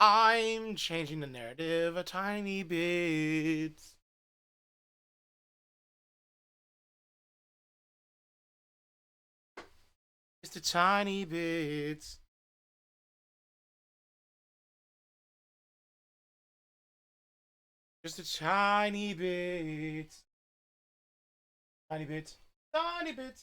I'm changing the narrative a tiny bit. Just a tiny bit. Just a tiny bit. Tiny bit. Tiny bit.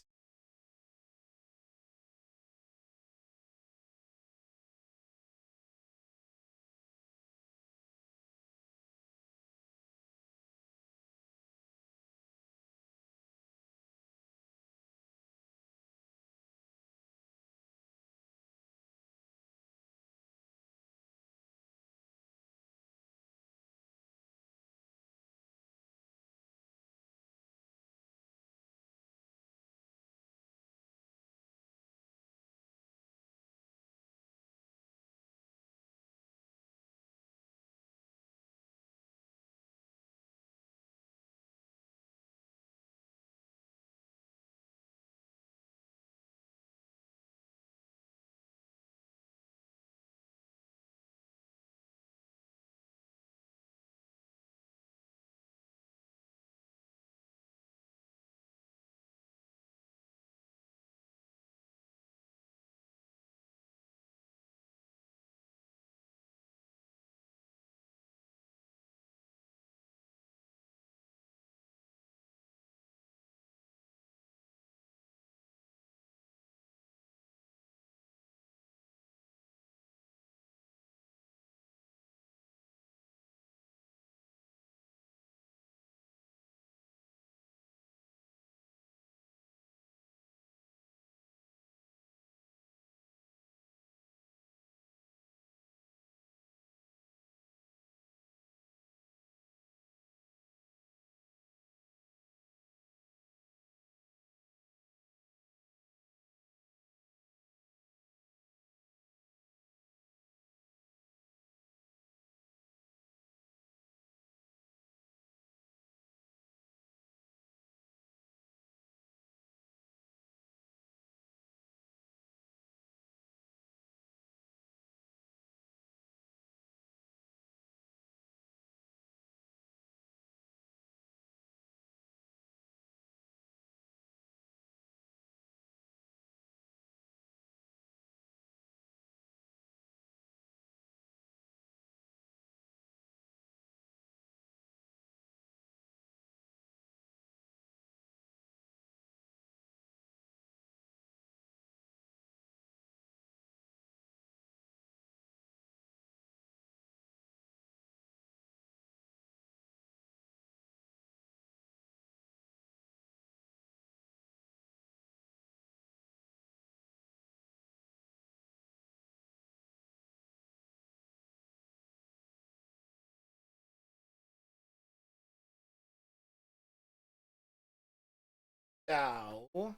So,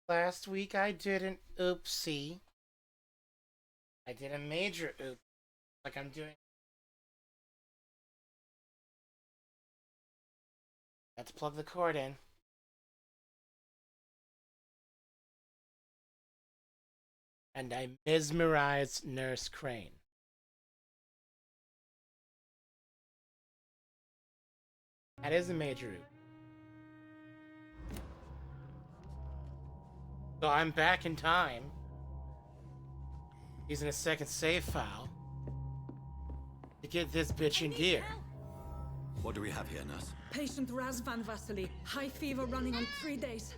last week I did an oopsie. I did a major oop. Like I'm doing. Let's plug the cord in. And I mesmerized Nurse Crane. That is a major oop. So I'm back in time. Using a second save file to get this bitch in gear. What do we have here, nurse? Patient Raz Van Vasily. High fever running on 3 days.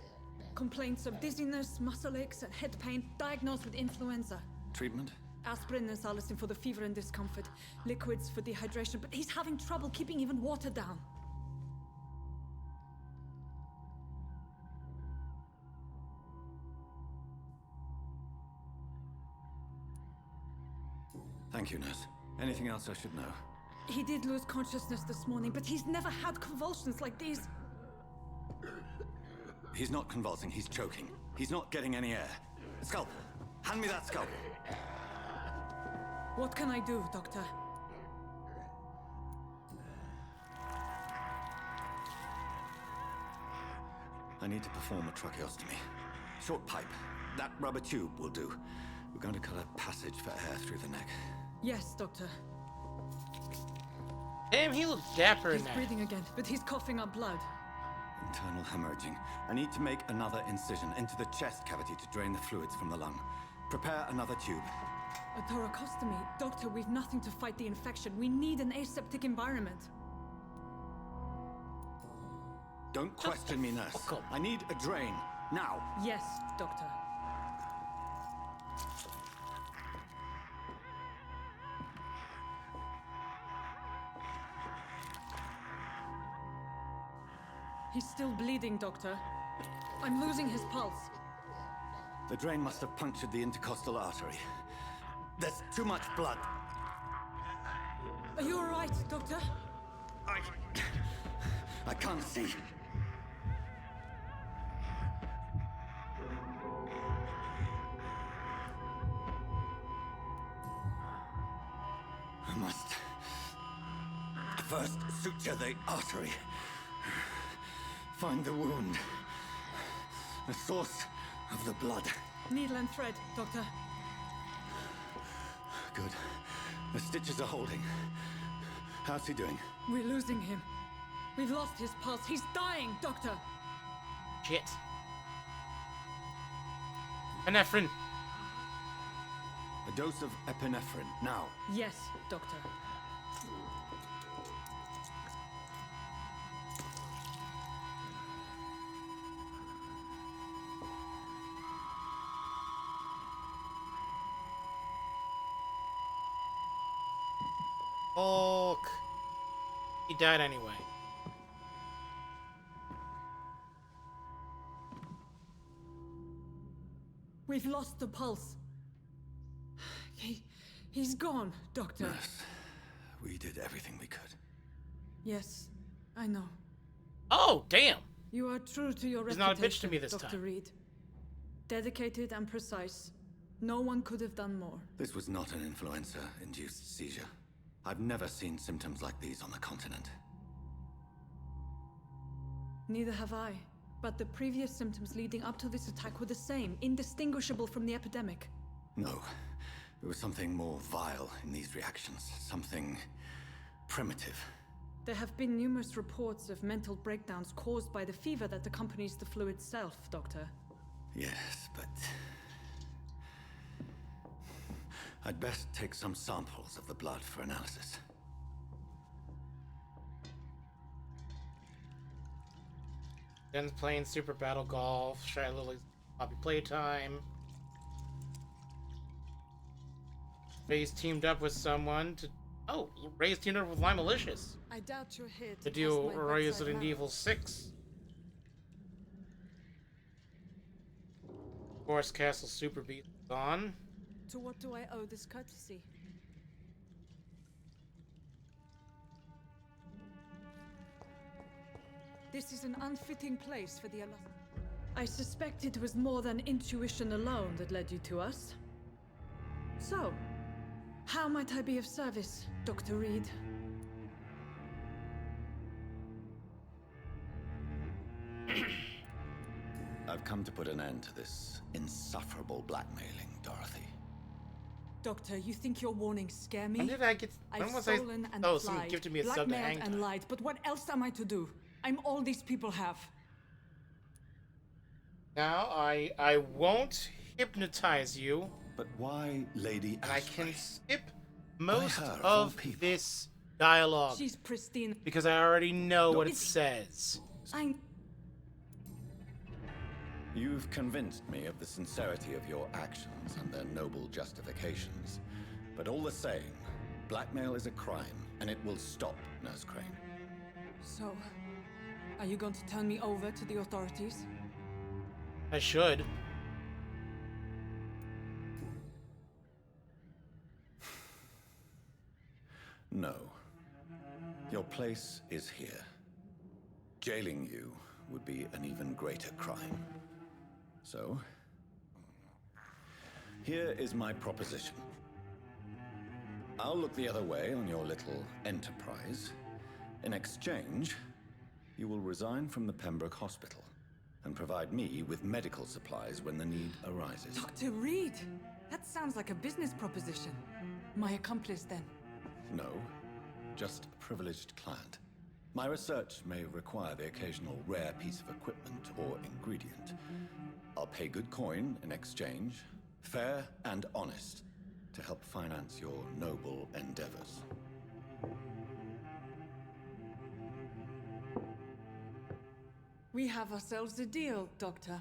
Complaints of dizziness, muscle aches, and head pain. Diagnosed with influenza. Treatment? Aspirin and salicin for the fever and discomfort. Liquids for dehydration, but he's having trouble keeping even water down. Thank you, nurse. Anything else I should know? He did lose consciousness this morning, but he's never had convulsions like these. He's not convulsing, he's choking. He's not getting any air. Scalpel! Hand me that scalpel! What can I do, Doctor? I need to perform a tracheostomy. Short pipe. That rubber tube will do. We're going to cut a passage for air through the neck. Yes, Doctor. Damn, he looks dapper in He's that. breathing again, but he's coughing up blood. Internal hemorrhaging. I need to make another incision into the chest cavity to drain the fluids from the lung. Prepare another tube. A thoracostomy. Doctor, we've nothing to fight the infection. We need an aseptic environment. Don't question me, nurse. fuck up. I need a drain. Now. Yes, Doctor. He's still bleeding, Doctor. I'm losing his pulse. The drain must have punctured the intercostal artery. There's too much blood. Are you all right, Doctor? I can't see. I must first suture the artery. Find the wound. The source of the blood. Needle and thread, Doctor. Good. The stitches are holding. How's he doing? We're losing him. We've lost his pulse. He's dying, Doctor. Shit. Epinephrine. A dose of epinephrine, now. Yes, Doctor. Fuck. He died anyway. We've lost the pulse. He's gone, Doctor. Nurse, we did everything we could. Yes, I know. Oh, damn. You are true to your He's reputation, not a bitch to me this Dr. time. Reed. Dedicated and precise. No one could have done more. This was not an influenza-induced seizure. I've never seen symptoms like these on the continent. Neither have I. But the previous symptoms leading up to this attack were the same, indistinguishable from the epidemic. No. There was something more vile in these reactions. Something primitive. There have been numerous reports of mental breakdowns caused by the fever that accompanies the flu itself, Doctor. Yes, but... I'd best take some samples of the blood for analysis. Jen's playing Super Battle Golf. Shy Lily's Poppy Playtime. Ray's teamed up with someone to... Oh, Ray's teamed up with Lime Malicious I doubt you're here to do Resident Evil 6. Forest Castle Super Beat on. To what do I owe this courtesy? This is an unfitting place for the I suspect it was more than intuition alone that led you to us. So, how might I be of service, Dr. Reed? I've come to put an end to this insufferable blackmailing, Dorothy. Doctor, you think your warnings scare me? When did I get... I've When was I... stolen and Oh, someone lied, gifted me a sub to blackmailed hang and time. lied, but what else am I to do? I'm all these people have. Now, I won't hypnotize you, But why Lady and I Ashley? can skip most her, of all of people? this dialogue She's pristine. because I already know what it it's- says. I'm... You've convinced me of the sincerity of your actions and their noble justifications. But all the same, blackmail is a crime, and it will stop, Nurse Crane. So, are you going to turn me over to the authorities? I should. No. Your place is here. Jailing you would be an even greater crime. So, here is my proposition. I'll look the other way on your little enterprise. In exchange, you will resign from the Pembroke Hospital and provide me with medical supplies when the need arises. Dr. Reed! That sounds like a business proposition. My accomplice, then. No, just a privileged client. My research may require the occasional rare piece of equipment or ingredient. I'll pay good coin in exchange, fair and honest, to help finance your noble endeavors. We have ourselves a deal, Doctor.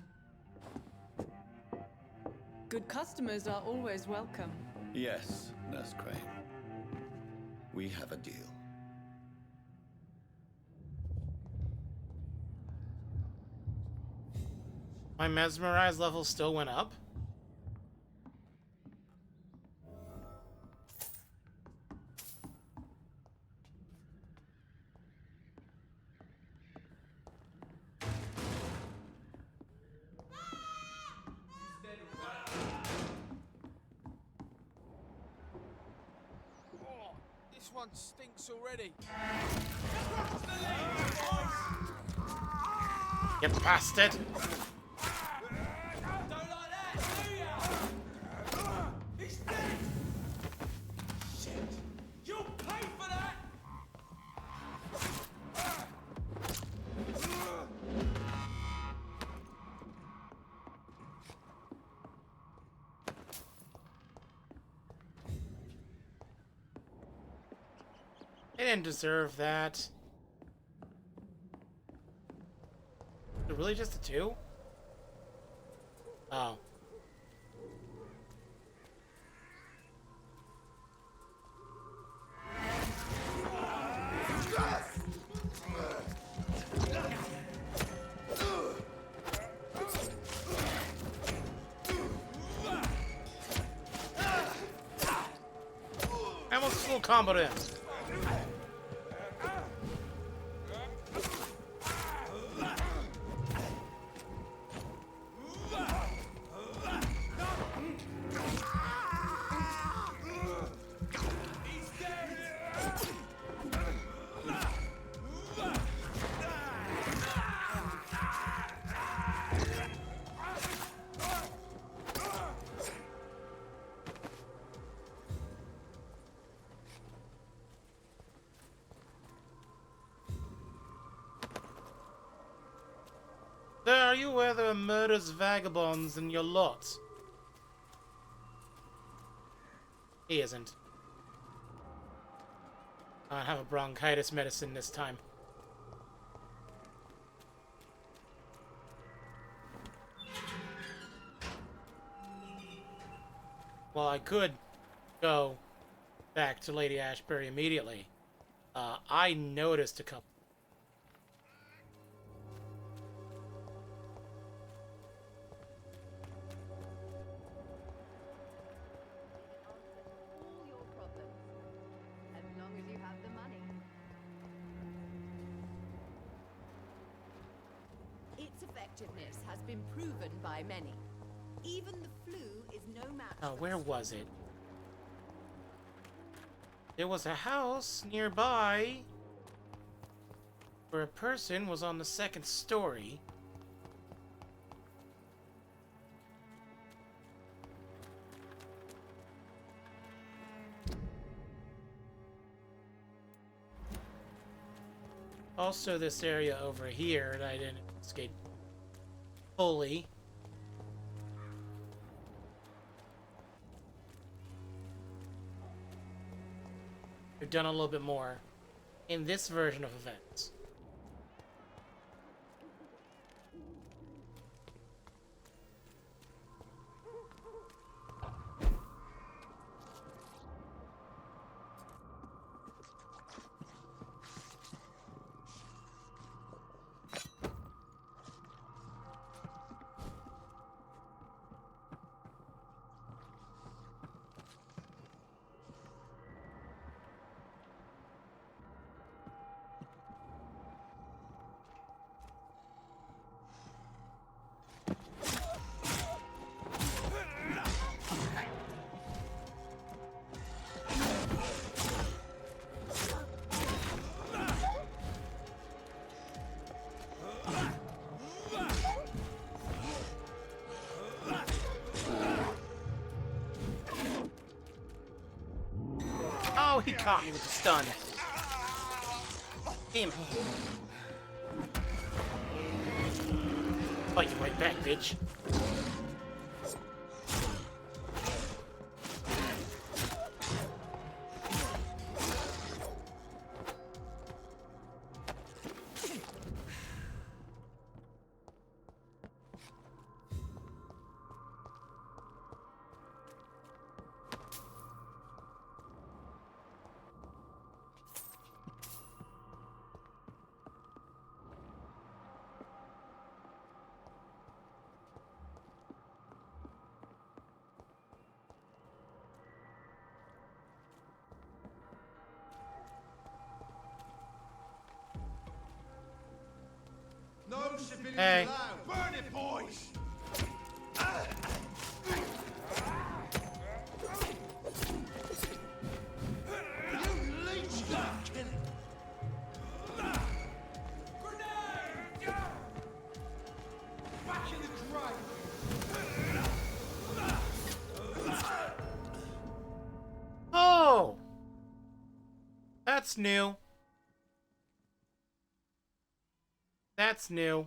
Good customers are always welcome. Yes, Nurse Crane. We have a deal. My mesmerize level still went up. Oh, this one stinks already. You bastard! Don't like that, do ya? He's dead! Shit! You'll pay for that! They didn't deserve that. Is it really just the two? Oh. I almost full comboed him. Sir, are you aware there are murderous vagabonds in your lot? He isn't. I have a bronchitis medicine this time. Well, I could go back to Lady Ashbury immediately. I noticed a couple. All your problems, as long as you have the money. Its effectiveness has been proven by many. Even the flu is no match. Oh, for where the was it? There was a house nearby where a person was on the second story. Also, this area over here that I didn't escape fully. We've done a little bit more in this version of events. Oh, he caught me with the stun. Damn. Fight you right back, bitch. No civilians Hey. allowed. Burn it, boys! You leech! Kill him! Grenade! Back in the grave! Oh! That's new. That's new.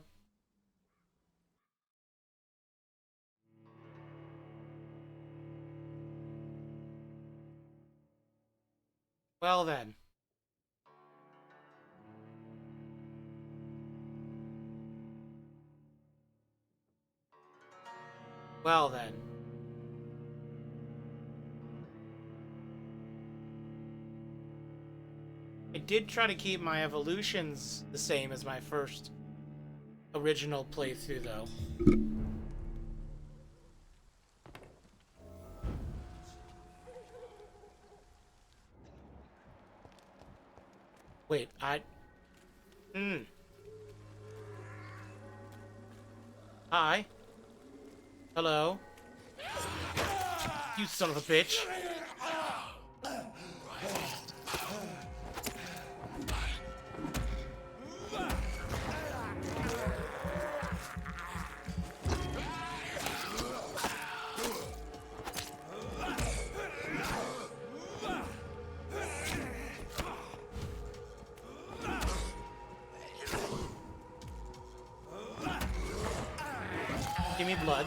Well then. Well then. I did try to keep my evolutions the same as my first original playthrough, though. Wait, Hi. Hello. You son of a bitch. Give me blood.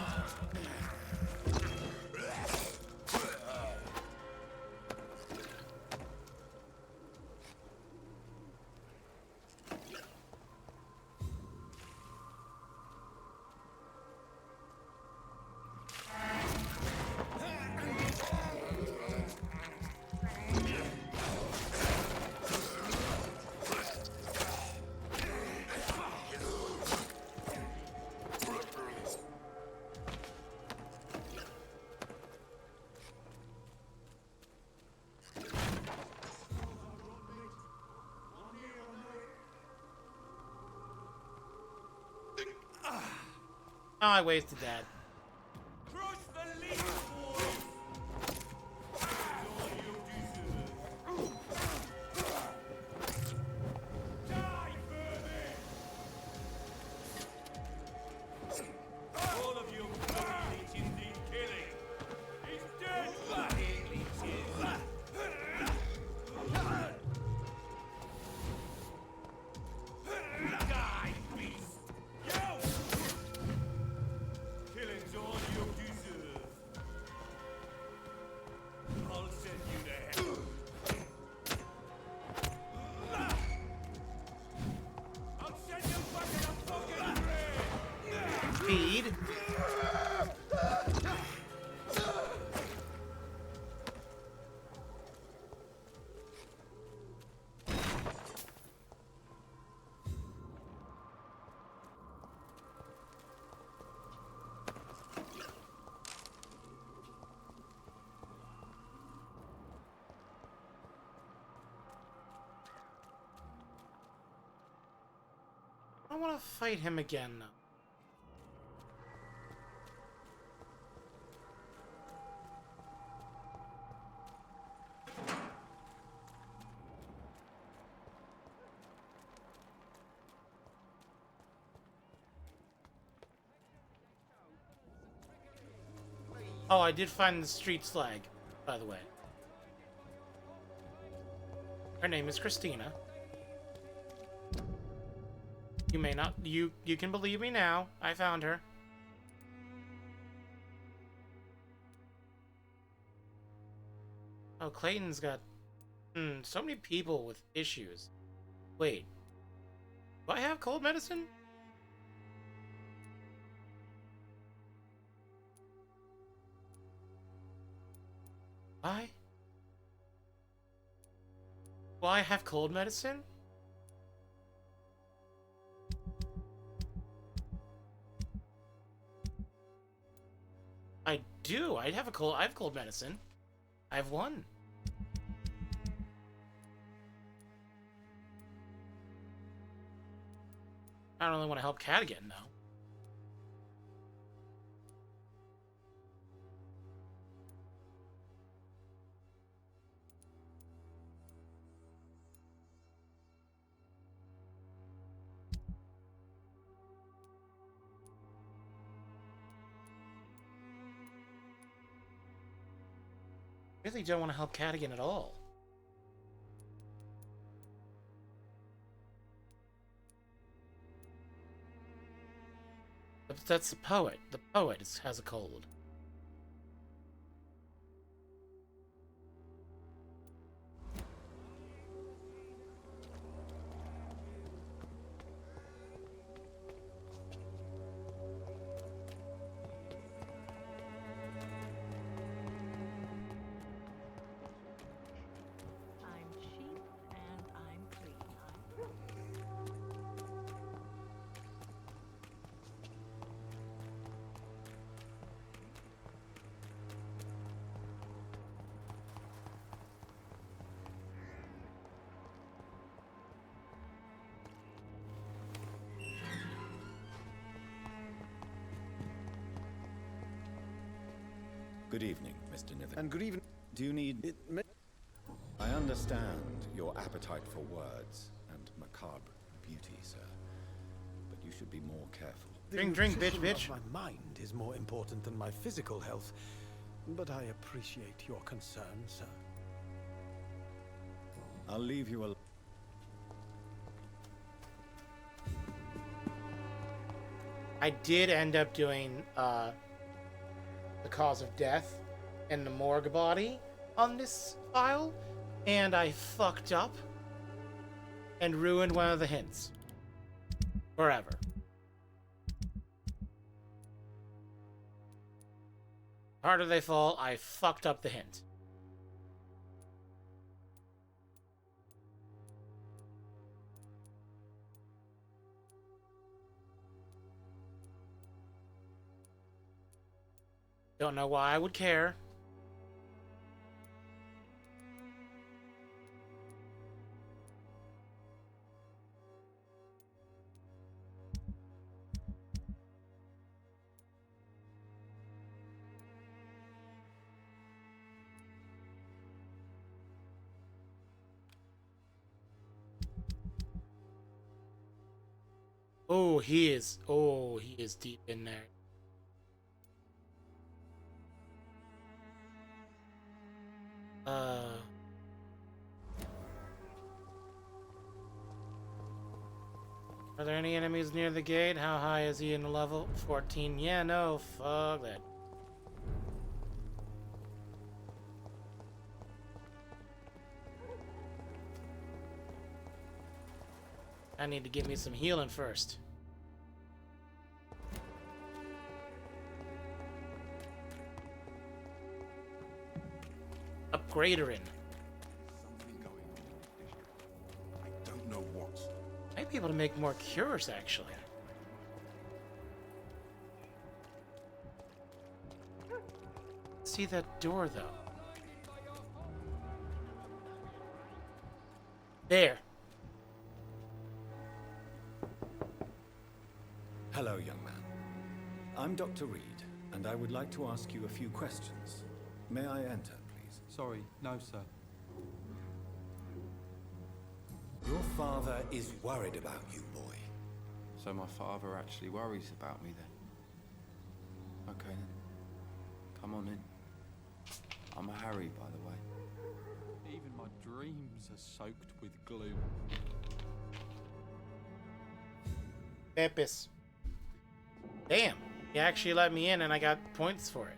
Oh, I wasted that. Crush the leech, boys! All you deserve. Die, vermin! All of you bloody leeches need killing. He's dead, bloody leeches! Die, beast! You! Killing's all you deserve. I'll send you to hell. I'll send you back in a fucking grave! Speed. I want to fight him again, though. Oh, I did find the street slag, by the way. Her name is Christina. You may not. You can believe me now. I found her. Oh, Clayton's got so many people with issues. Wait. Do I have cold medicine? Why? Do I have cold medicine? I do. I have cold medicine. I have one. I don't really want to help Cadigan, though. I really don't want to help Cadigan at all. But that's the poet. The poet has a cold. I'm cheap and I'm clean. Good evening, Mr. Nither. And good evening. Do you need... It may... I understand your appetite for words and macabre beauty, sir. But you should be more careful. Drink, drink, bitch, nutrition bitch. of my mind is more important than my physical health. But I appreciate your concern, sir. I'll leave you alone. I did end up doing the cause of death and the morgue body on this file, and I fucked up and ruined one of the hints forever. Harder they fall, I fucked up the hint. Don't know why I would care. Oh, he is deep in there. Are there any enemies near the gate? How high is he in the level? 14. Yeah, no, fuck that. I need to get me some healing first. Upgrader in. Something going on in the district. I don't know what. Might be able to make more cures, actually. See that door, though. There. Hello, young man. I'm Dr. Reed, and I would like to ask you a few questions. May I enter, please? Sorry, no, sir. Your father is worried about you, boy. So my father actually worries about me then? Okay then. Come on in. I'm Harry, by the way. Even my dreams are soaked with gloom. Pepis. Damn. He actually let me in and I got points for it.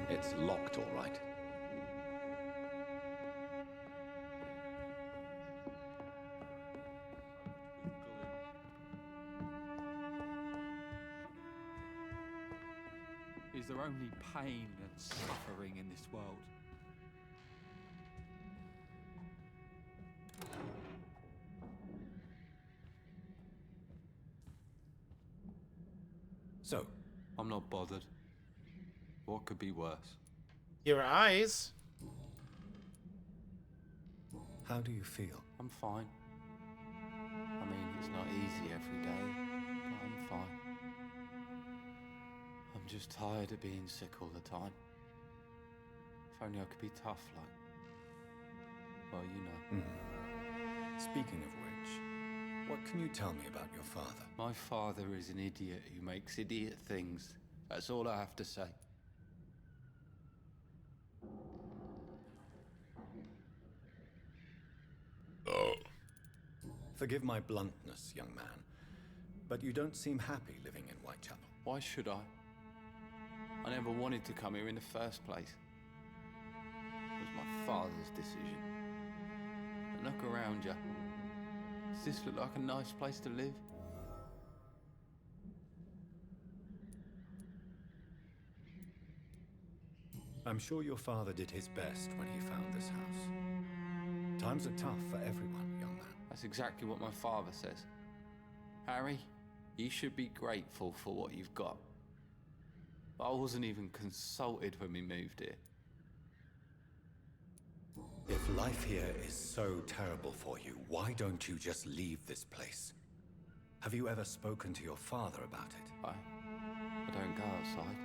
It's locked, all right. Is there only pain and suffering in this world? So, I'm not bothered. What could be worse? Your eyes. how do you feel? I'm fine. I mean, it's not easy every day, but I'm fine. I'm just tired of being sick all the time. If only I could be tough like... Well, you know. Speaking of which, what can you tell me about your father? My father is an idiot who makes idiot things. That's all I have to say. Forgive my bluntness, young man, but you don't seem happy living in Whitechapel. Why should I? I never wanted to come here in the first place. It was my father's decision. But look around you. Does this look like a nice place to live? I'm sure your father did his best when he found this house. Times are tough for everyone, young man. That's exactly what my father says. Harry, you should be grateful for what you've got. I wasn't even consulted when we moved here. If life here is so terrible for you, why don't you just leave this place? Have you ever spoken to your father about it? I don't go outside.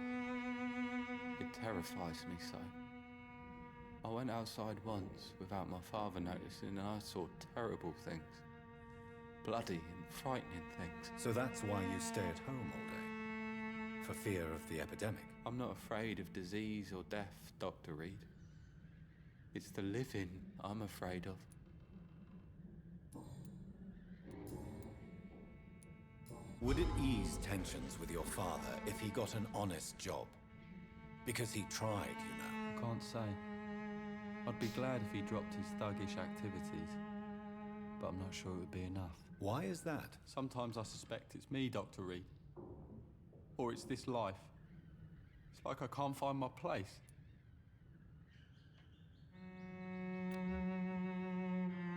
It terrifies me so. I went outside once without my father noticing and I saw terrible things. Bloody and frightening things. So that's why you stay at home all day? For fear of the epidemic? I'm not afraid of disease or death, Dr. Reed. It's the living I'm afraid of. Would it ease tensions with your father if he got an honest job? Because he tried, you know. I can't say. I'd be glad if he dropped his thuggish activities, but I'm not sure it would be enough. Why is that? Sometimes I suspect it's me, Dr. Reed. Or it's this life. It's like I can't find my place.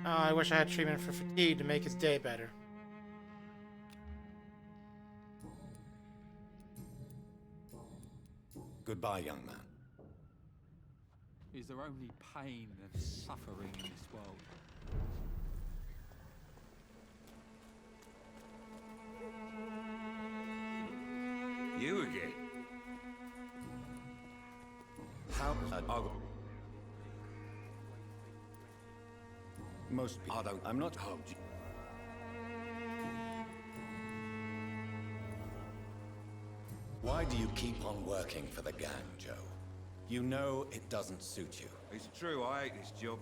Oh, I wish I had treatment for fatigue to make his day better. Goodbye, young man. Is there only pain and suffering in this world? You again? How? Oh, Most people. I don't. I'm not. Oh, Why do you keep on working for the gang, Joe? You know it doesn't suit you. it's true, I hate this job.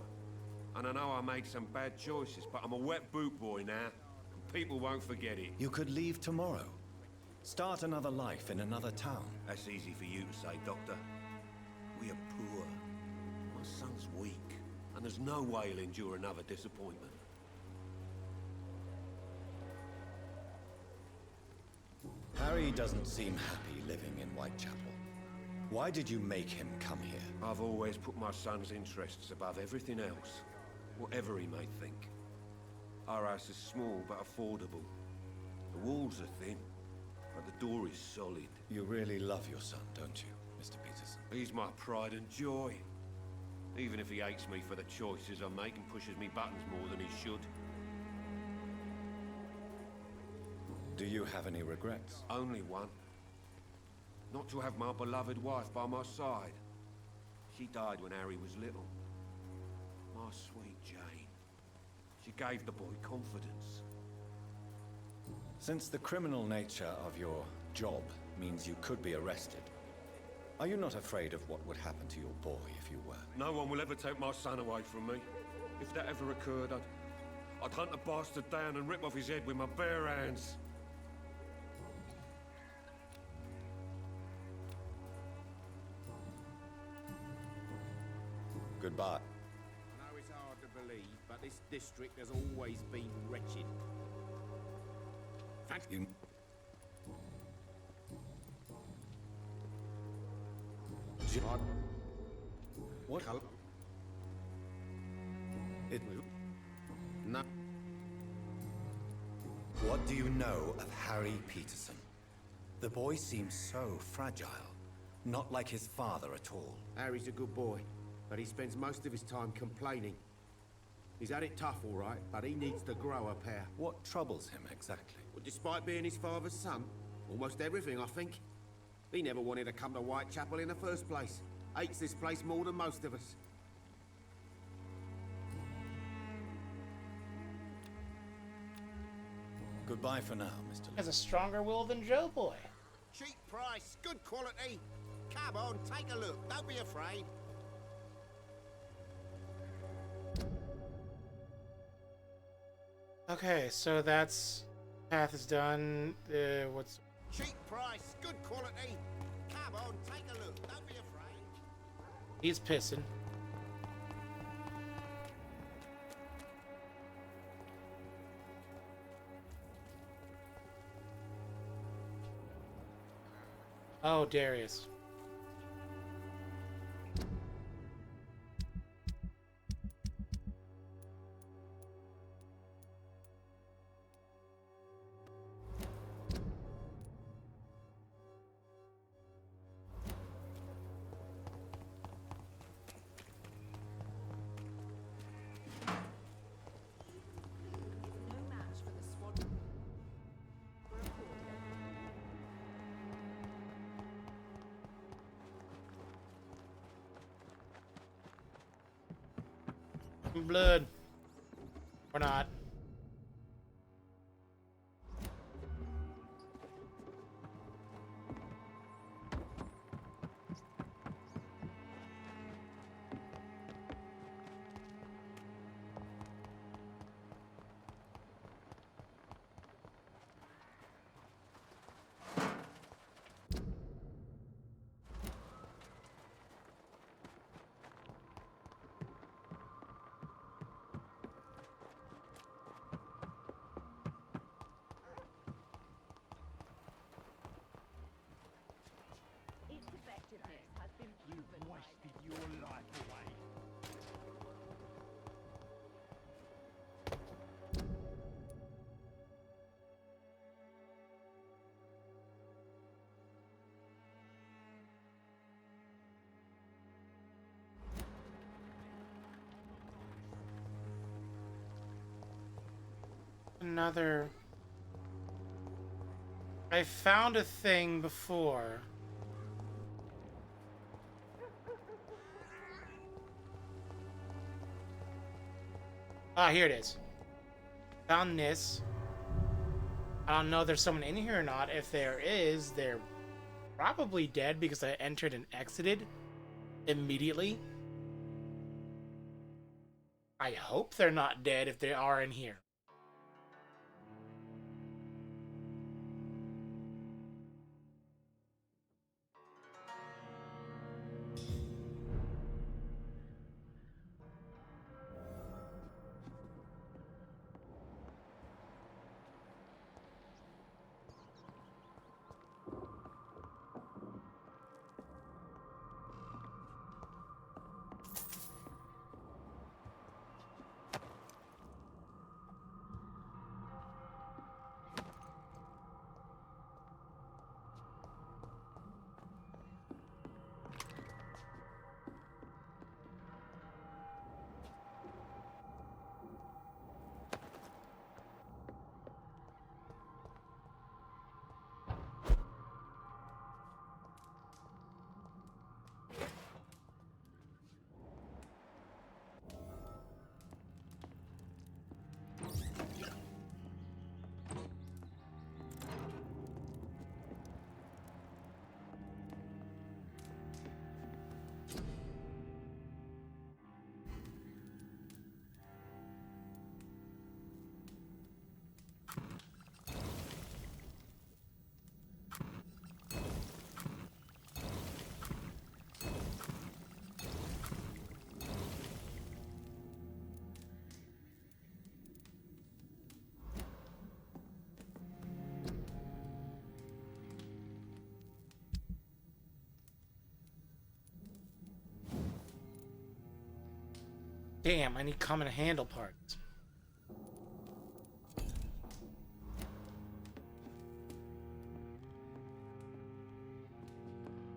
And I know I made some bad choices, but I'm a wet boot boy now, and people won't forget it. You could leave tomorrow. Start another life in another town. That's easy for you to say, Doctor. We are poor. My son's weak, and there's no way he'll endure another disappointment. Harry doesn't seem happy living in Whitechapel. Why did you make him come here? I've always put my son's interests above everything else, whatever he may think. Our house is small but affordable. The walls are thin, but the door is solid. You really love your son, don't you, Mr. Peterson? He's my pride and joy. Even if he hates me for the choices I make and pushes me buttons more than he should. Do you have any regrets? Only one. Not to have my beloved wife by my side. She died when Harry was little. My sweet Jane. She gave the boy confidence. Since the criminal nature of your job means you could be arrested, are you not afraid of what would happen to your boy if you were? No one will ever take my son away from me. If that ever occurred, I'd hunt the bastard down and rip off his head with my bare hands. Goodbye. I know it's hard to believe, but this district has always been wretched. You... What? It... No. What do you know of Harry Peterson? The boy seems so fragile. Not like his father at all. Harry's a good boy, but he spends most of his time complaining. He's had it tough, all right, but he needs to grow a pair. What troubles him exactly? Well, despite being his father's son, almost everything, I think. He never wanted to come to Whitechapel in the first place. Hates this place more than most of us. Goodbye for now, Mr. Lee. Has a stronger will than Joe Boy. Cheap price, good quality. Come on, take a look. Don't be afraid. Okay, so that's path is done. What's Cheap price, good quality. Come on, take a look. Don't be afraid. he's pissing. Oh, Darius. No match for the swan. For a quarter. Blood. Or not. Its effectiveness has been proven by your life away. Another. I found a thing before. Ah, here it is. Found this. I don't know if there's someone in here or not. If there is, they're probably dead because I entered and exited immediately. I hope they're not dead if they are in here. Damn, I need common handle parts.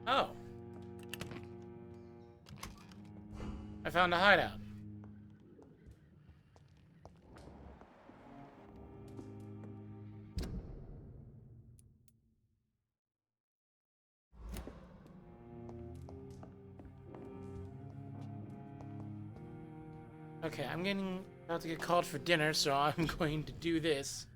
Oh. I found a hideout. Okay, I'm about to get called for dinner, so I'm going to do this.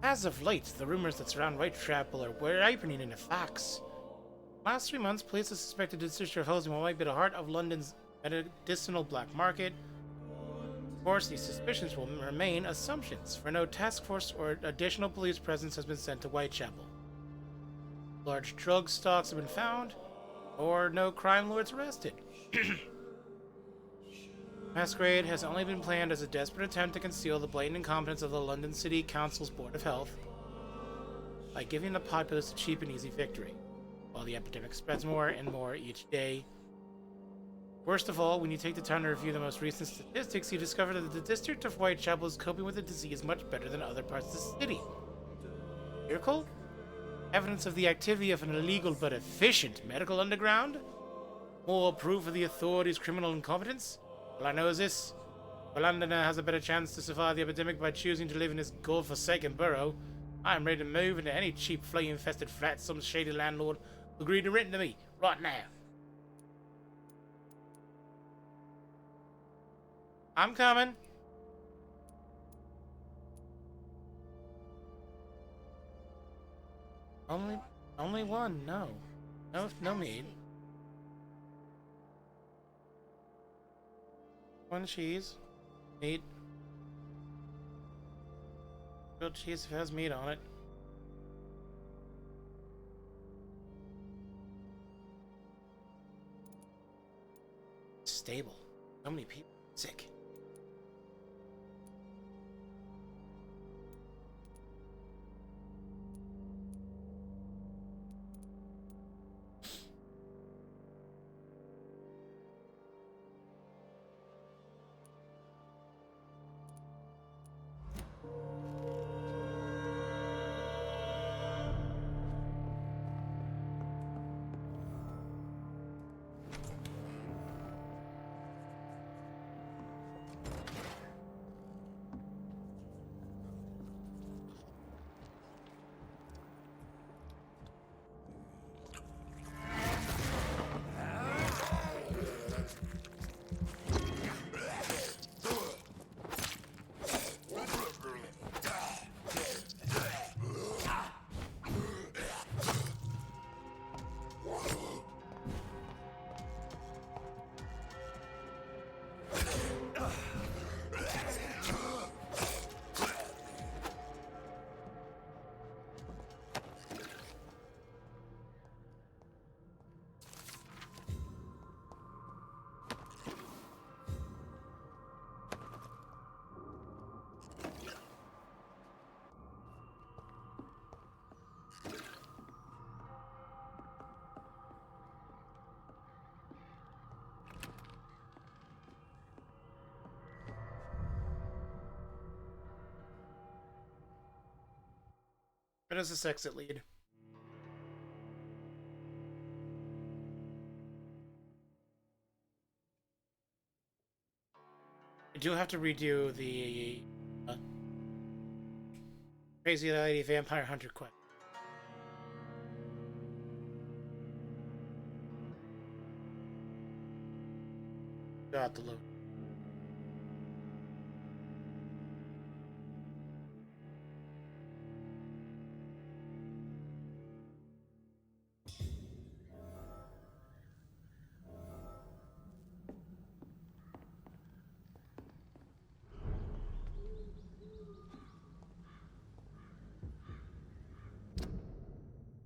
As of late, the rumors that surround Whitechapel are ripening into facts. Last 3 months, police have suspected the district of housing what might be the heart of London's medicinal black market. Of course, these suspicions will remain assumptions, for no task force or additional police presence has been sent to Whitechapel. Large drug stocks have been found, or no crime lords arrested. Masquerade has only been planned as a desperate attempt to conceal the blatant incompetence of the London City Council's Board of Health by giving the populace a cheap and easy victory, while the epidemic spreads more and more each day. Worst of all, when you take the time to review the most recent statistics, you discover that the district of Whitechapel is coping with the disease much better than other parts of the city. Miracle? Evidence of the activity of an illegal but efficient medical underground? More proof of the authorities' criminal incompetence? All I know is this. If a Londoner has a better chance to survive the epidemic by choosing to live in this god-forsaken borough, I am ready to move into any cheap, flea-infested flat some shady landlord will agree to rent to me, right now. I'm coming. Only one, no. No meat. One cheese. Meat. Grilled cheese if it has meat on it. Stable. So many people sick. Where does this exit lead? I do have to redo the Crazy Lady Vampire Hunter quest. Got the load.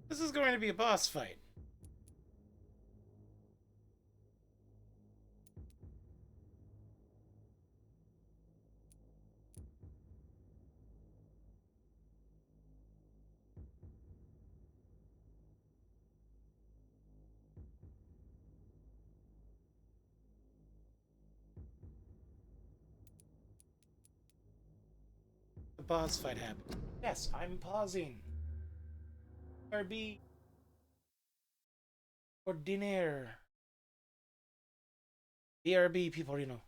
This is going to be a boss fight. The boss fight happened. Yes, I'm pausing. RB. For dinner. BRB, people, you know.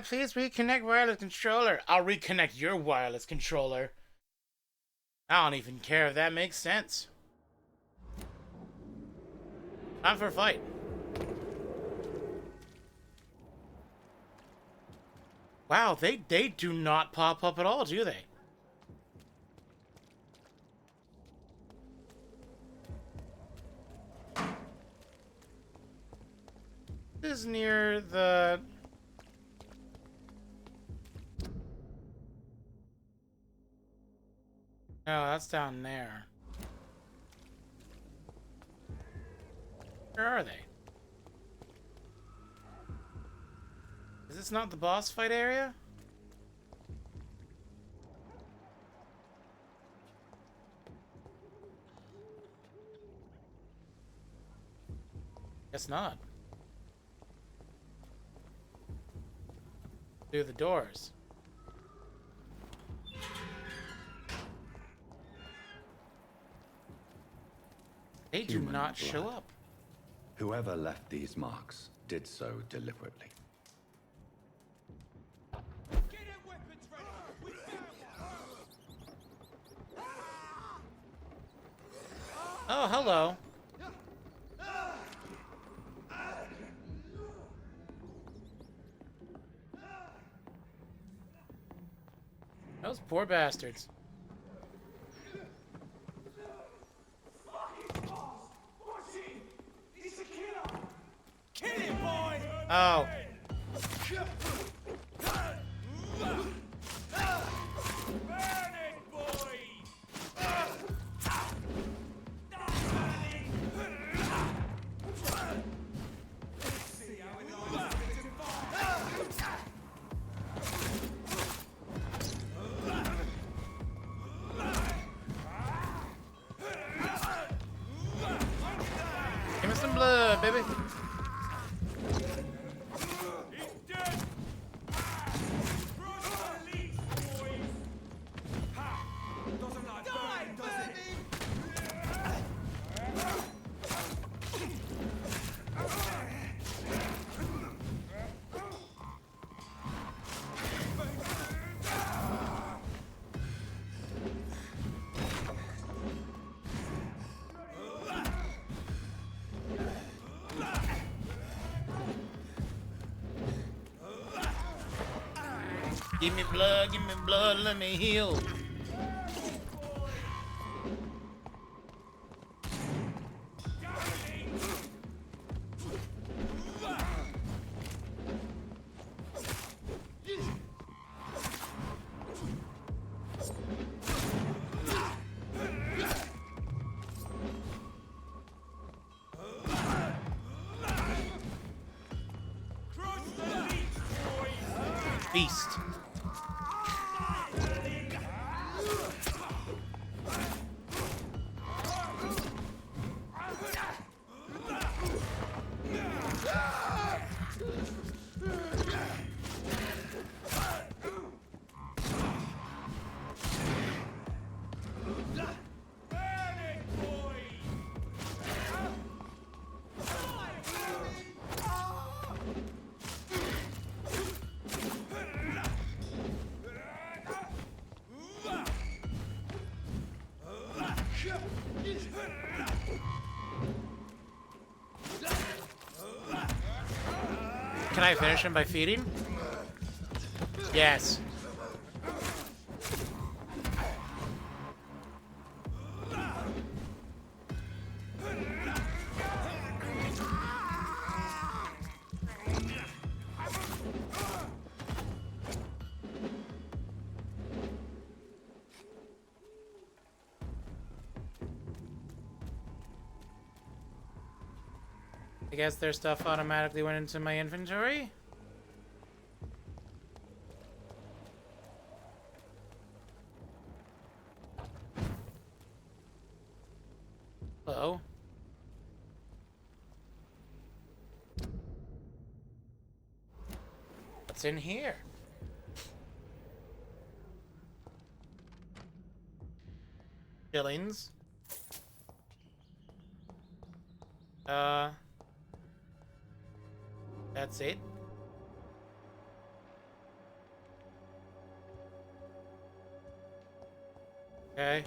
Please reconnect wireless controller. I'll reconnect your wireless controller. I don't even care if that makes sense. Time for a fight. Wow, they do not pop up at all, do they? This is near the... No, that's down there. Where are they? Is this not the boss fight area? Guess not. Through the doors. They do Human not show blood. up. Whoever left these marks did so deliberately. Oh, hello. Those poor bastards. Oh. Give me some blood, baby. Give me blood, let me heal. Feast. Can I finish him by feeding? Yes. I guess their stuff automatically went into my inventory. Hello. What's in here? Billings. That's it. Okay.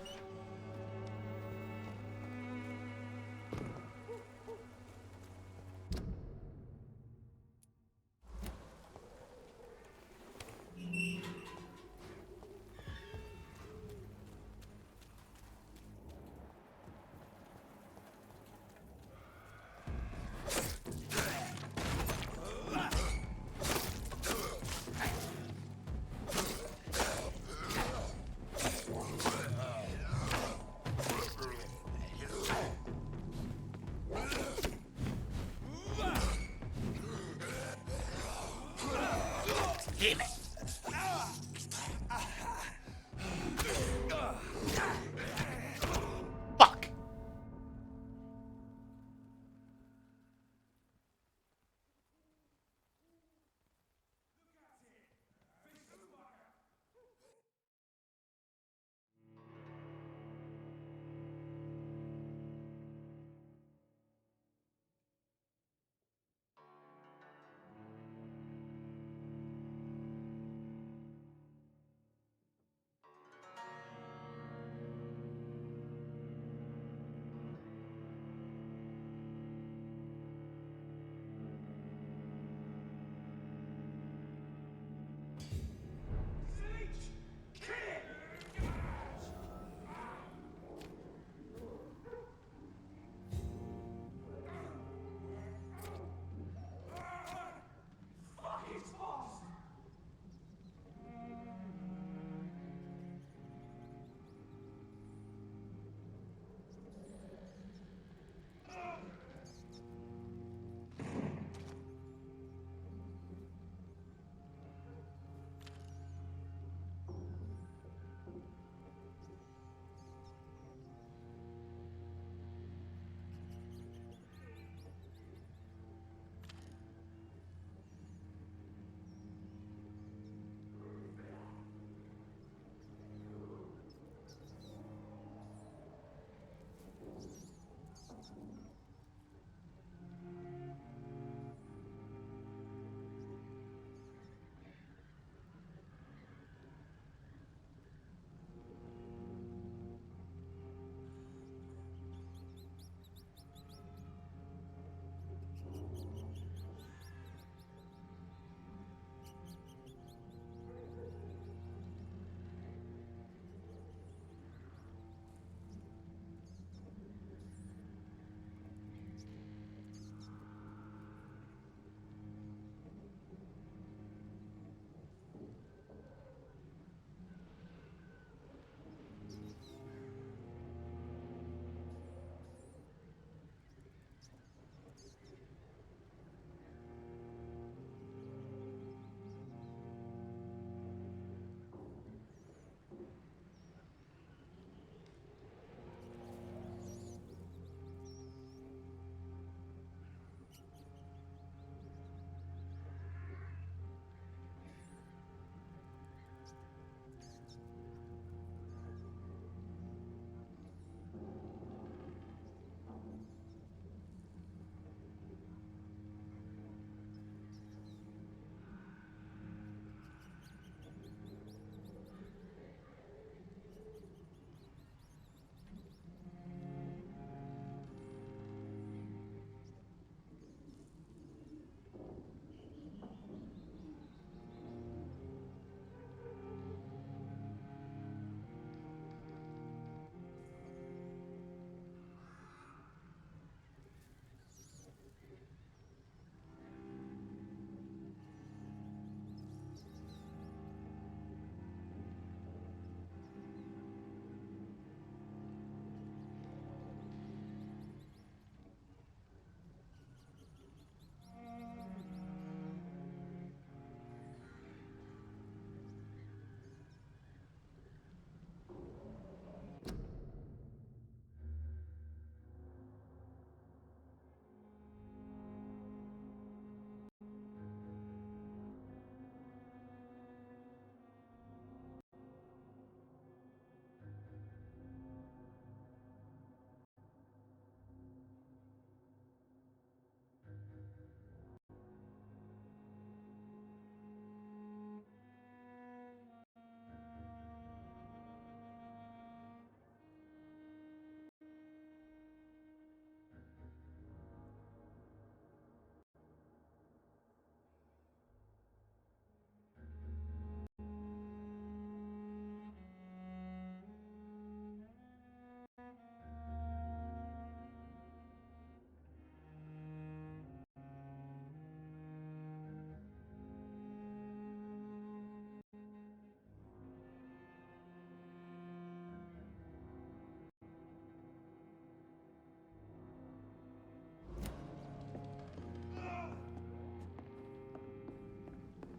Damn it. Fuck.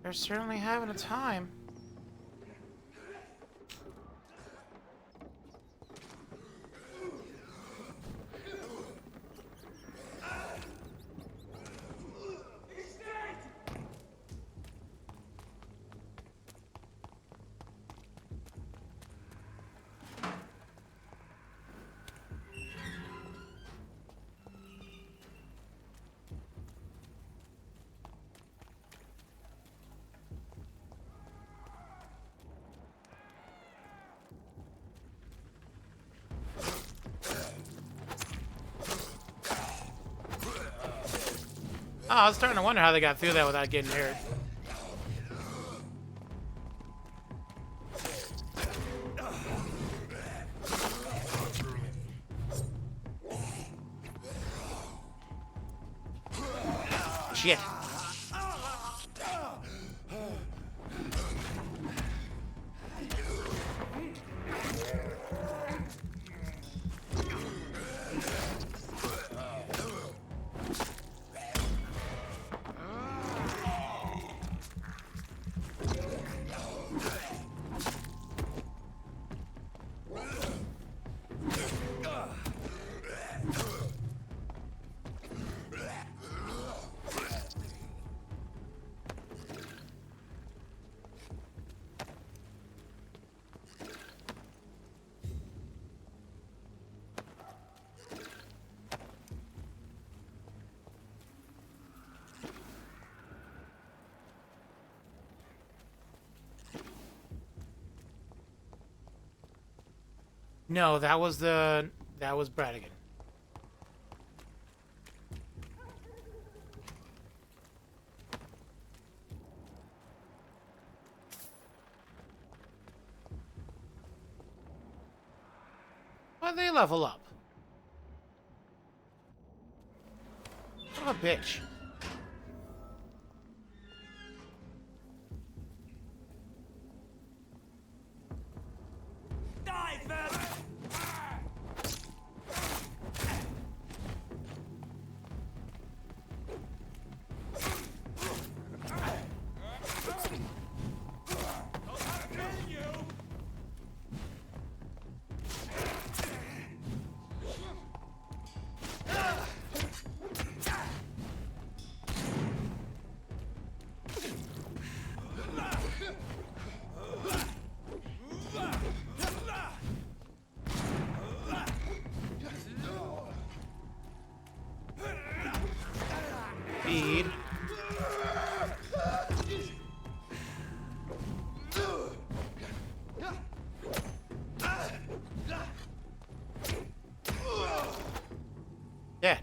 They're certainly having a time. Oh, I was starting to wonder how they got through that without getting hurt. Shit. No, that was Bradigan. Why'd they level up? Son of a bitch. Feed. Dead.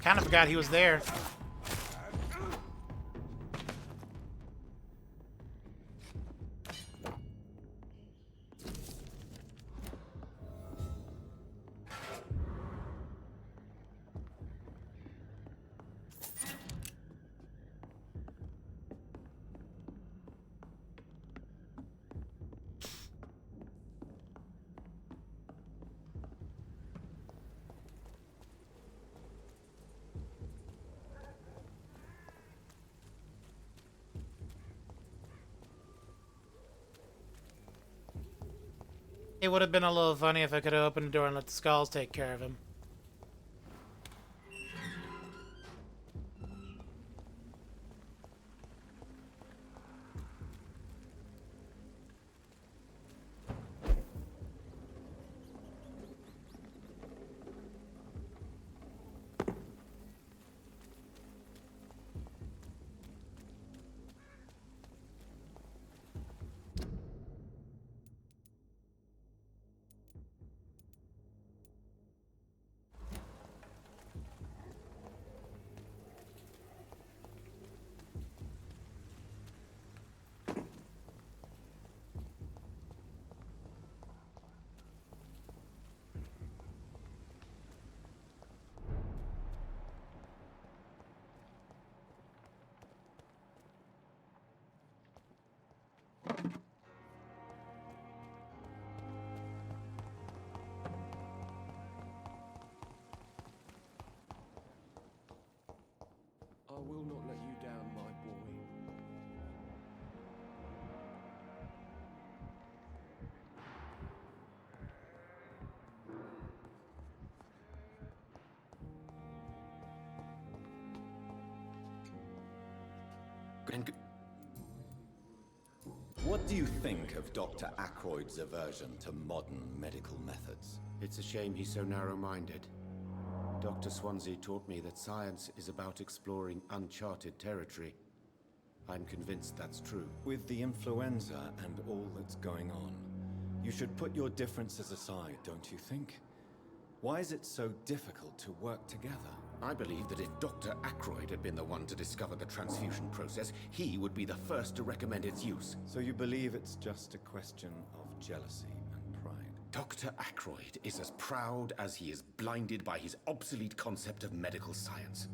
Kind of forgot he was there. It would have been a little funny if I could have opened the door and let the skulls take care of him. will not let you down, my boy. What do you think of Dr. Ackroyd's aversion to modern medical methods? It's a shame he's so narrow-minded. Dr. Swansea taught me that science is about exploring uncharted territory. I'm convinced that's true. With the influenza and all that's going on, you should put your differences aside, don't you think? Why is it so difficult to work together? I believe that if Dr. Ackroyd had been the one to discover the transfusion process, he would be the first to recommend its use. So you believe it's just a question of jealousy and pride? Dr. Ackroyd is as proud as he is blinded by his obsolete concept of medical science.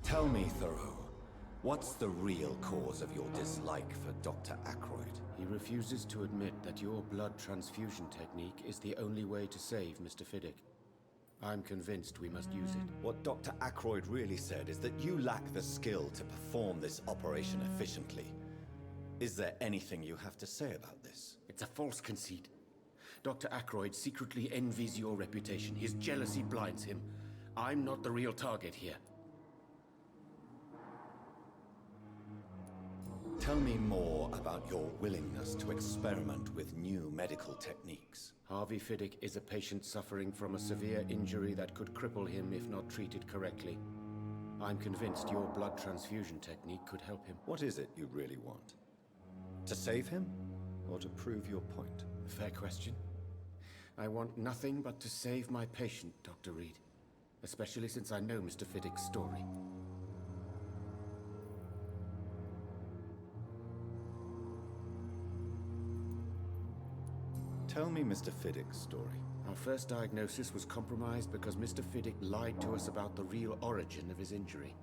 Tell me, Thoreau, what's the real cause of your dislike for Dr. Ackroyd? He refuses to admit that your blood transfusion technique is the only way to save Mr. Fiddick. I'm convinced we must use it. What Dr. Ackroyd really said is that you lack the skill to perform this operation efficiently. Is there anything you have to say about this? It's a false conceit. Dr. Ackroyd secretly envies your reputation. His jealousy blinds him. I'm not the real target here. Tell me more about your willingness to experiment with new medical techniques. Harvey Fiddick is a patient suffering from a severe injury that could cripple him if not treated correctly. I'm convinced your blood transfusion technique could help him. What is it you really want? To save him, or to prove your point? Fair question. I want nothing but to save my patient, Dr. Reed. Especially since I know Mr. Fiddick's story. Tell me Mr. Fiddick's story. Our first diagnosis was compromised because Mr. Fiddick lied to us about the real origin of his injury.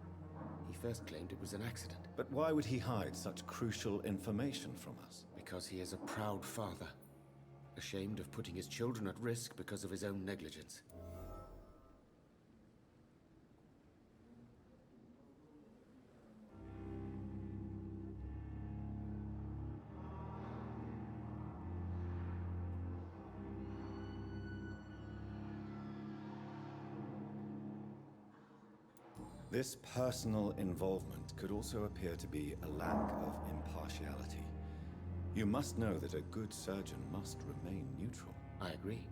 He first claimed it was an accident. But why would he hide such crucial information from us? Because he is a proud father, ashamed of putting his children at risk because of his own negligence. This personal involvement could also appear to be a lack of impartiality. You must know that a good surgeon must remain neutral. I agree.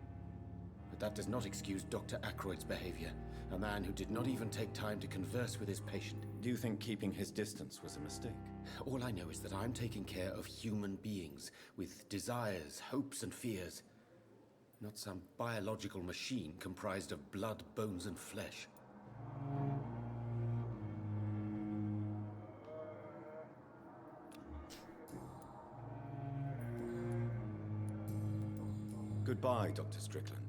But that does not excuse Dr. Ackroyd's behavior. A man who did not even take time to converse with his patient. Do you think keeping his distance was a mistake? All I know is that I'm taking care of human beings with desires, hopes, and fears. Not some biological machine comprised of blood, bones, and flesh. Goodbye, Dr. Strickland.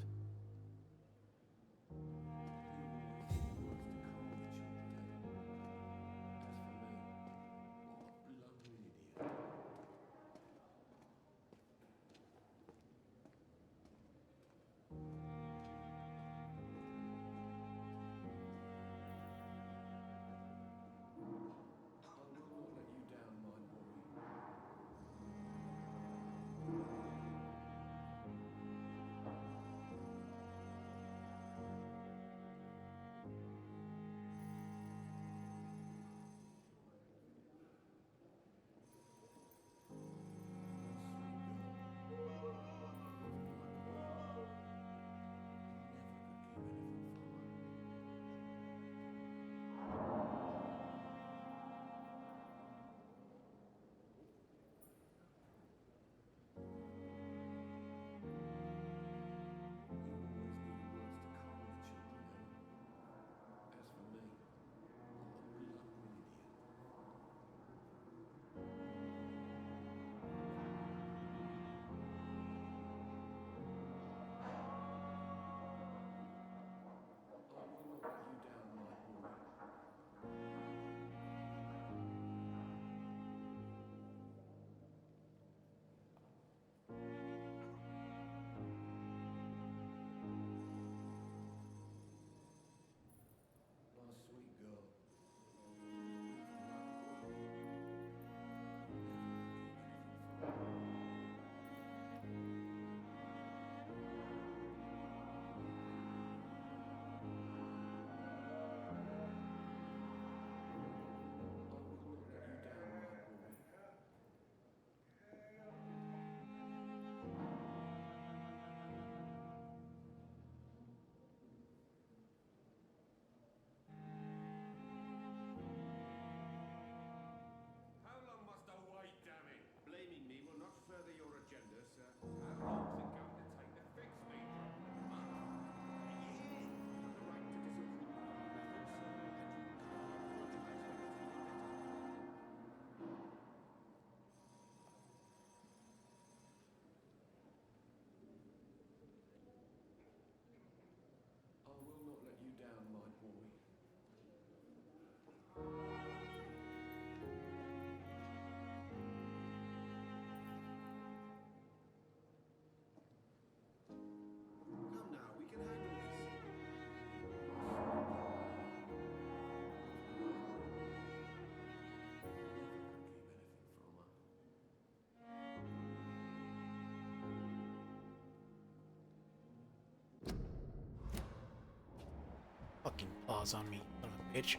claws on me, son of a bitch.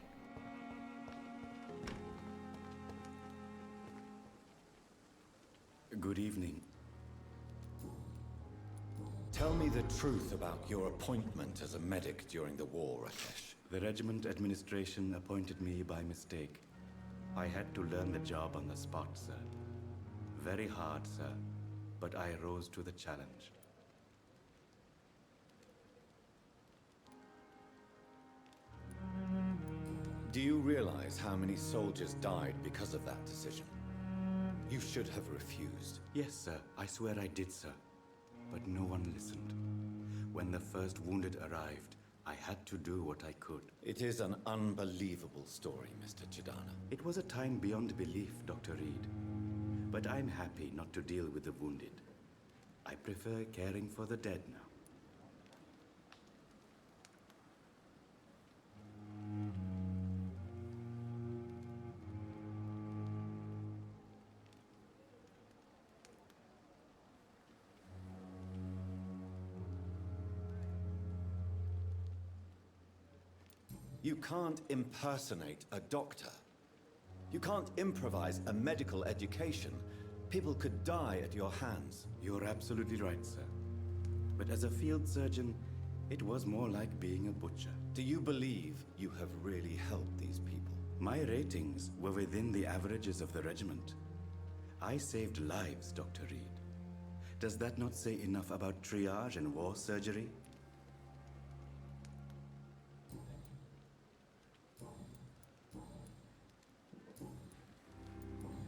Good evening. Tell me the truth about your appointment as a medic during the war, Rakesh. The regiment administration appointed me by mistake. I had to learn the job on the spot, sir. Very hard, sir, but I rose to the challenge. Do you realize how many soldiers died because of that decision? You should have refused. Yes, sir. I swear I did, sir. But no one listened. When the first wounded arrived, I had to do what I could. It is an unbelievable story, Mr. Chidana. It was a time beyond belief, Dr. Reed. But I'm happy not to deal with the wounded. I prefer caring for the dead now. You can't impersonate a doctor. You can't improvise a medical education. People could die at your hands. You're absolutely right, sir. But as a field surgeon, it was more like being a butcher. Do you believe you have really helped these people? My ratings were within the averages of the regiment. I saved lives, Dr. Reed. Does that not say enough about triage and war surgery?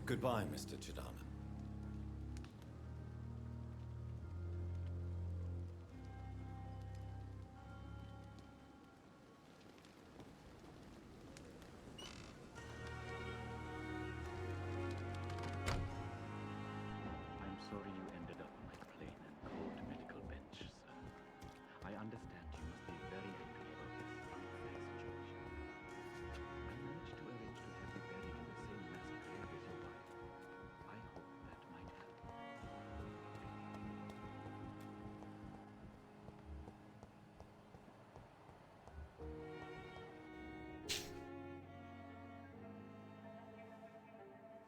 Goodbye, Mr. Chidana. I'm sorry you ended up on that plain and cold medical bench, sir. I understand you must be very angry about this unfair situation. I managed to arrange to have you buried in the same mass grave as your wife. I hope that might help.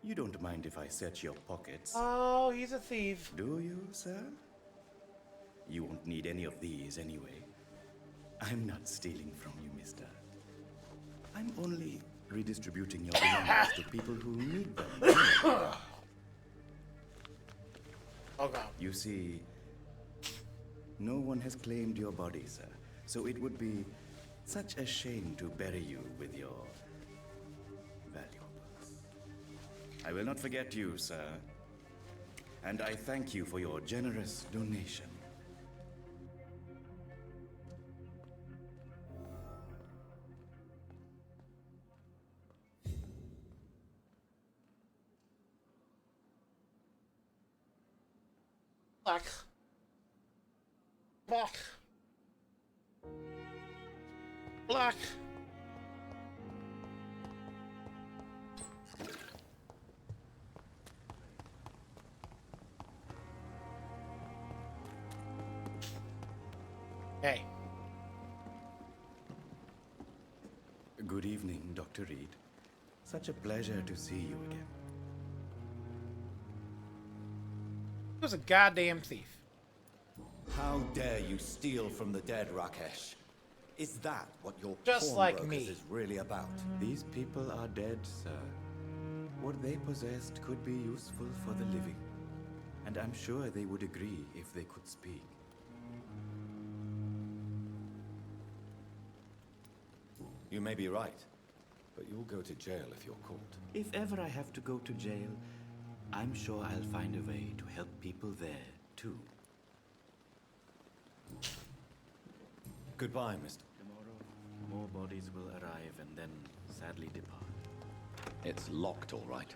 You don't mind if I search your pockets? Oh, he's a thief. Do you, sir? You won't need any of these anyway. I'm not stealing from you, mister. I'm only redistributing your belongings to people who need them. Oh, God. You see, no one has claimed your body, sir. So it would be such a shame to bury you with your valuables. I will not forget you, sir. And I thank you for your generous donation. Black. Black. Black. Hey. Good evening, Dr. Reed. Such a pleasure to see you again. He was a goddamn thief. How dare you steal from the dead, Rakesh? Is that what your Just like pawnbrokers me. is really about? These people are dead, sir. What they possessed could be useful for the living. And I'm sure they would agree if they could speak. You may be right, but you'll go to jail if you're caught. If ever I have to go to jail, I'm sure I'll find a way to help people there, too. Goodbye, Mr. Tomorrow, more bodies will arrive and then sadly depart. It's locked, all right.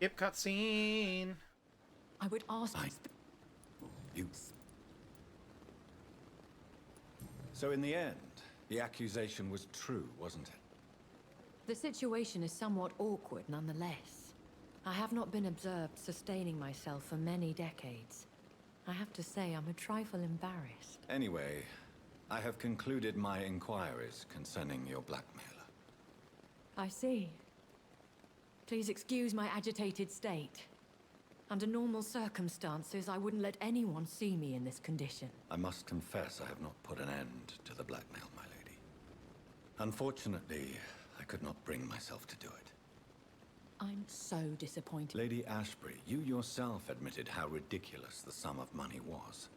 Skip cutscene. I would ask. You. So in the end, the accusation was true, wasn't it? The situation is somewhat awkward nonetheless. I have not been observed sustaining myself for many decades. I have to say I'm a trifle embarrassed. Anyway, I have concluded my inquiries concerning your blackmailer. I see. Please excuse my agitated state. Under normal circumstances, I wouldn't let anyone see me in this condition. I must confess I have not put an end to the blackmail, my lady. Unfortunately, I could not bring myself to do it. I'm so disappointed. Lady Ashbury, you yourself admitted how ridiculous the sum of money was.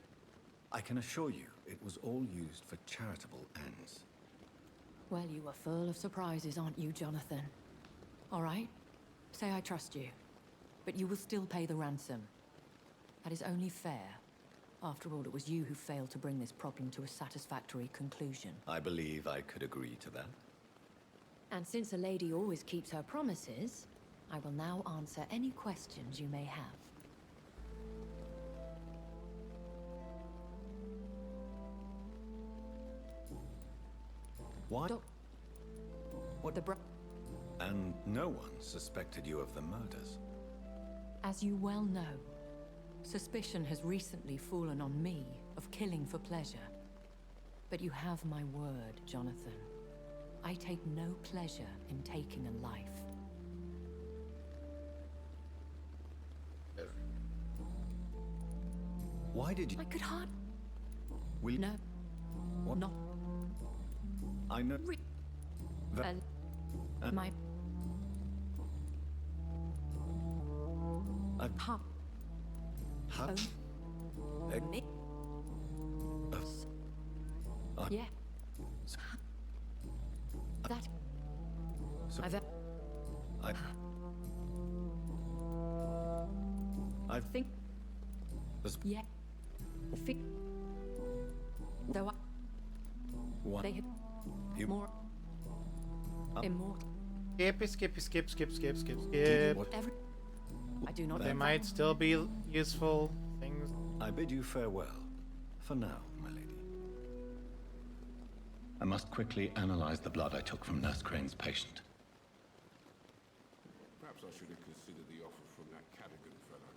I can assure you, it was all used for charitable ends. Well, you are full of surprises, aren't you, Jonathan? All right, say I trust you. But you will still pay the ransom. That is only fair. After all, it was you who failed to bring this problem to a satisfactory conclusion. I believe I could agree to that. And since a lady always keeps her promises, I will now answer any questions you may have. What? What the And no one suspected you of the murders. As you well know, suspicion has recently fallen on me of killing for pleasure. But you have my word, Jonathan. I take no pleasure in taking a life. Why did you... I could hardly... Will... No. What? Not... I know... My... Ha... Me? Yeah. That... So... I think... Yeah. Though I... What? They had... You... More... Immortal... Skip. I do not... They might still be useful things. I bid you farewell. For now, my lady. I must quickly analyze the blood I took from Nurse Crane's patient. Perhaps I should have considered the offer from that Cadogan fellow.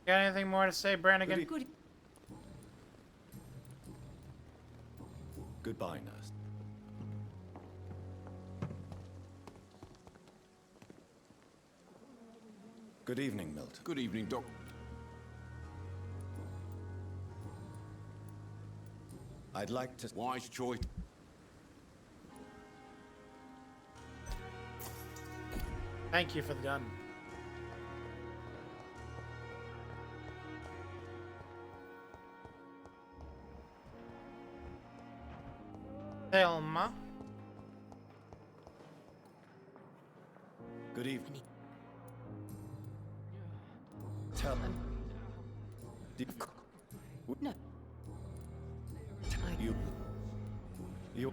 Got anything more to say, Brannigan? Goodbye, nurse. Good evening, Milton. Good evening, Doc. I'd like to... Wise choice. Thank you for the gun. Thelma. Good evening. Tell them. No. You...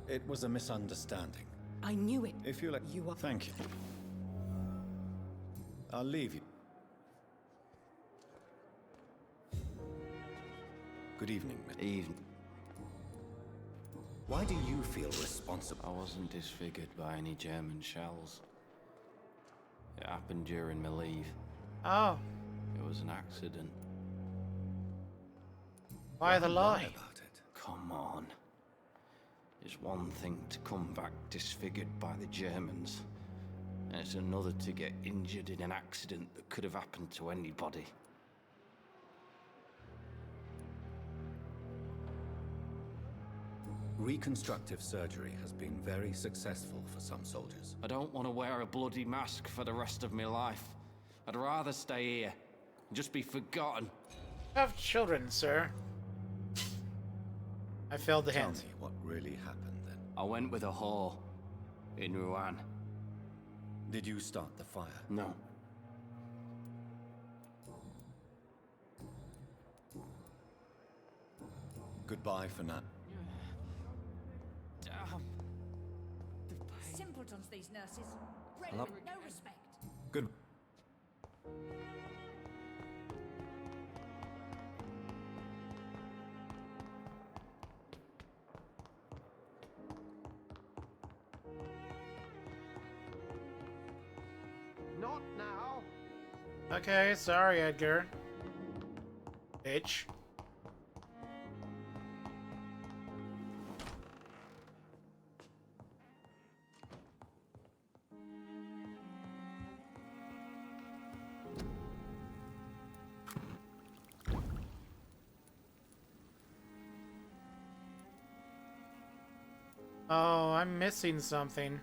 It was a misunderstanding. I knew it. If you like... You are... Thank you. I'll leave you. Good evening, Evening. Why do you feel responsible? I wasn't disfigured by any German shells. It happened during my leave. Oh. It was an accident. Why the lie? About it. Come on. It's one thing to come back disfigured by the Germans, and it's another to get injured in an accident that could have happened to anybody. Reconstructive surgery has been very successful for some soldiers. I don't want to wear a bloody mask for the rest of my life. I'd rather stay here and just be forgotten. Have children, sir. I failed the Tell hint. me what really happened then. I went with a whore in Rouen. Did you start the fire? No. Goodbye for now. Simpletons, these nurses. Bred Hello? with no respect. Good. Not now. Okay, sorry, Edgar. Bitch. Oh, I'm missing something.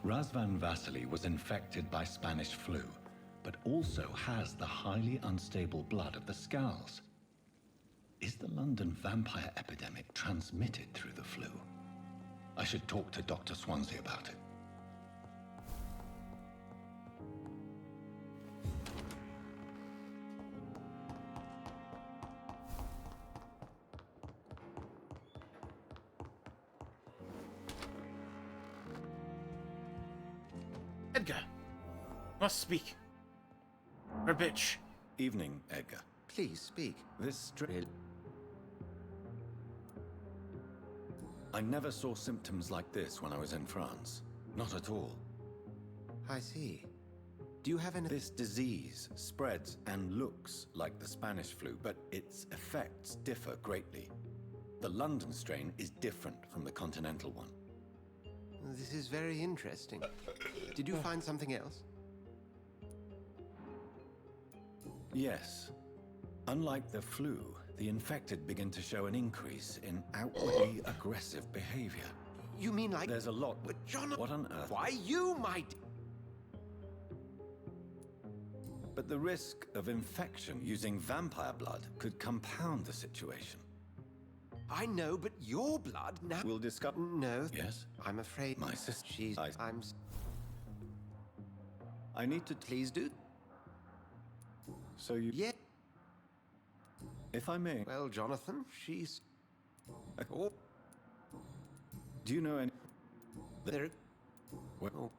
Razvan Vasily was infected by Spanish flu, but also has the highly unstable blood of the Scowls. Is the London vampire epidemic transmitted through the flu? I should talk to Dr. Swansea about it. Edgar, must speak. Or bitch. Evening, Edgar. Please speak. I never saw symptoms like this when I was in France. Not at all. I see. Do you have any... This disease spreads and looks like the Spanish flu, but its effects differ greatly. The London strain is different from the continental one. This is very interesting. Did you find something else? Yes. Unlike the flu, the infected begin to show an increase in outwardly aggressive behavior. You mean like... There's a lot... But Jonathan... What on earth? Why you, my... But the risk of infection using vampire blood could compound the situation. I know, but your blood now... We'll discuss... No. Yes? I'm afraid... My sister... She's... I need to... Please do. So you... Yeah. If I may... Well, Jonathan, she's... Oh. Do you know any... There... Well... Oh.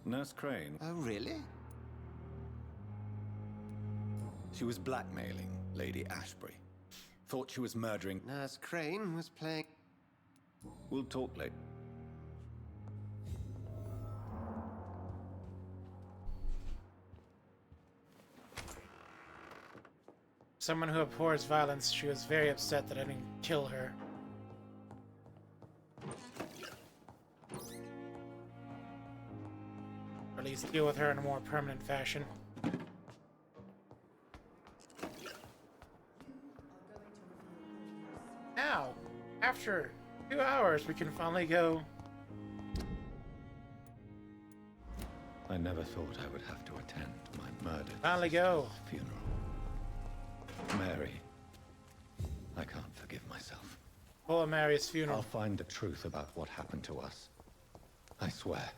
Nurse Crane. Oh, really? She was blackmailing Lady Ashbury. Thought she was murdering... Nurse Crane was playing... We'll talk later. Someone who abhors violence, she was very upset that I didn't kill her. Or at least deal with her in a more permanent fashion. Now, after 2 hours, we can finally go. I never thought I would have to attend my murdered Finally go. funeral. Mary, I can't forgive myself. Poor Mary's funeral. I'll find the truth about what happened to us. I swear.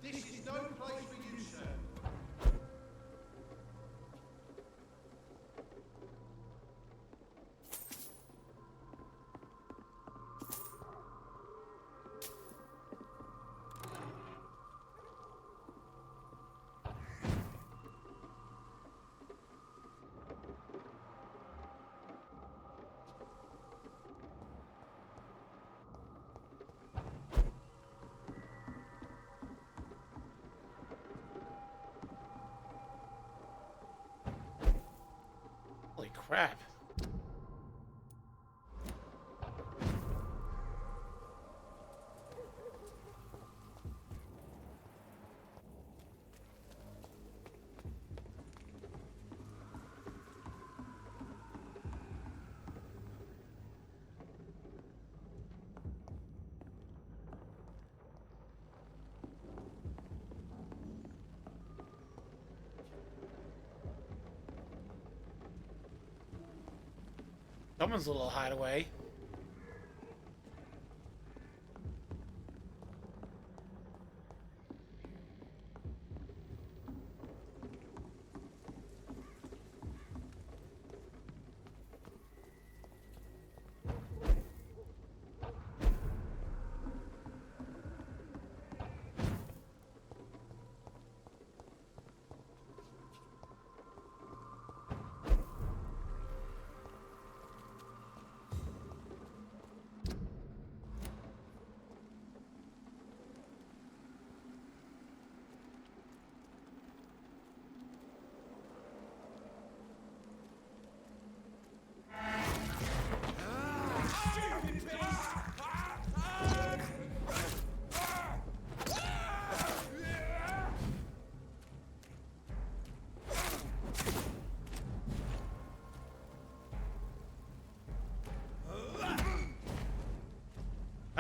This is no place for you, sir. Holy crap. Someone's little hideaway.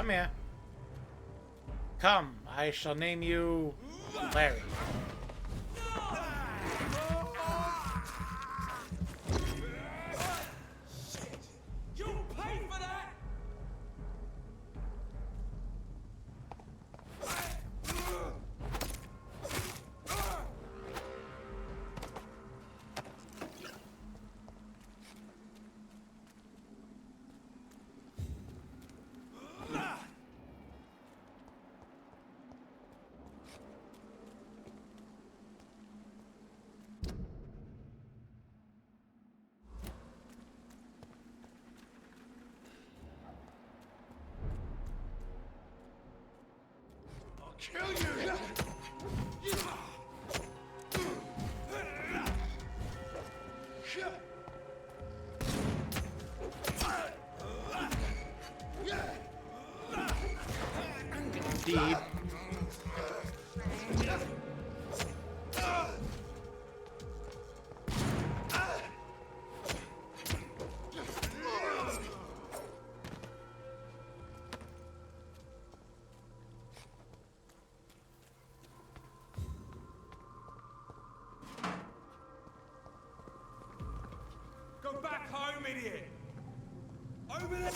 Come here. Come, I shall name you Larry. You'll pay for that! Kill you! Indeed. Go back home, idiot! Over there!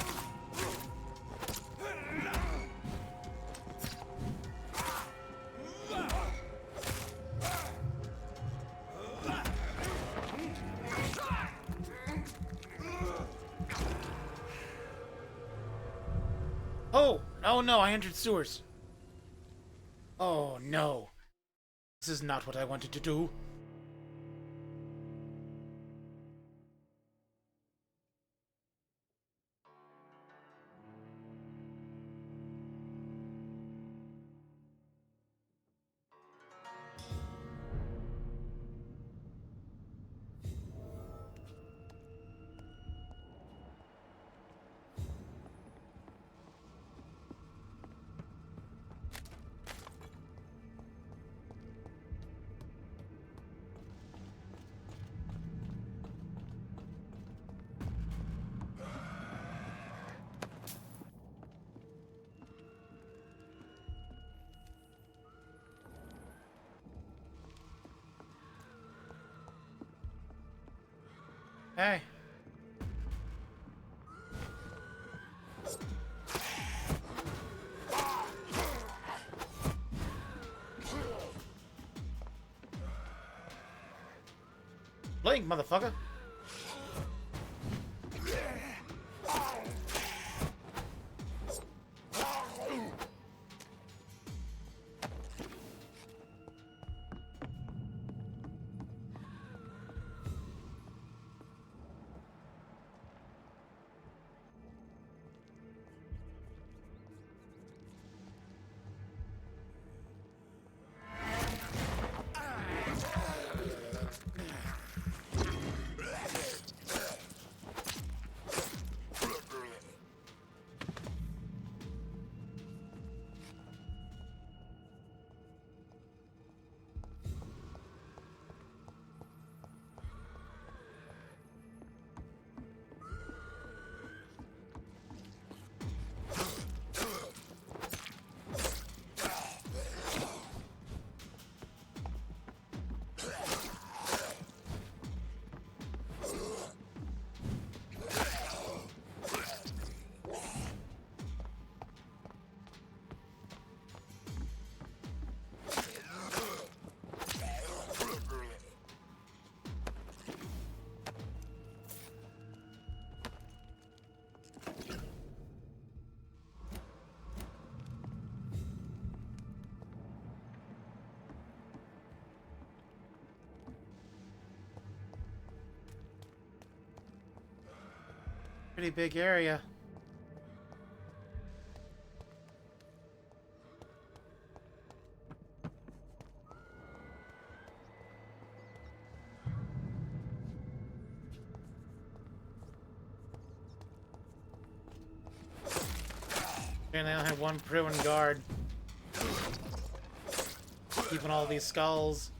Oh no, I entered sewers. Oh no. This is not what I wanted to do. Hey. Blink, motherfucker. Pretty big area. And I only have one prison guard. Keeping all these skulls.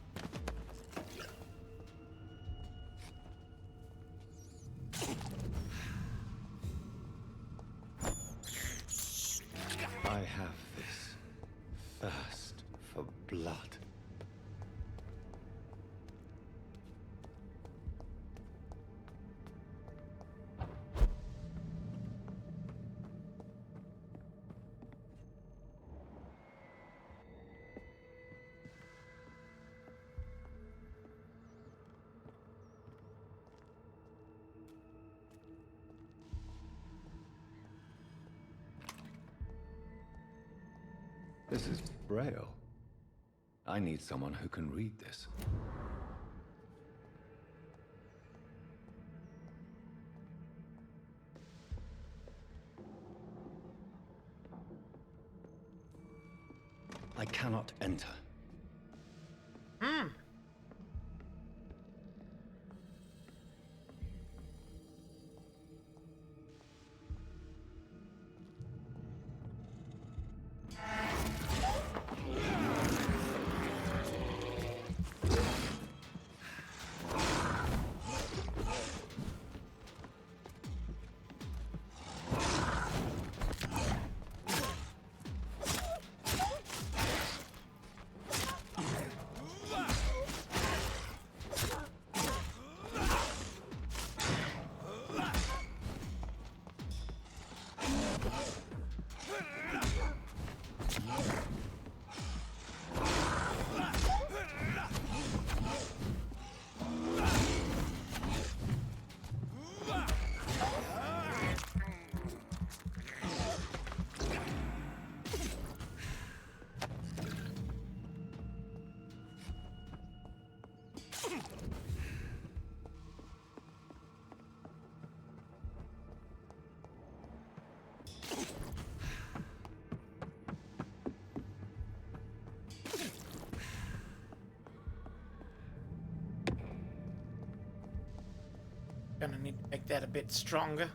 blood. This is Braille. I need someone who can read this. I cannot enter. Gonna need to make that a bit stronger.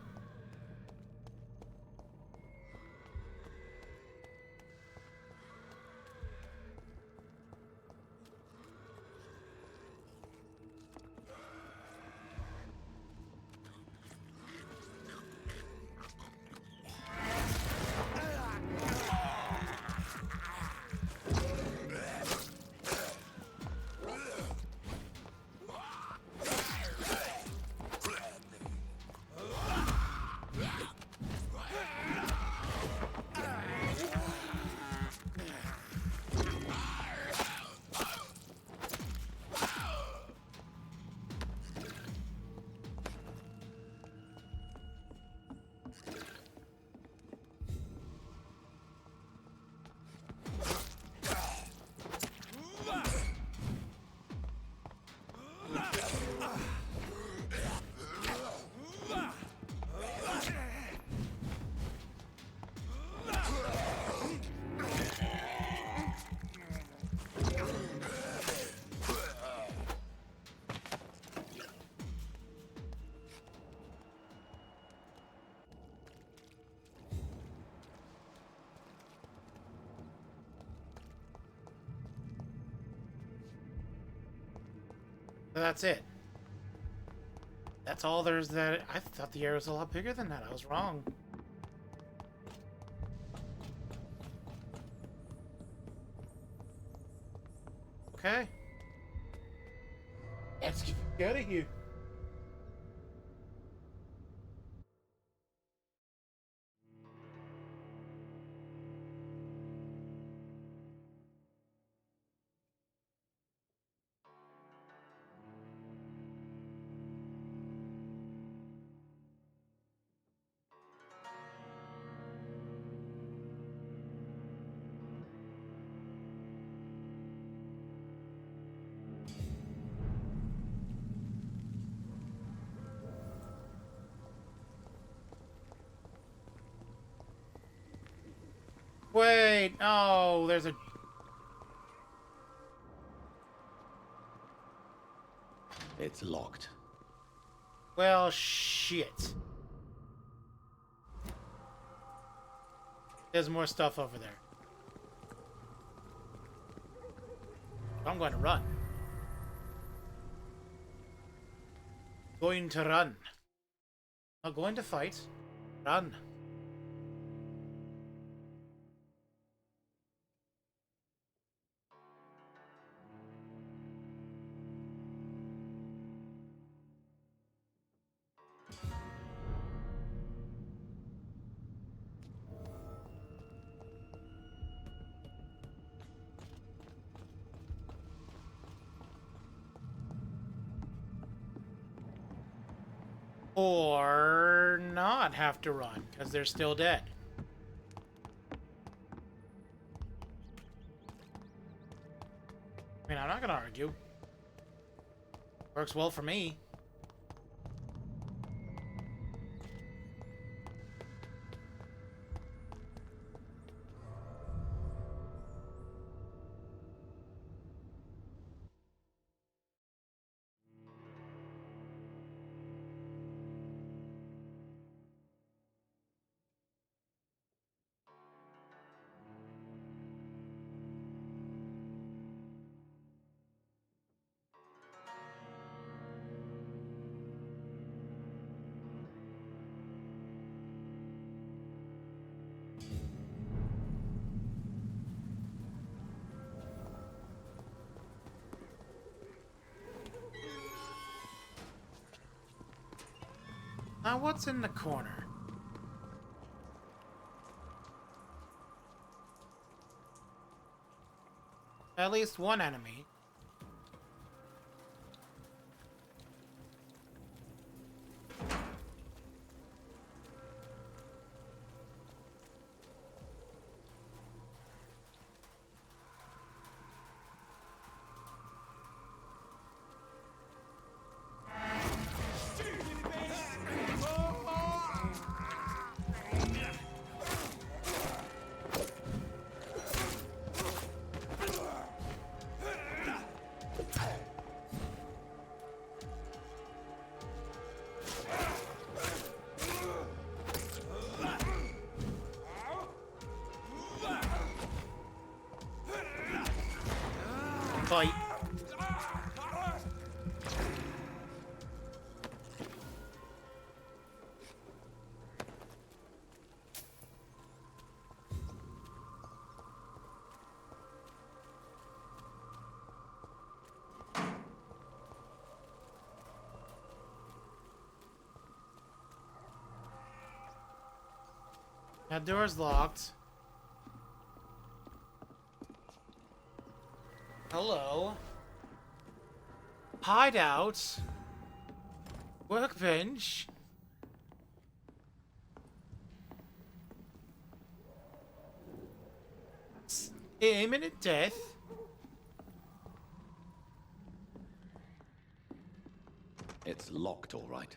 So that's it. That's all there's that. I thought the area was a lot bigger than that. I was wrong. Okay. Let's get out of here. Wait, oh, there's a... It's locked. Well, shit. There's more stuff over there. I'm going to run. Going to run. Not going to fight. Run. Or not have to run, because they're still dead. I mean, I'm not gonna argue. Works well for me. Now, what's in the corner? At least one enemy. Fight. That door's locked. Hello. Hideout. Workbench. Imminent death. It's locked, all right.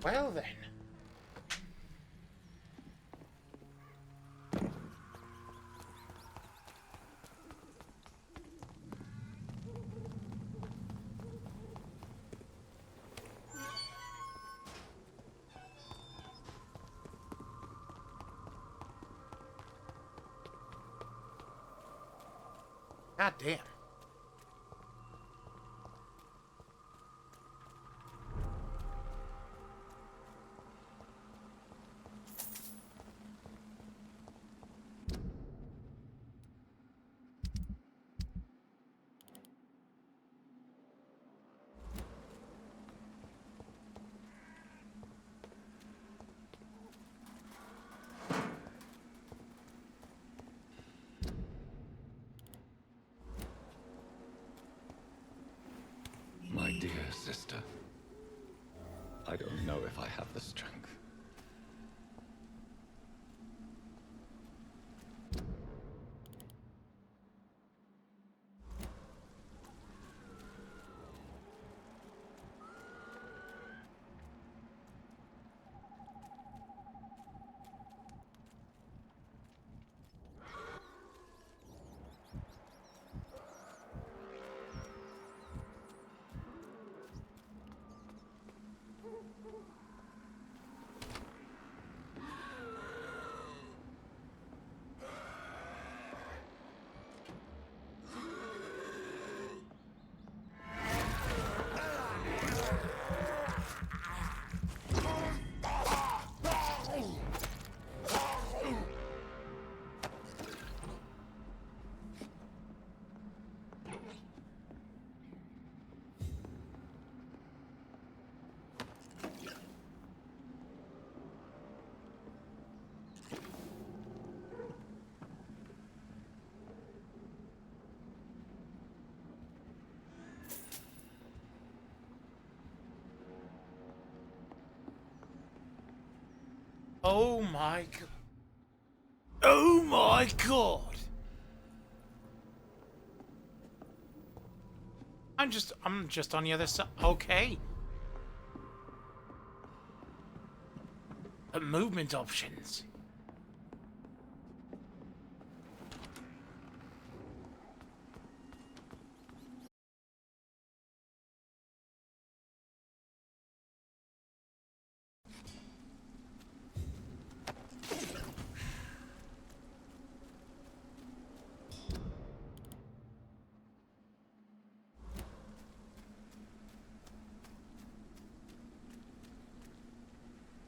Well then. God damn. My dear sister, I don't know if I have the strength. Oh my god. Oh my god. I'm just on the other side. Okay. The movement options.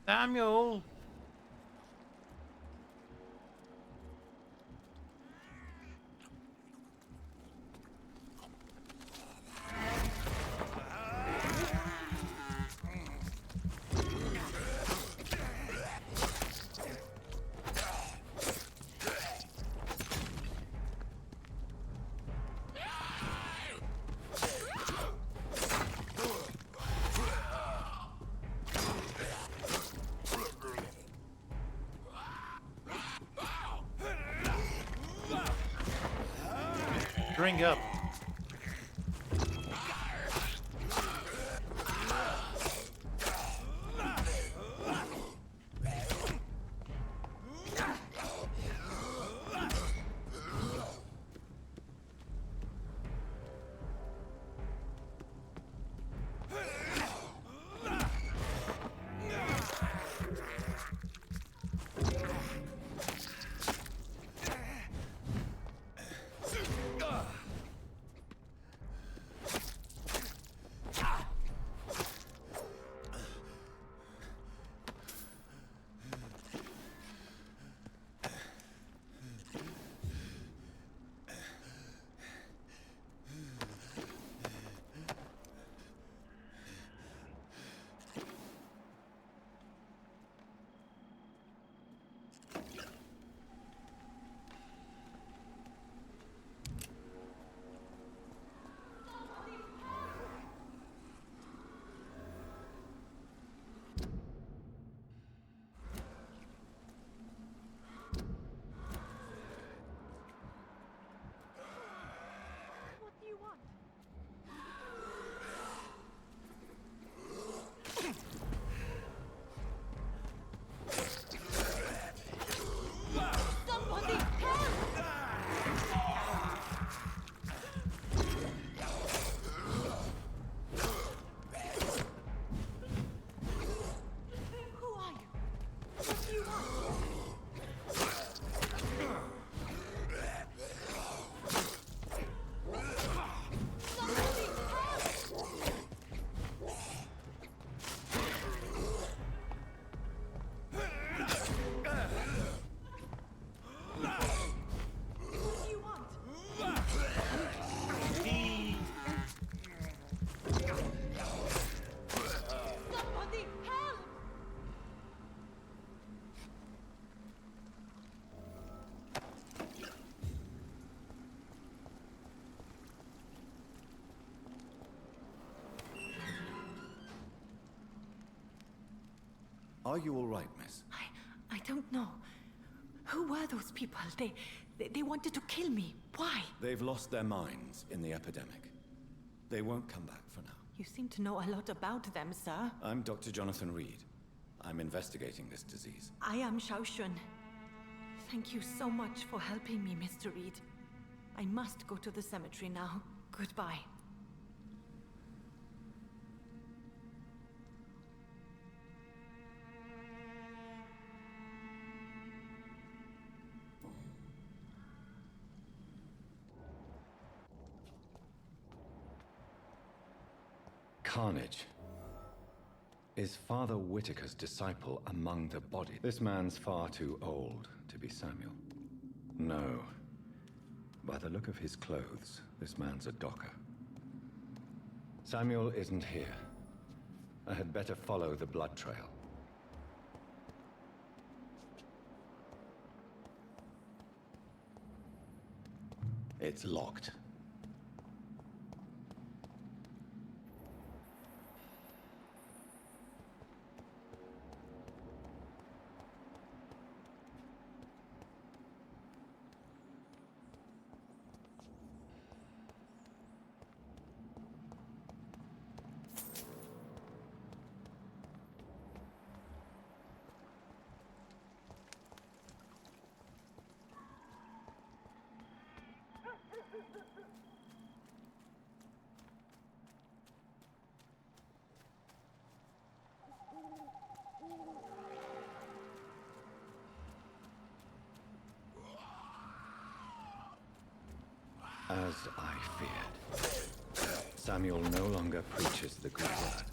Samuel. Drink up. Are you all right, miss? I don't know. Who were those people? They wanted to kill me. Why? They've lost their minds in the epidemic. They won't come back for now. You seem to know a lot about them, sir. I'm Dr. Jonathan Reed. I'm investigating this disease. I am Xiaoxun. Thank you so much for helping me, Mr. Reed. I must go to the cemetery now. Goodbye. Carnage. Is Father Whitaker's disciple among the body? This man's far too old to be Samuel. No. By the look of his clothes, this man's a docker. Samuel isn't here. I had better follow the blood trail. It's locked. As I feared. Samuel no longer preaches the good word.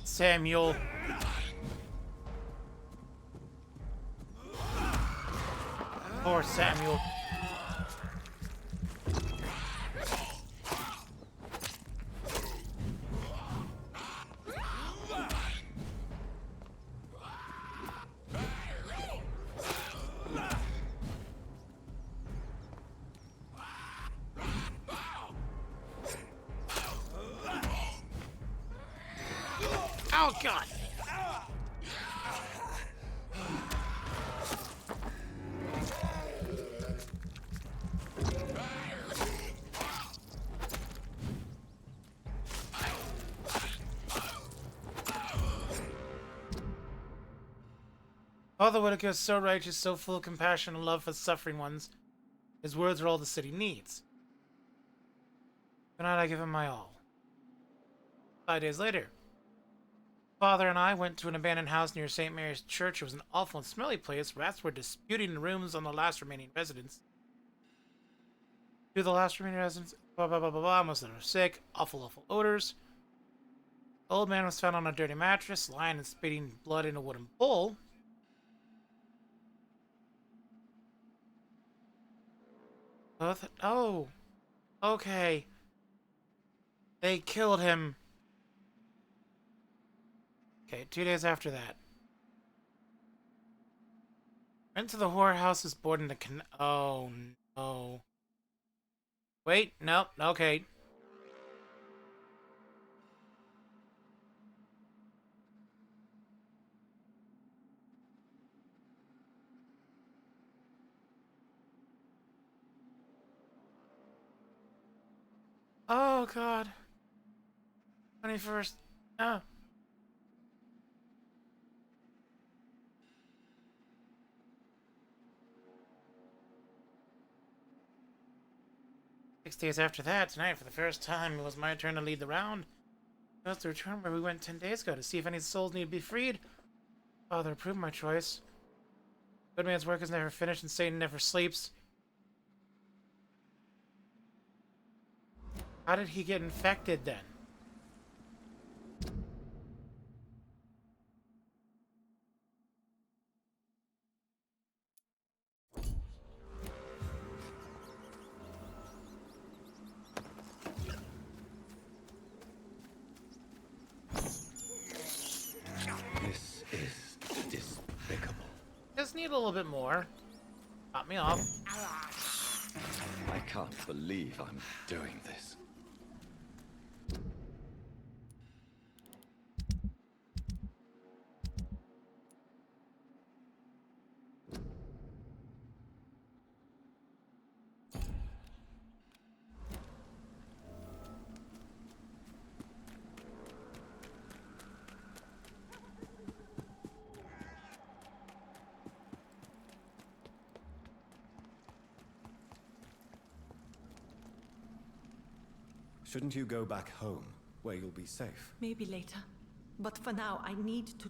Samuel. Poor Samuel. Oh, God. Father Whitaker is so righteous, so full of compassion and love for suffering ones. His words are all the city needs. Tonight I give him my all. 5 days later, Father and I went to an abandoned house near St. Mary's Church. It was an awful and smelly place. Rats were disputing the rooms on the last remaining residents. To the last remaining residents, blah, blah, blah, blah, blah. Most of them were sick. Awful, awful odors. The old man was found on a dirty mattress, lying and spitting blood in a wooden bowl. Oh, okay. They killed him. Okay, 2 days after that. Went to the whorehouses board in the oh, no. Wait, nope, okay. Oh, God. 21st. Oh. Six days after that, tonight, for the first time, it was my turn to lead the round. It was the return where we went 10 days ago to see if any souls need to be freed. Father approved my choice. Good man's work is never finished and Satan never sleeps. How did he get infected then? This is despicable. Just need a little bit more. Got me off. I can't believe I'm doing this. Shouldn't you go back home, where you'll be safe? Maybe later. But for now, I need to...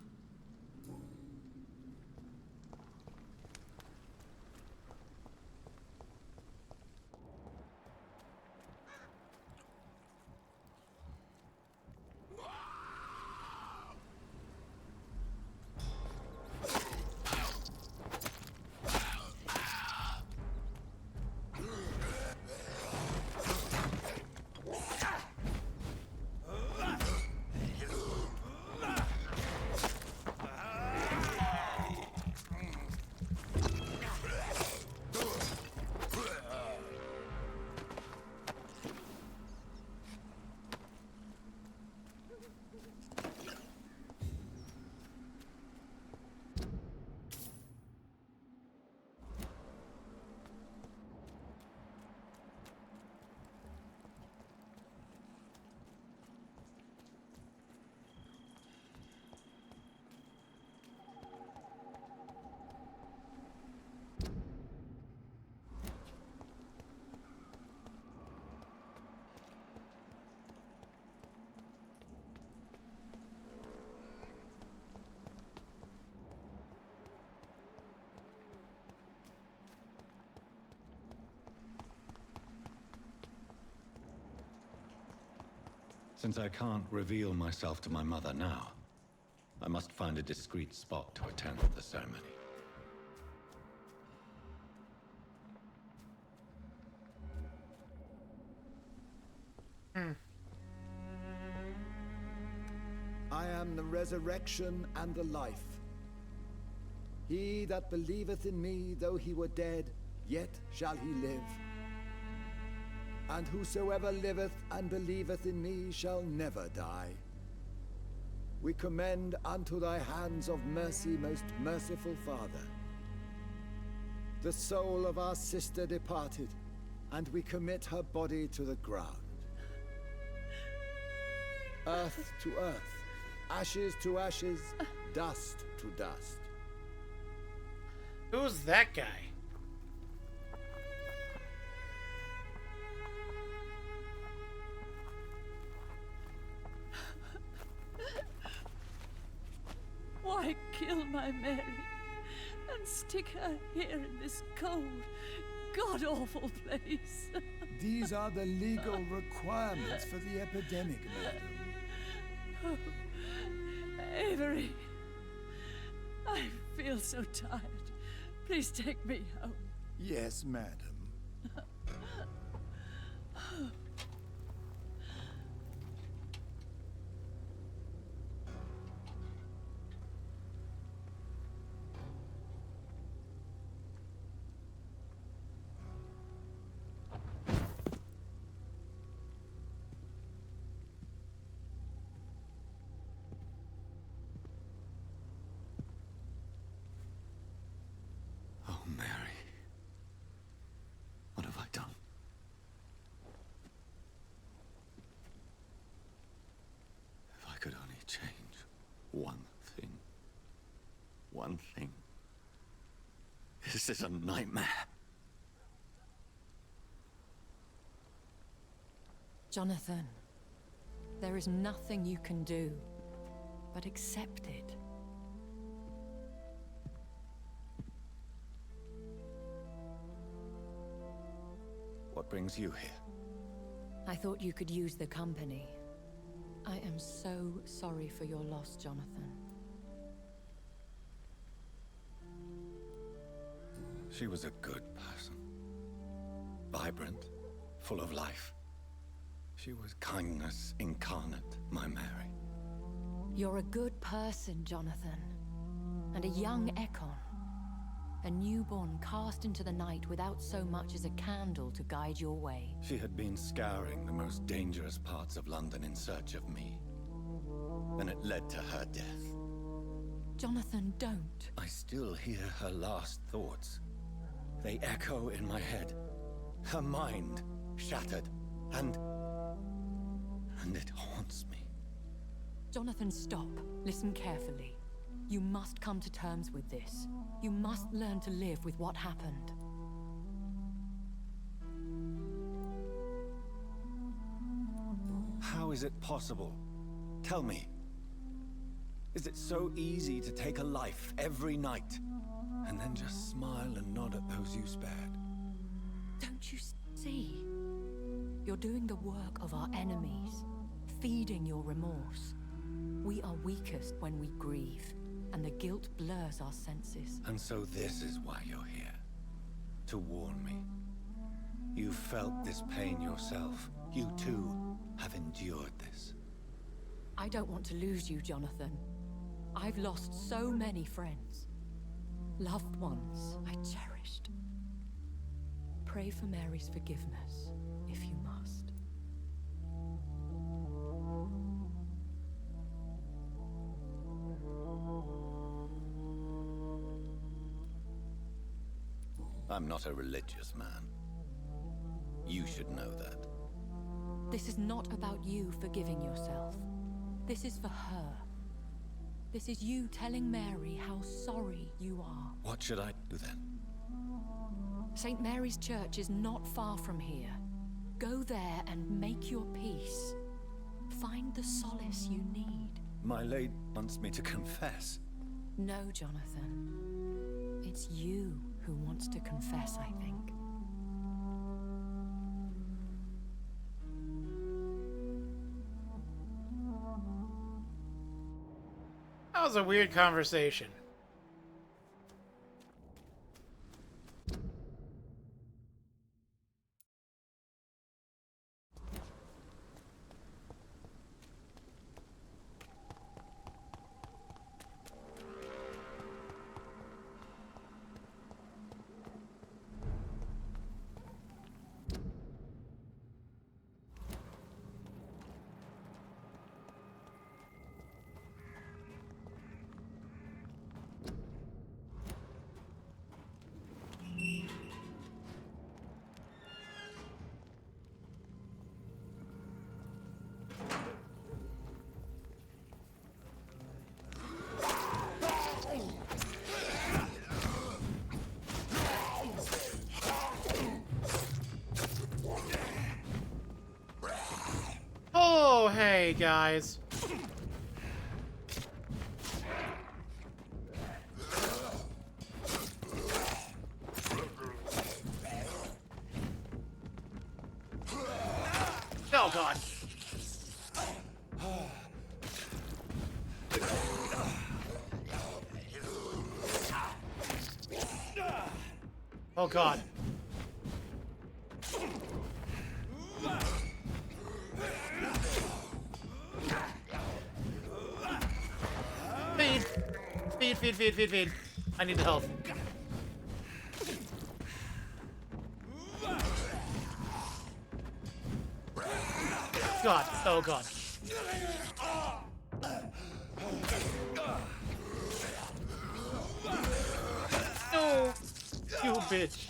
Since I can't reveal myself to my mother now, I must find a discreet spot to attend the ceremony. I am the resurrection and the life. He that believeth in me, though he were dead, yet shall he live. And whosoever liveth and believeth in me shall never die. We commend unto thy hands of mercy, most merciful Father, the soul of our sister departed, and we commit her body to the ground. Earth to earth, ashes to ashes, dust to dust. Who's that guy? Why kill my Mary and stick her here in this cold, god-awful place? These are the legal requirements for the epidemic, madam. Oh, Avery, I feel so tired. Please take me home. Yes, madam. Oh, Mary. What have I done? If I could only change one thing. One thing. This is a nightmare. Jonathan, there is nothing you can do but accept it. What brings you here? I thought you could use the company. I am so sorry for your loss, Jonathan. She was a good person. Vibrant, full of life. She was kindness incarnate, my Mary. You're a good person, Jonathan. And a young Ekon. A newborn cast into the night without so much as a candle to guide your way. She had been scouring the most dangerous parts of London in search of me. And it led to her death. Jonathan, don't. I still hear her last thoughts. They echo in my head. Her mind shattered, and it haunts me. Jonathan, stop. Listen carefully. You must come to terms with this. You must learn to live with what happened. How is it possible? Tell me. Is it so easy to take a life every night, and then just smile and nod at those you spared? Don't you see? You're doing the work of our enemies, feeding your remorse. We are weakest when we grieve, and the guilt blurs our senses. And so this is why you're here. To warn me. You felt this pain yourself. You too have endured this. I don't want to lose you, Jonathan. I've lost so many friends. Loved ones I cherished. Pray for Mary's forgiveness, if you must. I'm not a religious man. You should know that. This is not about you forgiving yourself. This is for her. This is you telling Mary how sorry you are. What should I do then? St. Mary's Church is not far from here. Go there and make your peace. Find the solace you need. My lady wants me to confess. No, Jonathan. It's you who wants to confess, I think. was a weird conversation. Oh, hey, guys. Oh, God. Oh, God. Feed. I need the health. God. Oh, God. No! You bitch.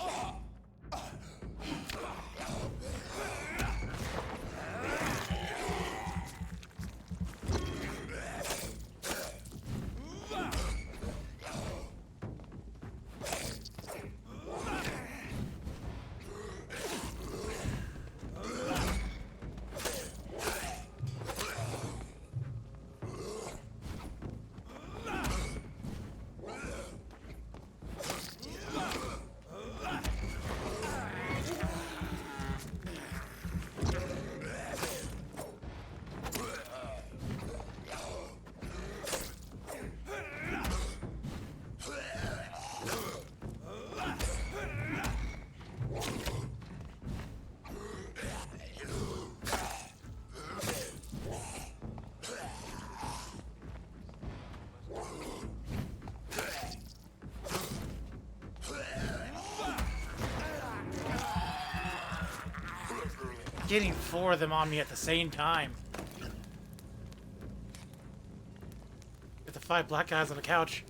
Getting 4 of them on me at the same time. Get the 5 black guys on the couch.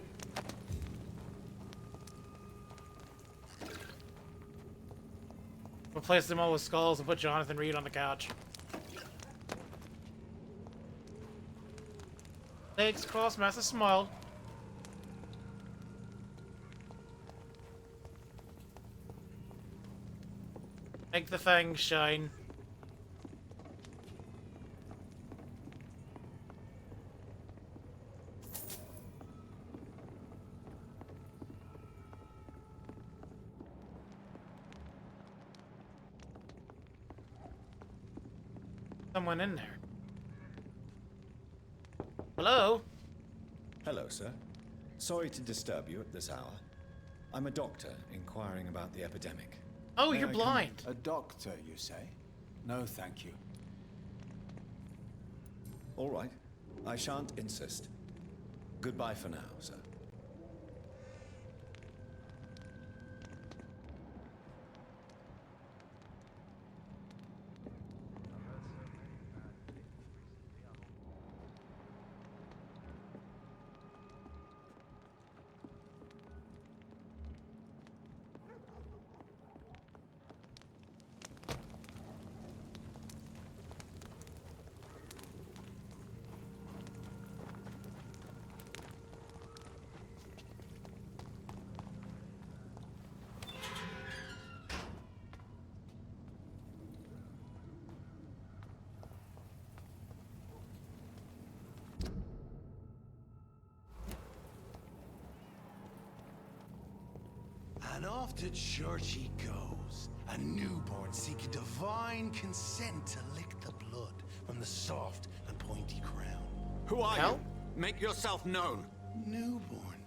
Replace them all with skulls and put Jonathan Reed on the couch. Legs crossed, Master smiled. Make the fangs shine. Someone in there. Hello? Hello, sir. Sorry to disturb you at this hour. I'm a doctor inquiring about the epidemic. Oh, May you're I blind. A doctor, you say? No, thank you. All right. I shan't insist. Goodbye for now, sir. And off to church he goes, a newborn seeking divine consent to lick the blood from the soft and pointy crown. Who are you? Make yourself known. Newborn,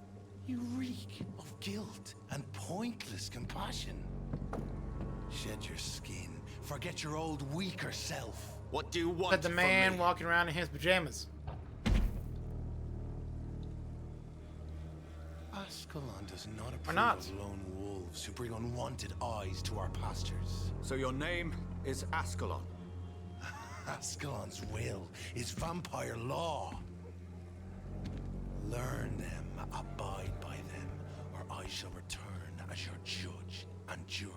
you reek of guilt and pointless compassion. Shed your skin. Forget your old, weaker self. What do you want Said the from man me? walking around in his pajamas. Ascalon does not approve not? of lone wolves who bring unwanted eyes to our pastures. So your name is Ascalon? Ascalon's will is vampire law. Learn them, abide by them, or I shall return as your judge and jury.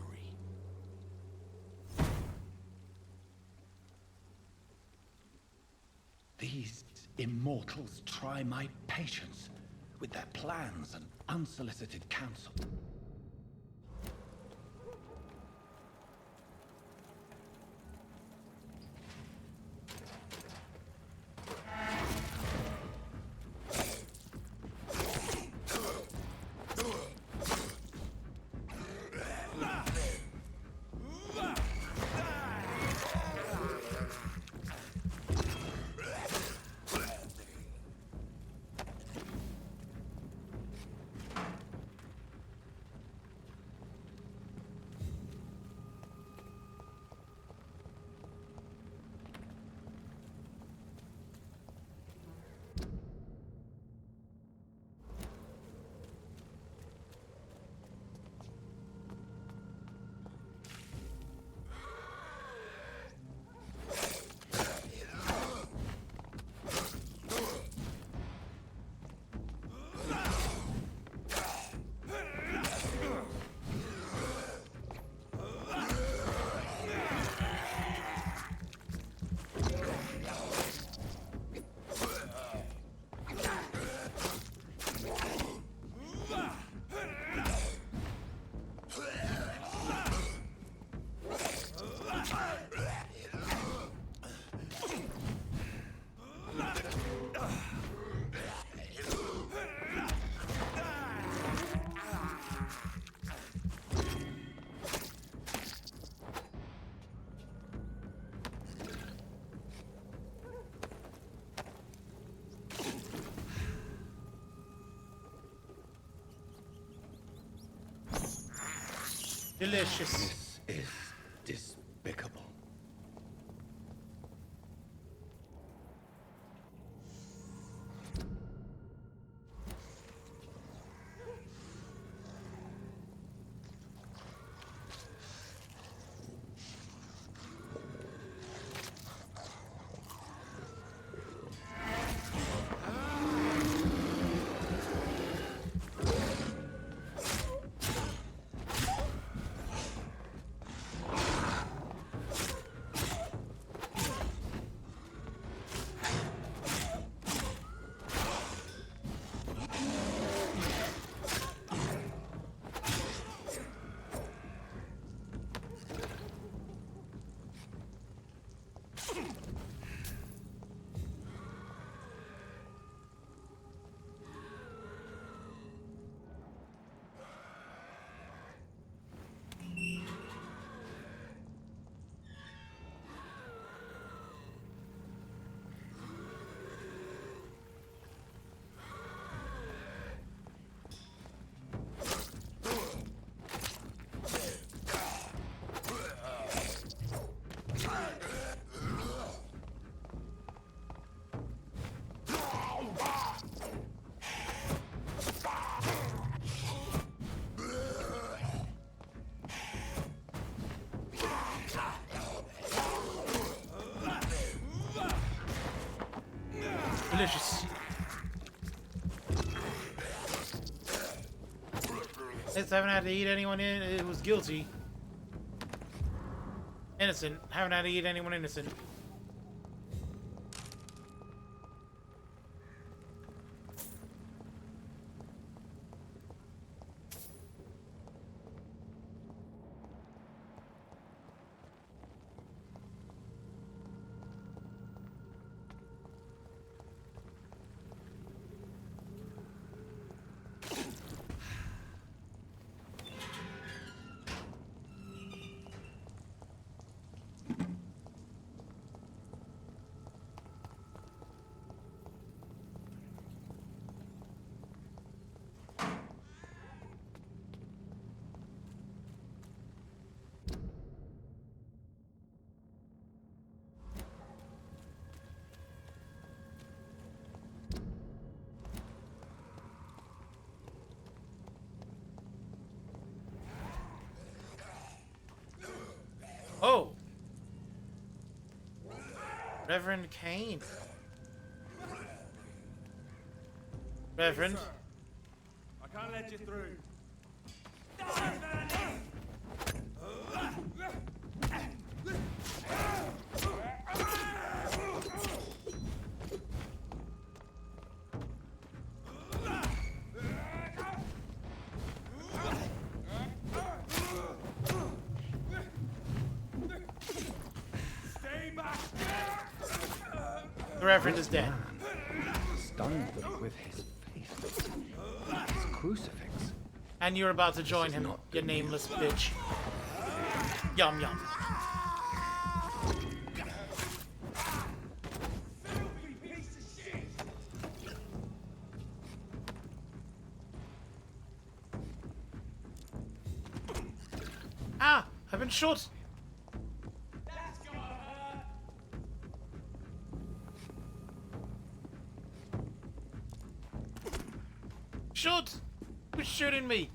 These immortals try my patience with their plans and unsolicited counsel. Delicious. This is despicable. Delicious. It's haven't had to eat anyone in it was guilty. Innocent. Haven't had to eat anyone innocent. Oh! Reverend Kane. Reverend. Yes, I can't let you through. Stay back. The Reverend is dead. Stunned them with his face. His crucifix. And you're about to join him, you nameless bitch. Yum yum. Ah! I've been shot! Shoot! Who's shooting me?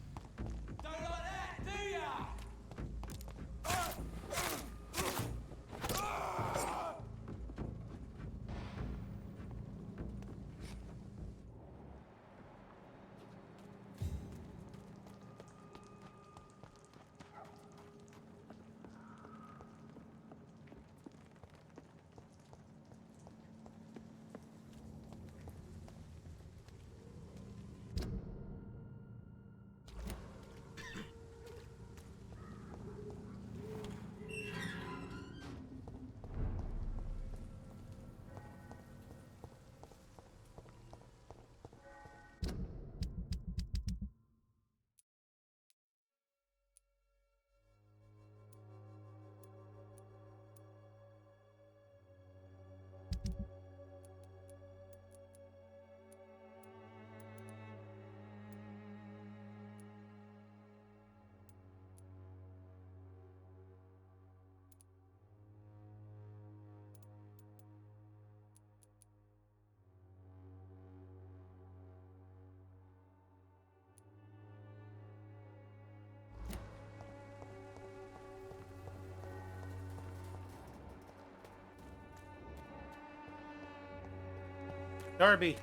Darby.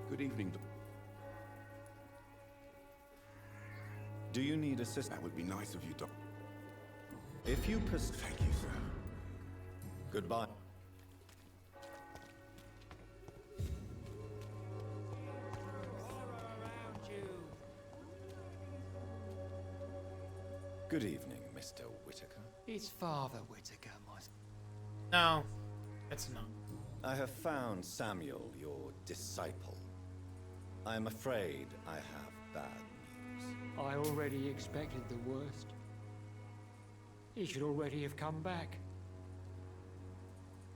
Good evening. Do you need assistance? That would be nice of you, Doc. If you Thank you, sir. Goodbye. Good evening, Mr. Whitaker. It's Father Whitaker, my... No, it's not. I have found Samuel, your disciple. I am afraid I have bad news. I already expected the worst. He should already have come back.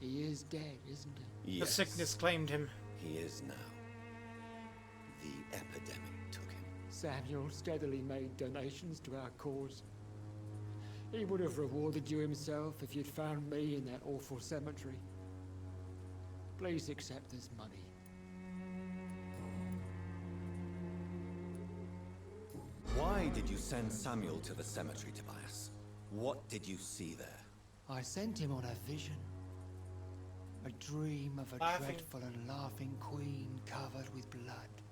He is dead, isn't he? The sickness claimed him. He is now. The epidemic took him. Samuel steadily made donations to our cause. He would have rewarded you himself if you'd found me in that awful cemetery. Please accept this money. Why did you send Samuel to the cemetery, Tobias? What did you see there? I sent him on a vision. A dream of a dreadful and laughing queen covered with blood,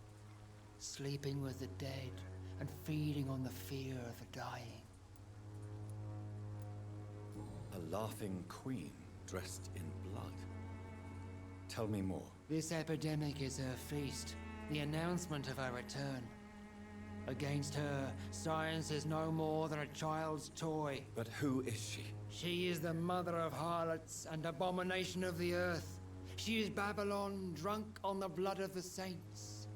sleeping with the dead and feeding on the fear of the dying. A laughing queen dressed in blood. Tell me more. This epidemic is her feast, the announcement of her return. Against her, science is no more than a child's toy. But who is she? She is the mother of harlots and abomination of the earth. She is Babylon, drunk on the blood of the saints.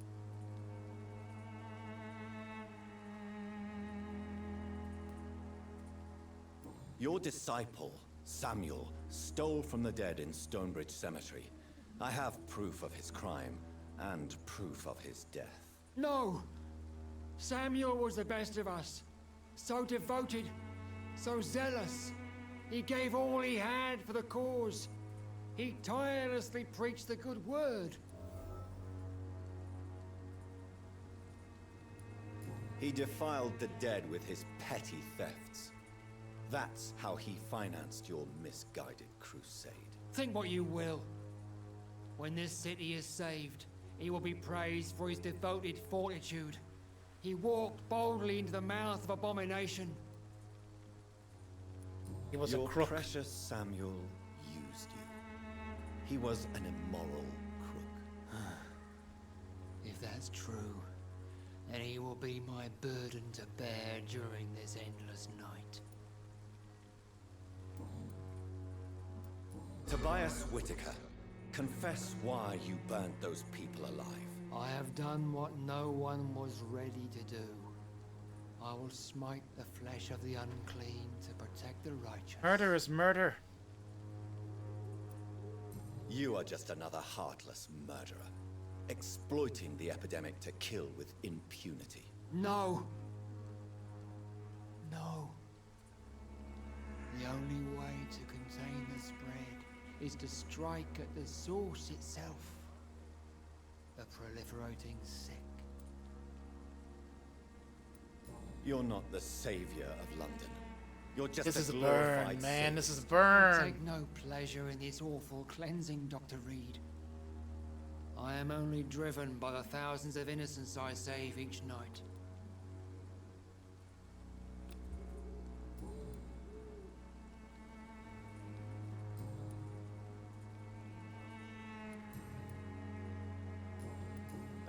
Your disciple, Samuel, stole from the dead in Stonebridge Cemetery. I have proof of his crime and proof of his death. No! Samuel was the best of us. So devoted, so zealous. He gave all he had for the cause. He tirelessly preached the good word. He defiled the dead with his petty thefts. That's how he financed your misguided crusade. Think what you will. When this city is saved, he will be praised for his devoted fortitude. He walked boldly into the mouth of abomination. He was your a crook. Precious Samuel used you. He was an immoral crook. If that's true, then he will be my burden to bear during this endless night. Tobias Whitaker, confess why you burnt those people alive. I have done what no one was ready to do. I will smite the flesh of the unclean to protect the righteous. Murder is murder. You are just another heartless murderer, exploiting the epidemic to kill with impunity. No. No. The only way to contain the spread is to strike at the source itself. The proliferating sick. You're not the savior of London. You're just This a is a glorified burn, man. savior. This is a I burn. take no pleasure in this awful cleansing, Dr. Reed. I am only driven by the thousands of innocents I save each night.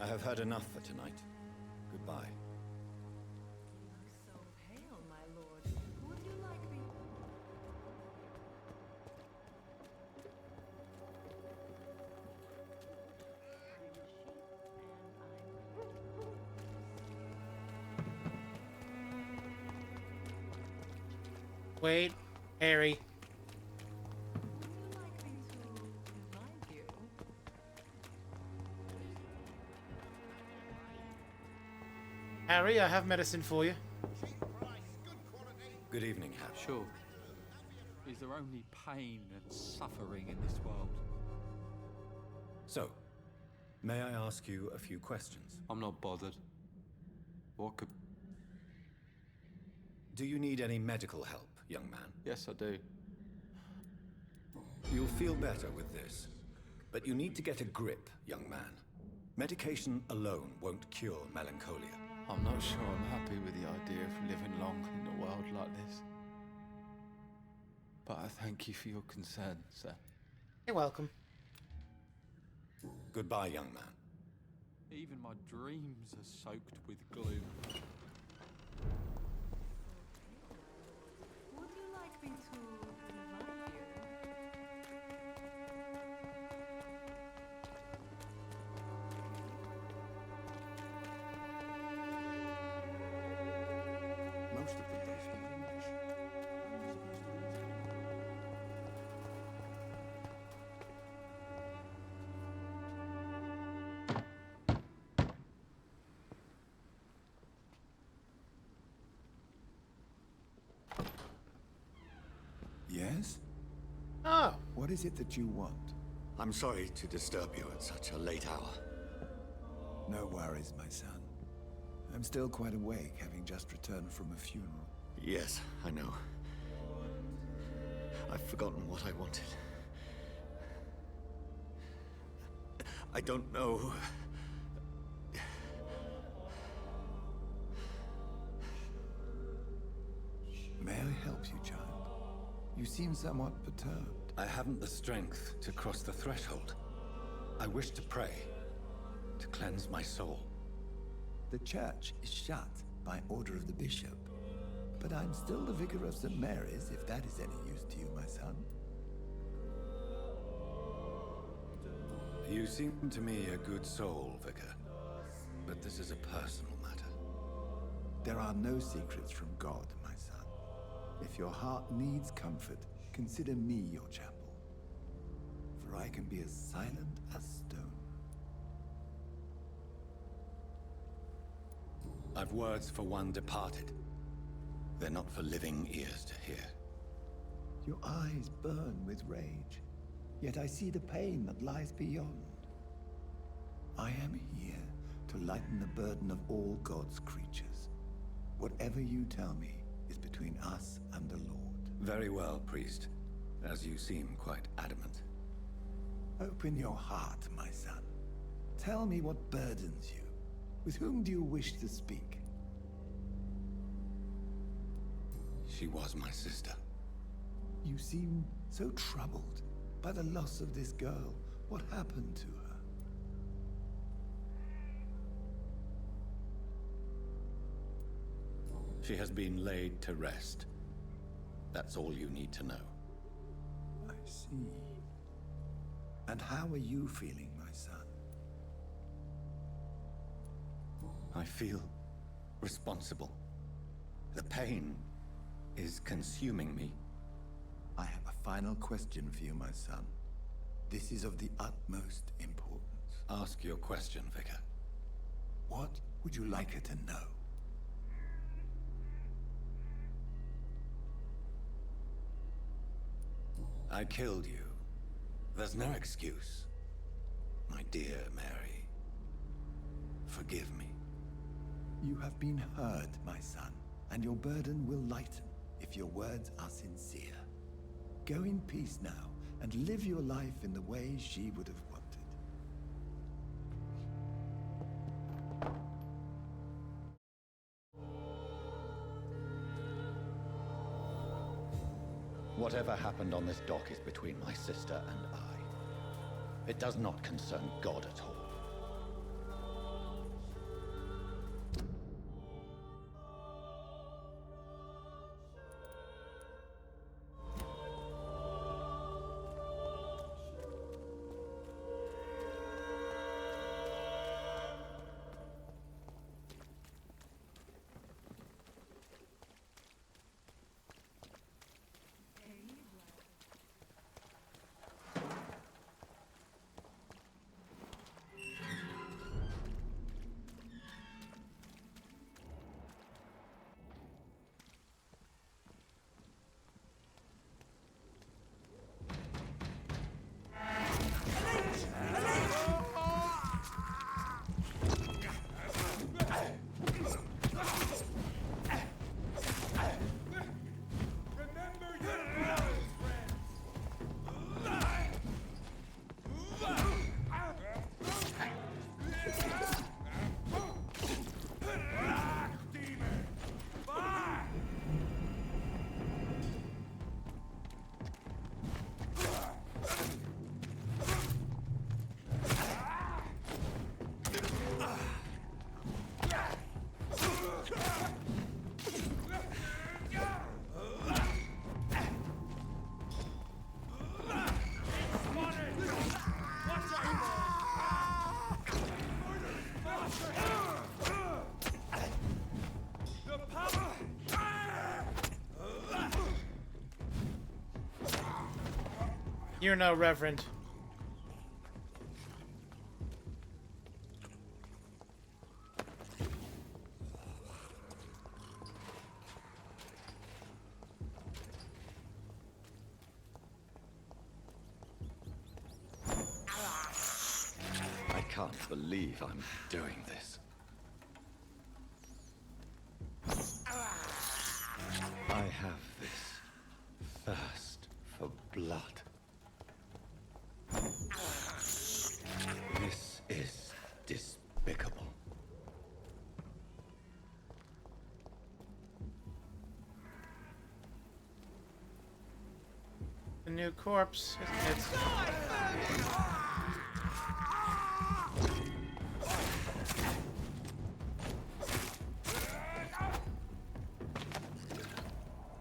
I have heard enough for tonight. Goodbye. So pale, my lord. Would you like me? Wait, Harry. Harry, I have medicine for you. Good evening, Harry. Sure. Is there only pain and suffering in this world? So, may I ask you a few questions? I'm not bothered. What could... Do you need any medical help, young man? Yes, I do. You'll feel better with this. But you need to get a grip, young man. Medication alone won't cure melancholia. I'm not sure I'm happy with the idea of living long in a world like this. But I thank you for your concern, sir. You're welcome. Goodbye, young man. Even my dreams are soaked with gloom. Would you like me to revive you? Most of them don't speak English. Yes? Oh. What is it that you want? I'm sorry to disturb you at such a late hour. No worries, my son. I'm still quite awake, having just returned from a funeral. Yes, I know. I've forgotten what I wanted. I don't know. May I help you, child? You seem somewhat perturbed. I haven't the strength to cross the threshold. I wish to pray, to cleanse my soul. The church is shut by order of the bishop. But I'm still the vicar of St. Mary's, if that is any use to you, my son. You seem to me a good soul, Vicar. But this is a personal matter. There are no secrets from God, my son. If your heart needs comfort, consider me your chapel. For I can be as silent as stone. I've words for one departed. They're not for living ears to hear. Your eyes burn with rage, yet I see the pain that lies beyond. I am here to lighten the burden of all God's creatures. Whatever you tell me is between us and the Lord. Very well, priest. As you seem quite adamant. Open your heart, my son. Tell me what burdens you. With whom do you wish to speak? She was my sister. You seem so troubled by the loss of this girl. What happened to her? She has been laid to rest. That's all you need to know. I see. And how are you feeling, my son? I feel responsible. The pain is consuming me. I have a final question for you, my son. This is of the utmost importance. Ask your question, Vicar. What would you like her to know? I killed you. There's no excuse. My dear Mary, forgive me. You have been heard, my son, and your burden will lighten if your words are sincere. Go in peace now, and live your life in the way she would have wanted. Whatever happened on this dock is between my sister and I. It does not concern God at all. You're no reverend. I can't believe I'm doing this. I have this thirst for blood. This is despicable. The new corpse. It's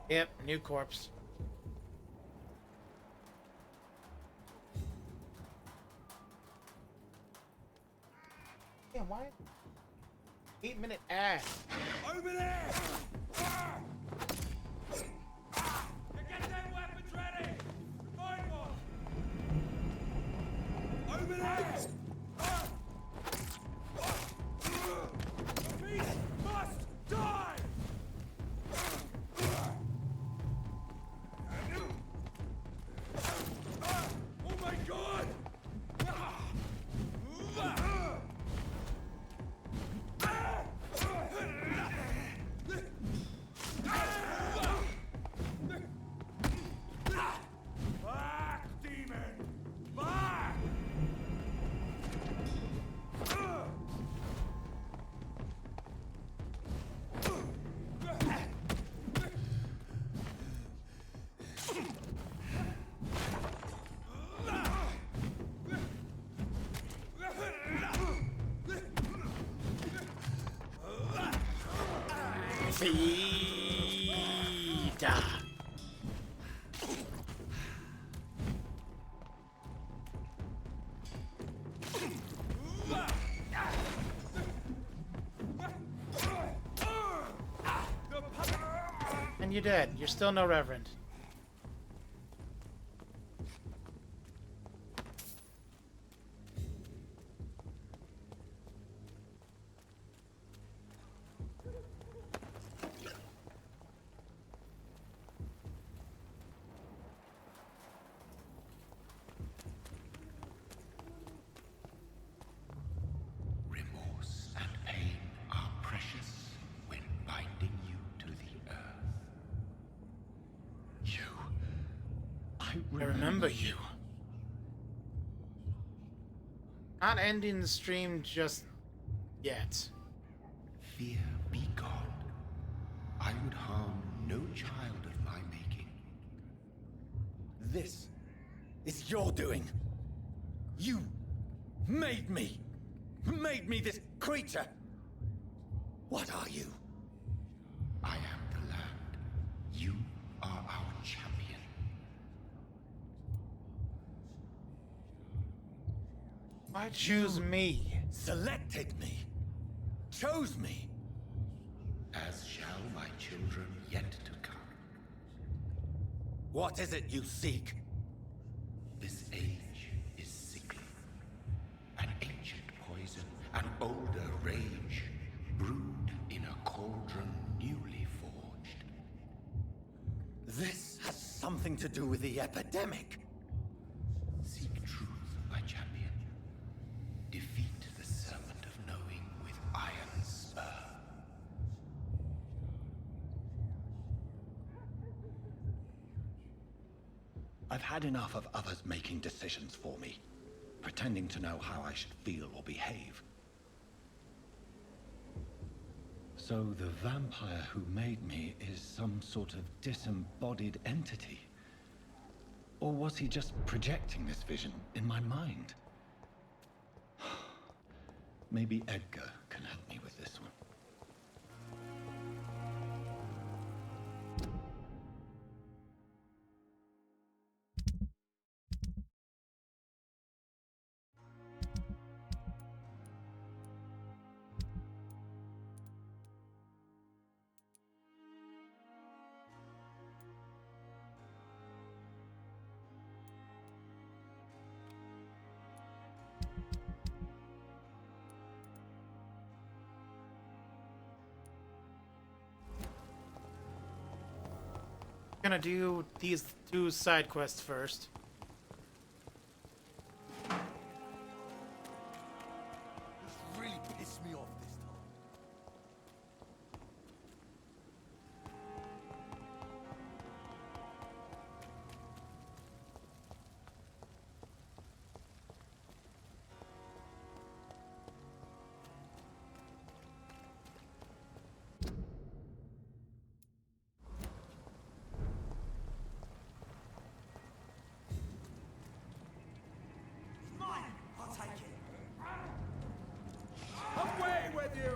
Yep, new corpse. Damn, why? 8-minute ad. Over there! Get them weapons ready! Find one! Over there! The beast must die! Oh my god! Theta. And you're dead. You're still no reverend. Remorse and pain are precious when binding you to the earth. I remember you. Not ending the stream just yet. Fear be gone. I would harm no child of my making. This is your doing. You made me this creature. What are you? I am the land. You are our champion. Why choose me? Selected me. Chose me. As shall my children yet to come. What is it you seek? This age is sickly. An ancient poison, an older rage, brewed in a cauldron newly forged. This has something to do with the epidemic. Seek truth, my champion. Defeat the serpent of knowing with iron spur. I've had enough of others making decisions for me, pretending to know how I should feel or behave. So the vampire who made me is some sort of disembodied entity? Or was he just projecting this vision in my mind? Maybe Edgar can help me with this one. Gonna do these 2 side quests first. This really pissed me off this time. Away with you!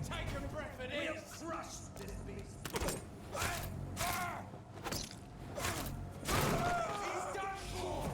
Take a breath and we'll crush this beast. He's done for!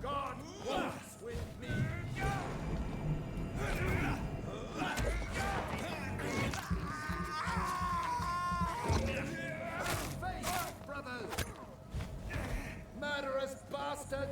God walks with me. Face, brothers! Murderous bastard!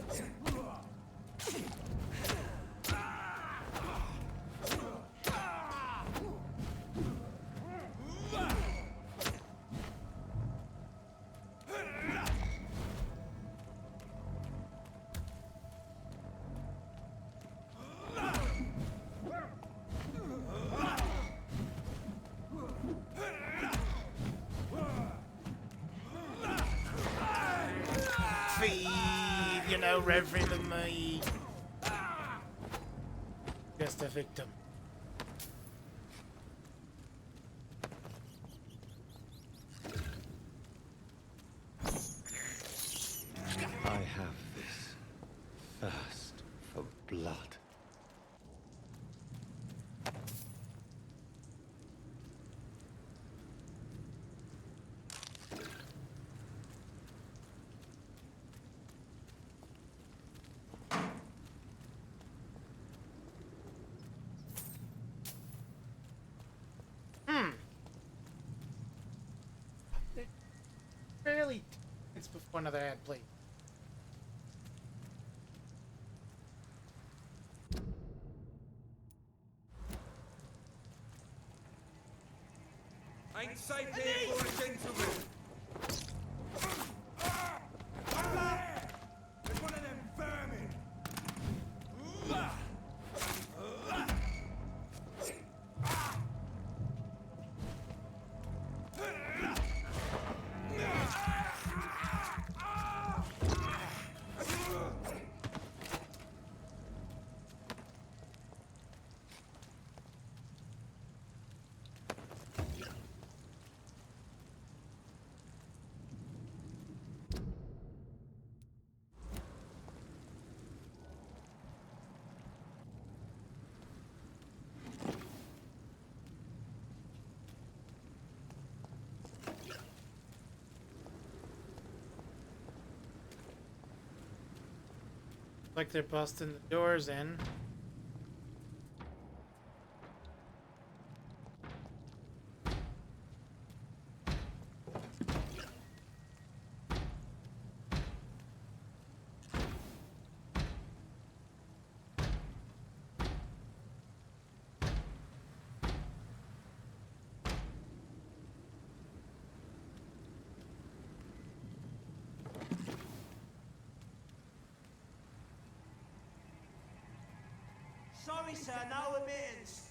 you're no reverend than me. Just a victim. I have this thirst for blood. Really, it's before another ad, please. Ain't safe here for a gentleman. There's one of them vermin. Like they're busting the doors in. Sorry, sir, no admittance.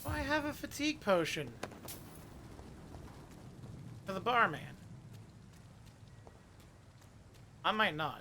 I have a fatigue potion for the barman. I might not.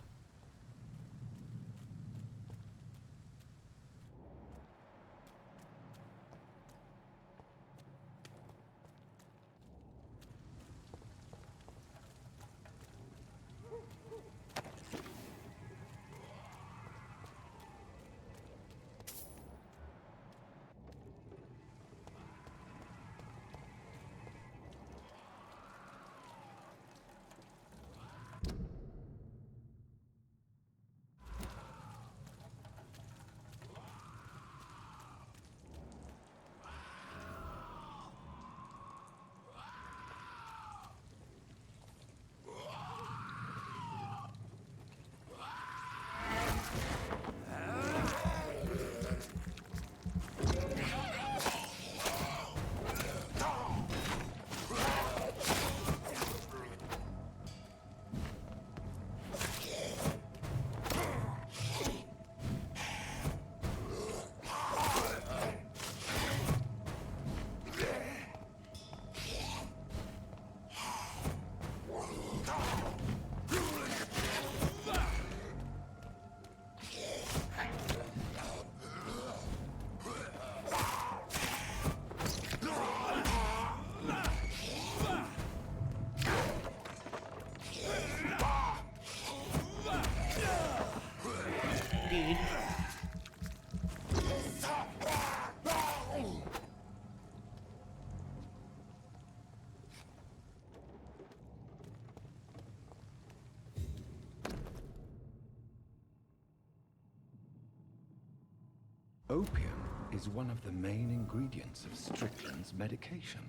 Opium is one of the main ingredients of Strickland's medication.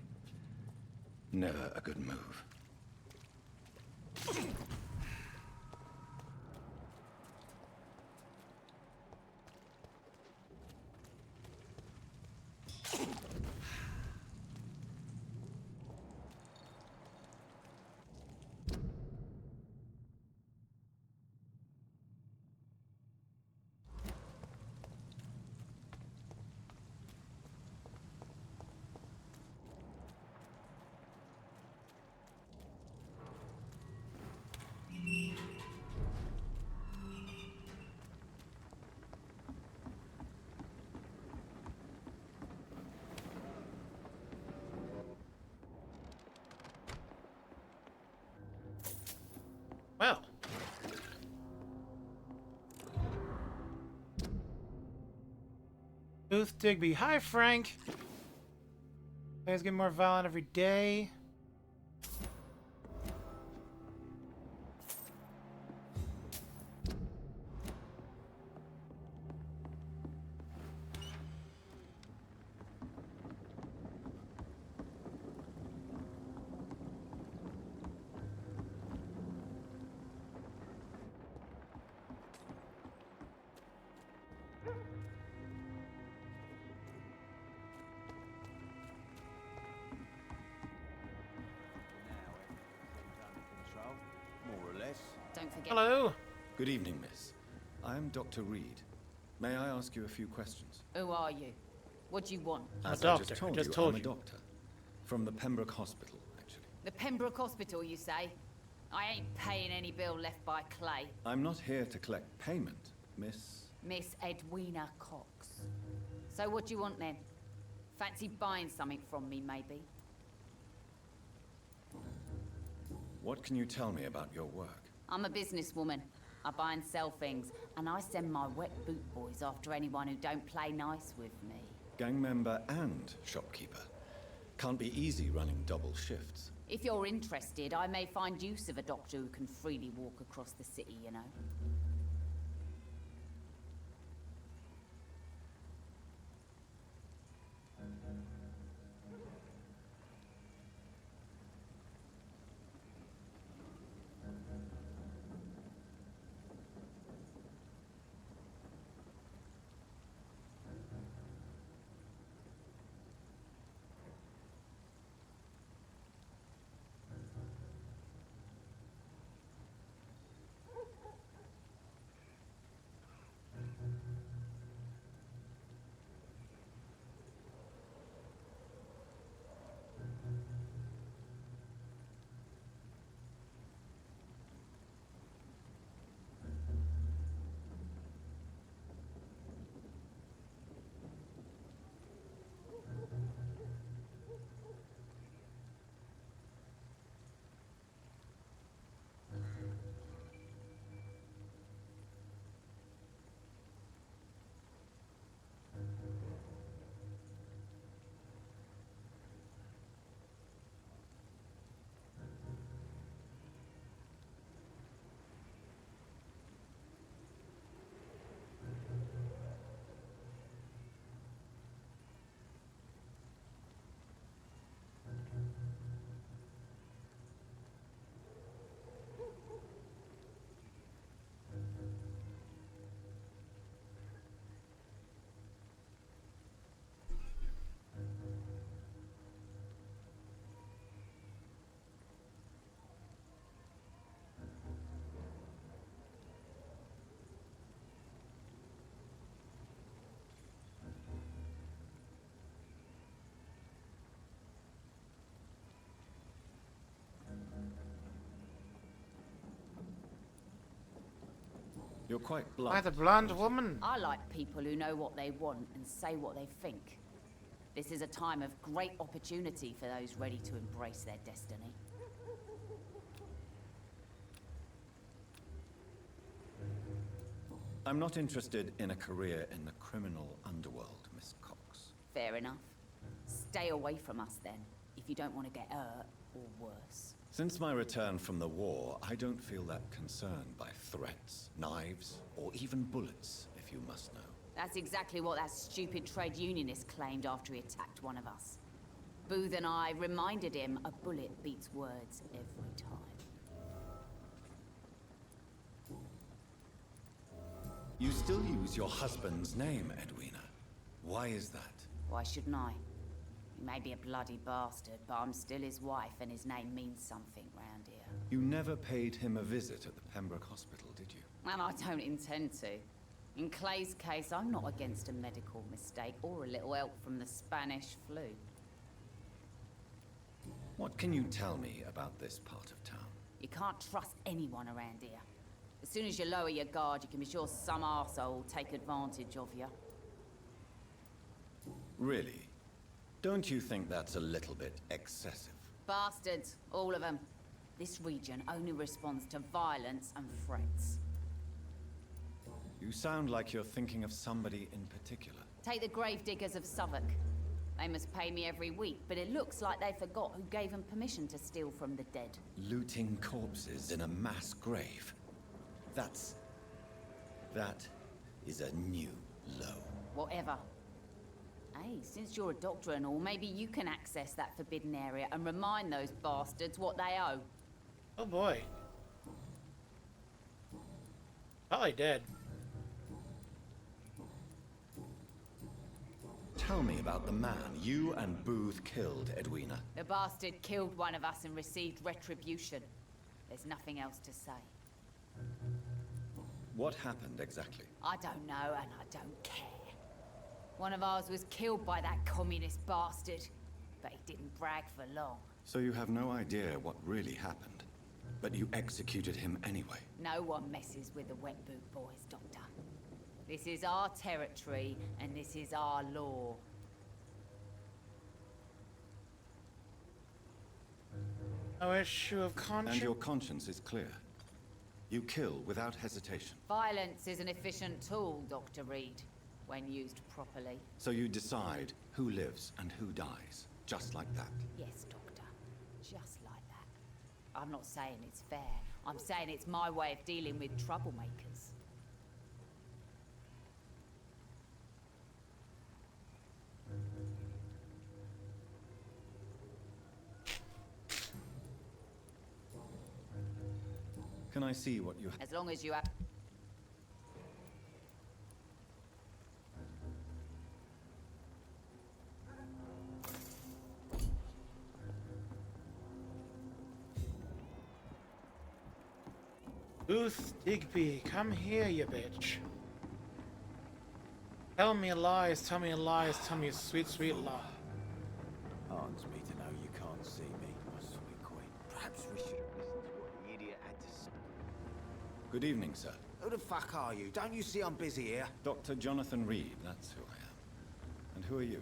Never a good move. Well. Booth Digby. Hi, Frank. Things get more violent every day. Don't forget. Hello. Good evening, miss. I'm Dr. Reed. May I ask you a few questions? Who are you? What do you want? As a I doctor. just told you, I'm a doctor. From the Pembroke Hospital, actually. The Pembroke Hospital, you say? I ain't paying any bill left by Clay. I'm not here to collect payment, miss. Miss Edwina Cox. So what do you want then? Fancy buying something from me, maybe? What can you tell me about your work? I'm a businesswoman. I buy and sell things, and I send my wet boot boys after anyone who don't play nice with me. Gang member and shopkeeper. Can't be easy running double shifts. If you're interested, I may find use of a doctor who can freely walk across the city, you know. You're quite blunt. By the blonde woman. I like people who know what they want and say what they think. This is a time of great opportunity for those ready to embrace their destiny. I'm not interested in a career in the criminal underworld, Miss Cox. Fair enough. Stay away from us then, if you don't want to get hurt or worse. Since my return from the war, I don't feel that concerned by threats, knives, or even bullets, if you must know. That's exactly what that stupid trade unionist claimed after he attacked one of us. Booth and I reminded him a bullet beats words every time. You still use your husband's name, Edwina. Why is that? Why shouldn't I? He may be a bloody bastard, but I'm still his wife and his name means something round here. You never paid him a visit at the Pembroke Hospital, did you? And I don't intend to. In Clay's case, I'm not against a medical mistake or a little help from the Spanish flu. What can you tell me about this part of town? You can't trust anyone around here. As soon as you lower your guard, you can be sure some arsehole will take advantage of you. Really? Don't you think that's a little bit excessive? Bastards, all of them. This region only responds to violence and threats. You sound like you're thinking of somebody in particular. Take the gravediggers of Southwark. They must pay me every week, but it looks like they forgot who gave them permission to steal from the dead. Looting corpses in a mass grave. That is a new low. Whatever. Hey, since you're a doctor and all, maybe you can access that forbidden area and remind those bastards what they owe. Oh boy. Probably dead. Tell me about the man you and Booth killed, Edwina. The bastard killed one of us and received retribution. There's nothing else to say. What happened exactly? I don't know and I don't care. One of ours was killed by that communist bastard, but he didn't brag for long. So you have no idea what really happened, but you executed him anyway. No one messes with the Wet Boot Boys, Doctor. This is our territory, and this is our law. No issue of conscience? And your conscience is clear. You kill without hesitation. Violence is an efficient tool, Dr. Reed, when used properly. So you decide who lives and who dies, just like that? Yes, Doctor. Just like that. I'm not saying it's fair. I'm saying it's my way of dealing with troublemakers. Can I see what you have? As long as you have... Booth Digby, come here, you bitch. Tell me lies, tell me lies, tell me a sweet, sweet lie. Heartens me to know you can't see me, my sweet queen. Perhaps we should have listened to what the idiot had to say. Good evening, sir. Who the fuck are you? Don't you see I'm busy here? Dr. Jonathan Reed, that's who I am. And who are you?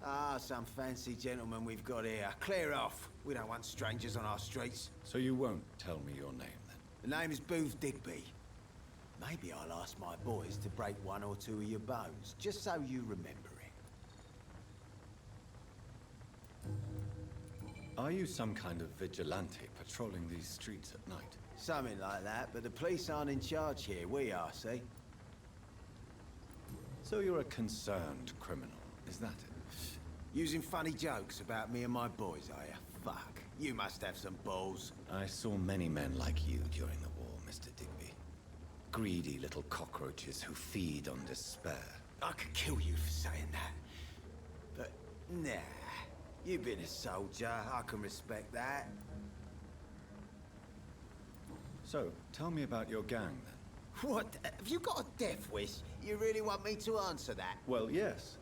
Ah, some fancy gentleman we've got here. Clear off. We don't want strangers on our streets. So you won't tell me your name, then? The name is Booth Digby. Maybe I'll ask my boys to break one or two of your bones, just so you remember it. Are you some kind of vigilante patrolling these streets at night? Something like that, but the police aren't in charge here. We are, see? So you're a concerned criminal, is that it? Using funny jokes about me and my boys, are you? Fuck. You must have some balls. I saw many men like you during the war, Mr. Digby. Greedy little cockroaches who feed on despair. I could kill you for saying that. But, nah. You've been a soldier. I can respect that. So, tell me about your gang, then. What? Have you got a death wish? You really want me to answer that? Well, yes.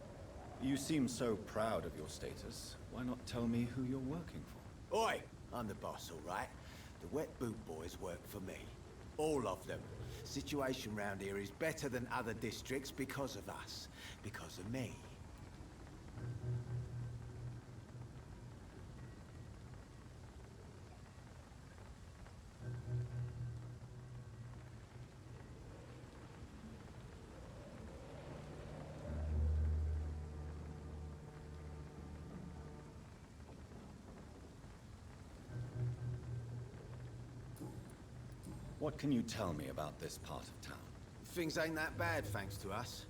You seem so proud of your status. Why not tell me who you're working for? Oi! I'm the boss, all right? The Wet Boot Boys work for me. All of them. Situation round here is better than other districts because of us. Because of me. What can you tell me about this part of town? Things ain't that bad, thanks to us.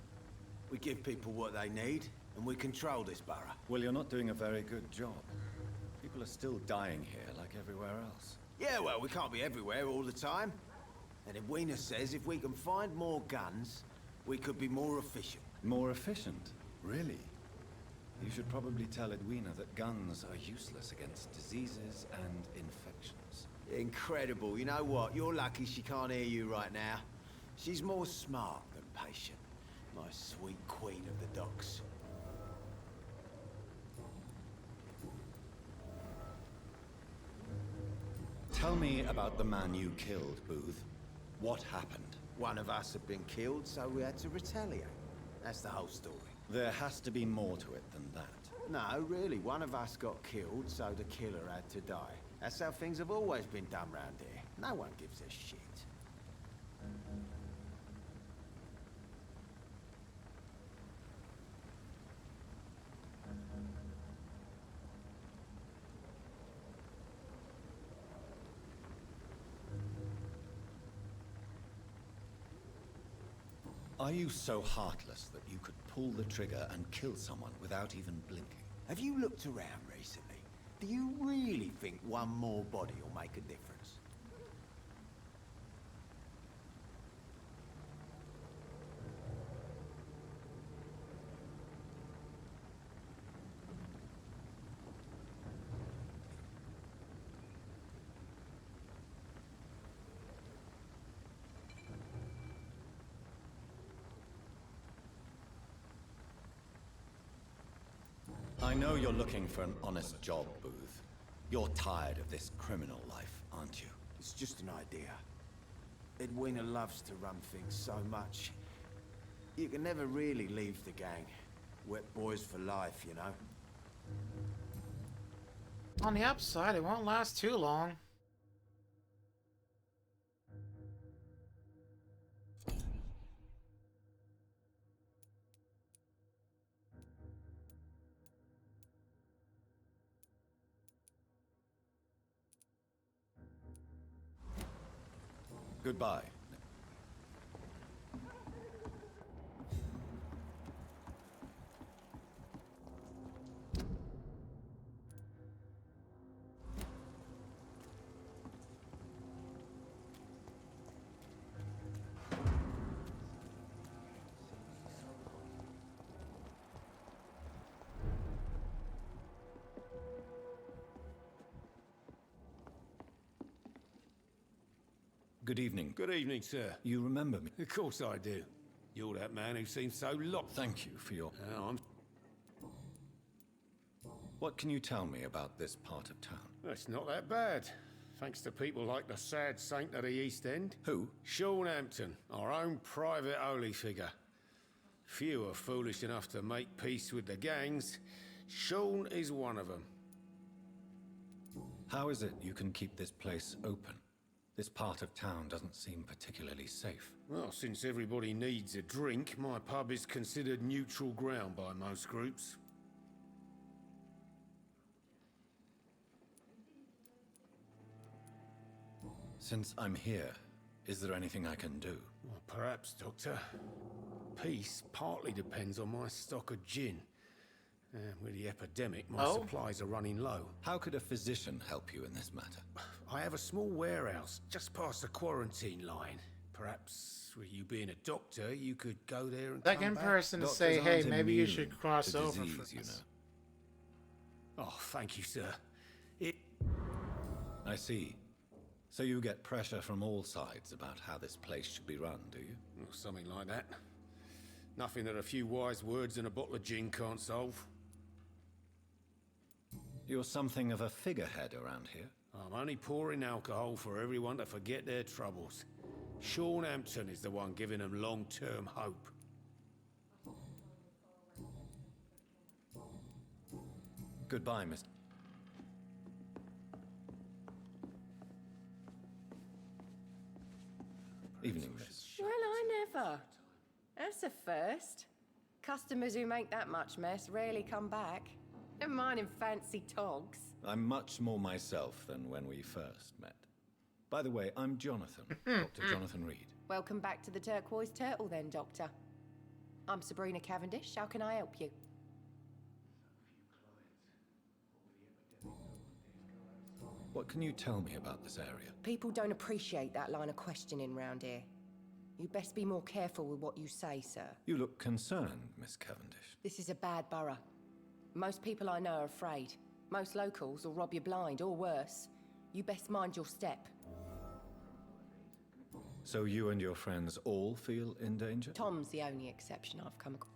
We give people what they need, and we control this borough. Well, you're not doing a very good job. People are still dying here like everywhere else. Yeah, well, we can't be everywhere all the time. And Edwina says if we can find more guns, we could be more efficient. More efficient? Really? You should probably tell Edwina that guns are useless against diseases and infections. Incredible. You know what? You're lucky she can't hear you right now. She's more smart than patient. My sweet queen of the docks. Tell me about the man you killed, Booth. What happened? One of us had been killed, so we had to retaliate. That's the whole story. There has to be more to it than that. No, really. One of us got killed, so the killer had to die. That's how things have always been done round here. No one gives a shit. Are you so heartless that you could pull the trigger and kill someone without even blinking? Have you looked around recently? Do you really think one more body will make a difference? I know you're looking for an honest job, Booth. You're tired of this criminal life, aren't you? It's just an idea. Edwina loves to run things so much. You can never really leave the gang. Wet boys for life, you know? On the upside, it won't last too long. Goodbye. Good evening. Good evening, sir. You remember me? Of course I do. You're that man who seems so locked. Thank you for your... I'm... What can you tell me about this part of town? It's not that bad. Thanks to people like the sad saint of the East End. Who? Sean Hampton, our own private holy figure. Few are foolish enough to make peace with the gangs. Sean is one of them. How is it you can keep this place open? This part of town doesn't seem particularly safe. Well, since everybody needs a drink, my pub is considered neutral ground by most groups. Since I'm here, is there anything I can do? Well, perhaps, Doctor. Peace partly depends on my stock of gin. With the epidemic, my supplies are running low. How could a physician help you in this matter? I have a small warehouse just past the quarantine line. Perhaps, with you being a doctor, you could go there and Second person to say, hey, maybe you should cross over disease, for you this. know. Oh, thank you, sir. I see. So you get pressure from all sides about how this place should be run, do you? Well, something like that. Nothing that a few wise words and a bottle of gin can't solve. You're something of a figurehead around here. I'm only pouring alcohol for everyone to forget their troubles. Sean Hampton is the one giving them long-term hope. Goodbye, Mr. Evening, miss. Well, I never. That's a first. Customers who make that much mess rarely come back. Never mind in fancy togs. I'm much more myself than when we first met. By the way, I'm Jonathan, Dr. Jonathan Reed. Welcome back to the Turquoise Turtle then, Doctor. I'm Sabrina Cavendish. How can I help you? What can you tell me about this area? People don't appreciate that line of questioning round here. You best be more careful with what you say, sir. You look concerned, Miss Cavendish. This is a bad borough. Most people I know are afraid. Most locals will rob you blind, or worse. You best mind your step. So you and your friends all feel in danger? Tom's the only exception I've come across.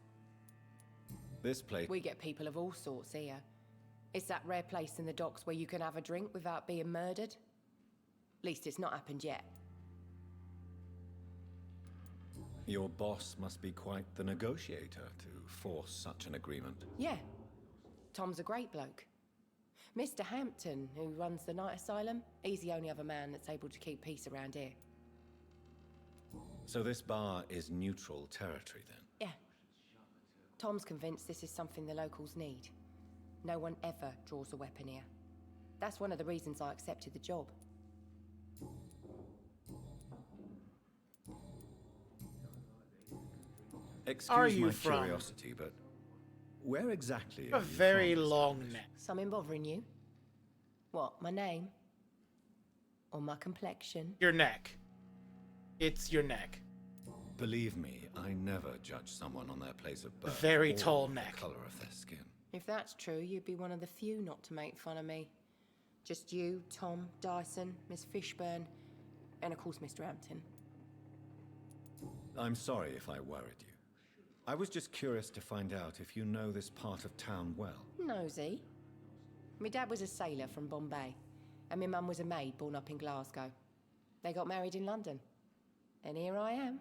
This place... We get people of all sorts here. It's that rare place in the docks where you can have a drink without being murdered. Least it's not happened yet. Your boss must be quite the negotiator to force such an agreement. Yeah. Tom's a great bloke. Mr. Hampton, who runs the night asylum, he's the only other man that's able to keep peace around here. So this bar is neutral territory, then? Yeah. Tom's convinced this is something the locals need. No one ever draws a weapon here. That's one of the reasons I accepted the job. Excuse my curiosity, but where exactly are A you very from? long neck. Something bothering you? What, my name? Or my complexion? Your neck. It's your neck. Believe me, I never judge someone on their place of birth. Very or tall the neck. color of their skin. If that's true, you'd be one of the few not to make fun of me. Just you, Tom, Dyson, Miss Fishburne, and of course Mr. Hampton. I'm sorry if I worried you. I was just curious to find out if you know this part of town well. Nosy. My dad was a sailor from Bombay, and my mum was a maid born up in Glasgow. They got married in London. And here I am.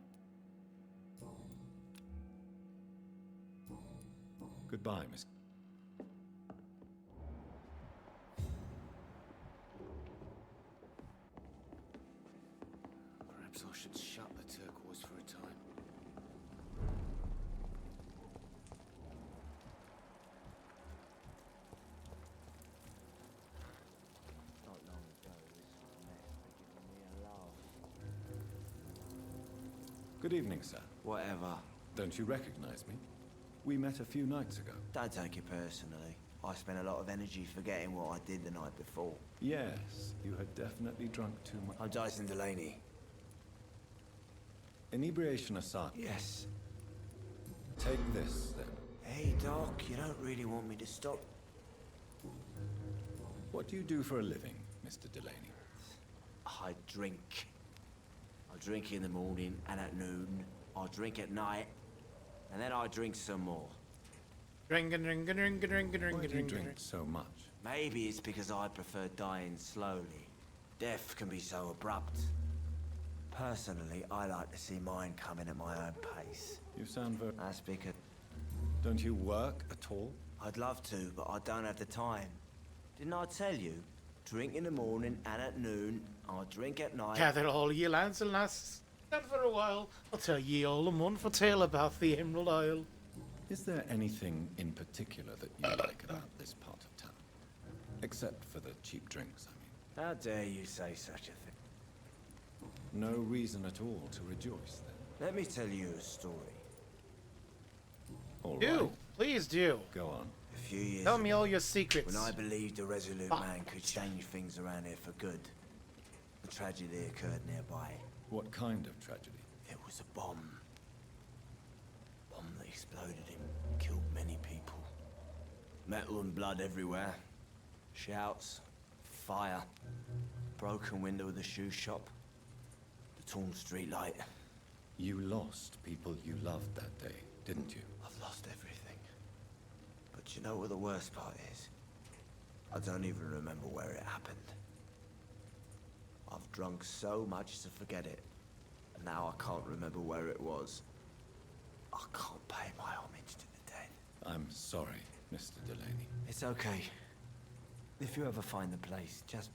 Goodbye, Miss... Perhaps I should shut the turquoise for a time. Not long ago, this was met by giving me a laugh. Good evening, sir. Whatever. Don't you recognize me? We met a few nights ago. Don't take it personally. I spent a lot of energy forgetting what I did the night before. Yes, you had definitely drunk too much. I'm Dyson Delaney. Inebriation aside. Yes. Take this, then. Hey, Doc, you don't really want me to stop? What do you do for a living, Mr. Delaney? I drink. I drink in the morning and at noon. I drink at night. And then I drink some more. Drink and drink and drink and drink and drink Why and do you drink. drink so much? Maybe it's because I prefer dying slowly. Death can be so abrupt. Personally, I like to see mine coming at my own pace. You sound very... That's because... Don't you work at all? I'd love to, but I don't have the time. Didn't I tell you? Drink in the morning and at noon. I drink at night. Gather all ye lads and lasses, and for a while I'll tell ye all a wonderful tale about the Emerald Isle. Is there anything in particular that you like about this part of town? Except for the cheap drinks, I mean. How dare you say such a thing? No reason at all to rejoice, then. Let me tell you a story. All Do. right. Please do. Go on. A few years Tell me ago, all your secrets. when I believed a resolute Fuck. man could change things around here for good, a tragedy occurred nearby. What kind of tragedy? It was a bomb. Bomb that exploded and killed many people. Metal and blood everywhere. Shouts, fire, broken window of the shoe shop, the torn street light. You lost people you loved that day, didn't you? I've lost everything. But you know what the worst part is? I don't even remember where it happened. I've drunk so much to forget it, and now I can't remember where it was. I can't pay my homage to the dead. I'm sorry, Mr. Delaney. It's okay. If you ever find the place, just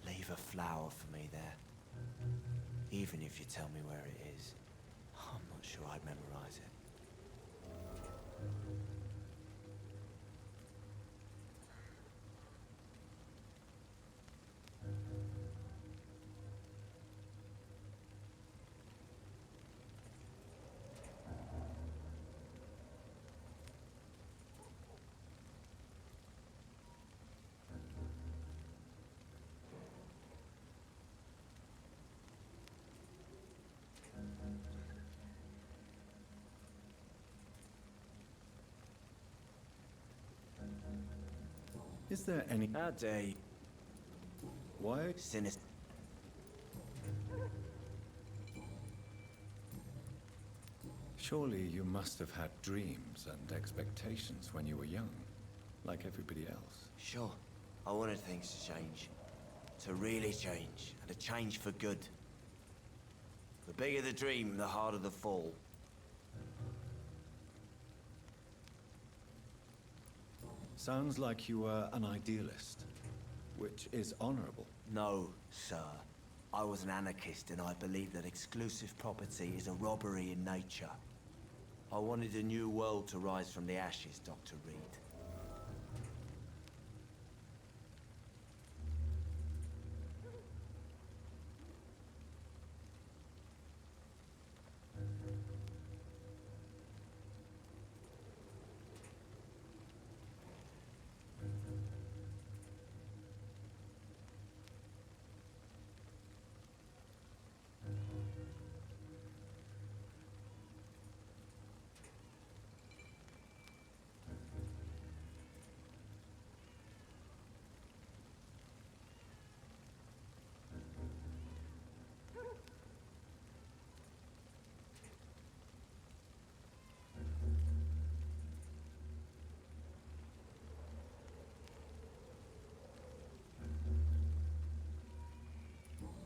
leave a flower for me there. Even if you tell me where it is, I'm not sure I'd memorize it. Is there any... How dare you? Why? Sinister. Surely you must have had dreams and expectations when you were young, like everybody else. Sure. I wanted things to change. To really change. And to change for good. The bigger the dream, the harder the fall. Sounds like you were an idealist, which is honorable. No, sir. I was an anarchist and I believed that exclusive property is a robbery in nature. I wanted a new world to rise from the ashes, Dr. Reed.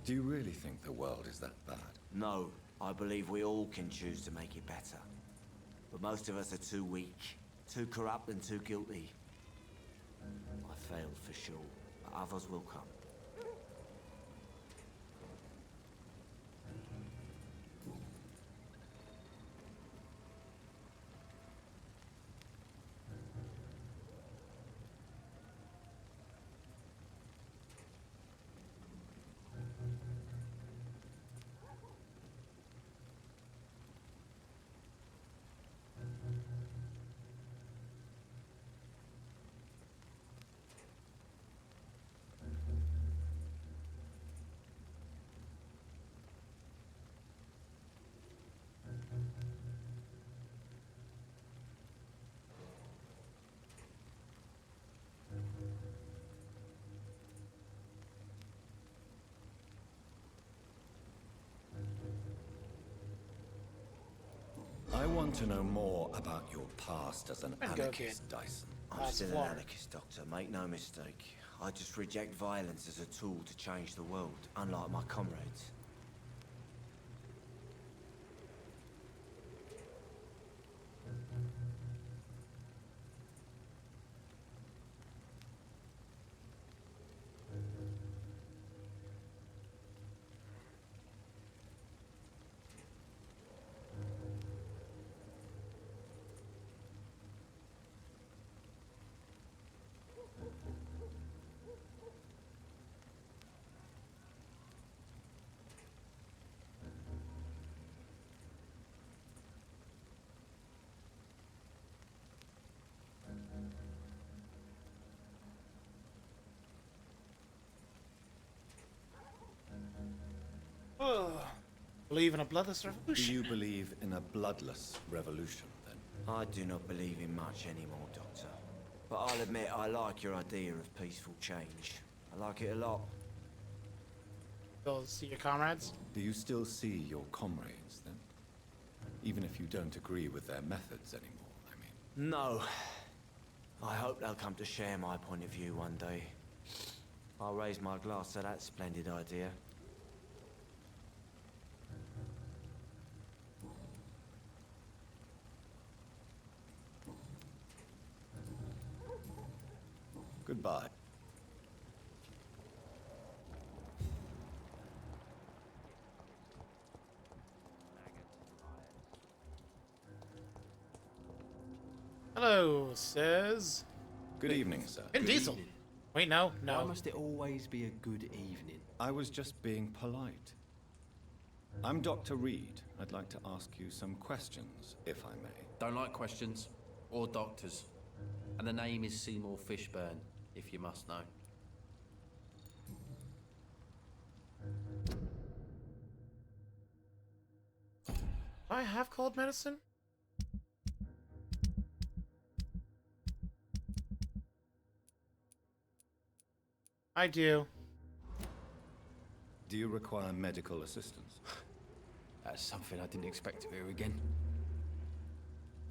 Do you really think the world is that bad? No, I believe we all can choose to make it better. But most of us are too weak, too corrupt and too guilty. I failed for sure, but others will come. I want to know more about your past as an And go, anarchist, kid. Dyson. I'm still an anarchist, Doctor. Make no mistake. I just reject violence as a tool to change the world, unlike my comrades. Believe in a bloodless Do revolution? you believe in a bloodless revolution, then? I do not believe in much anymore, Doctor. But I'll admit I like your idea of peaceful change. I like it a lot. Go see your comrades? Do you still see your comrades, then? Even if you don't agree with their methods anymore, I mean. No. I hope they'll come to share my point of view one day. I'll raise my glass to that splendid idea. Goodbye. Hello, sirs. Good evening, sir. Vin Diesel. Wait, no. Why must it always be a good evening? I was just being polite. I'm Dr. Reed. I'd like to ask you some questions, if I may. Don't like questions. Or doctors. And the name is Seymour Fishburne, if you must know. I have cold medicine? I do. Do you require medical assistance? That's something I didn't expect to hear again.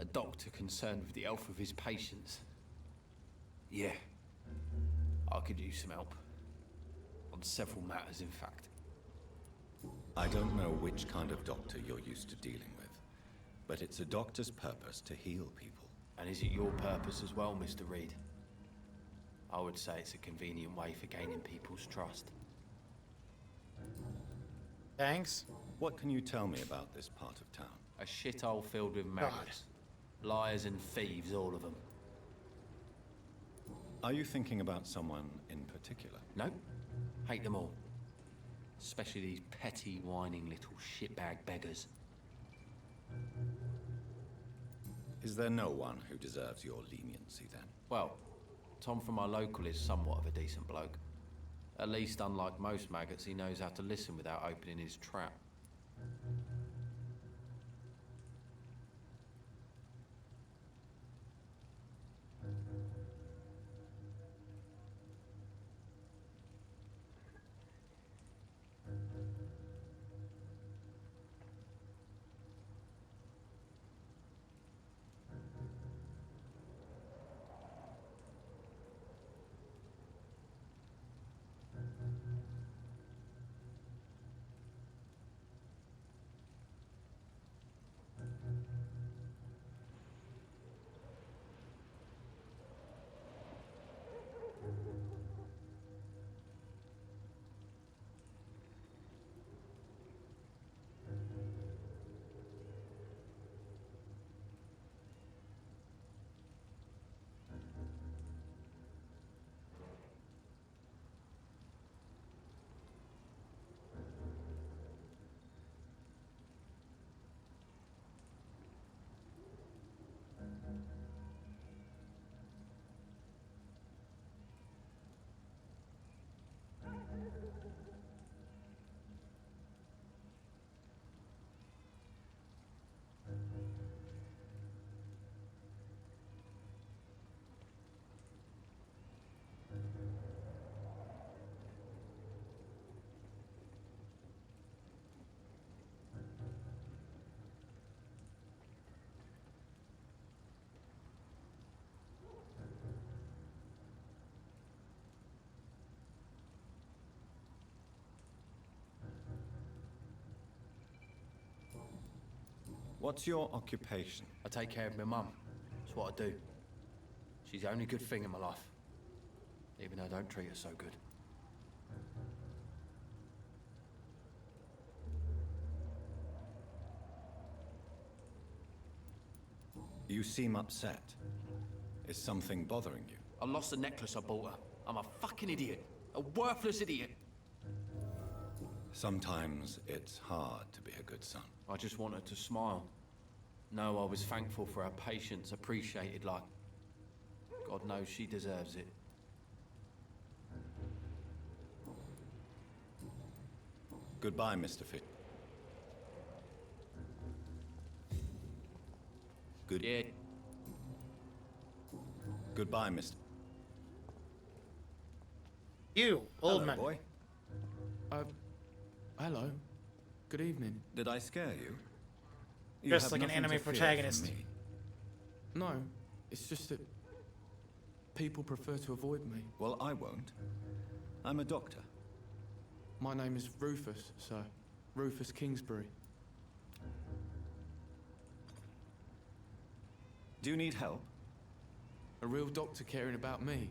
A doctor concerned with the health of his patients. Yeah. I could use some help. On several matters, in fact. I don't know which kind of doctor you're used to dealing with, but it's a doctor's purpose to heal people. And is it your purpose as well, Mr. Reed? I would say it's a convenient way for gaining people's trust. Thanks. What can you tell me about this part of town? A shithole filled with maggots. Liars and thieves, all of them. Are you thinking about someone in particular? No. Hate them all. Especially these petty, whining little shitbag beggars. Is there no one who deserves your leniency then? Well, Tom from our local is somewhat of a decent bloke. At least, unlike most maggots, he knows how to listen without opening his trap. What's your occupation? I take care of my mum. That's what I do. She's the only good thing in my life. Even though I don't treat her so good. You seem upset. Is something bothering you? I lost the necklace I bought her. I'm a fucking idiot. A worthless idiot. Sometimes it's hard to be a good son. I just want her to smile. No, I was thankful for her patience, appreciated like... God knows she deserves it. Goodbye, Mr. Fish. Yeah. Goodbye, Mr. You, old Hello, man. boy. Hello. Good evening. Did I scare you? You Just have like an nothing to anime fear from protagonist. me. No, it's just that people prefer to avoid me. Well, I won't. I'm a doctor. My name is Rufus, sir. Rufus Kingsbury. Do you need help? A real doctor caring about me.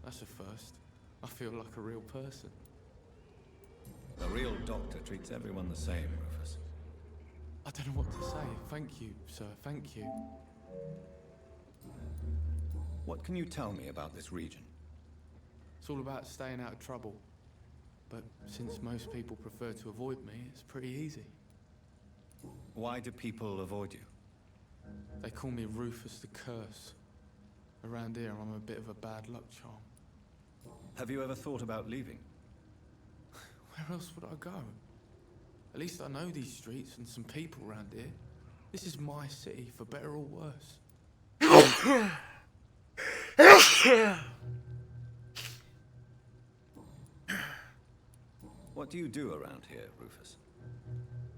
That's a first. I feel like a real person. A real doctor treats everyone the same, Rufus. I don't know what to say. Thank you, sir. Thank you. What can you tell me about this region? It's all about staying out of trouble. But since most people prefer to avoid me, it's pretty easy. Why do people avoid you? They call me Rufus the Curse. Around here, I'm a bit of a bad luck charm. Have you ever thought about leaving? Where else would I go? At least I know these streets and some people around here. This is my city, for better or worse. What do you do around here, Rufus?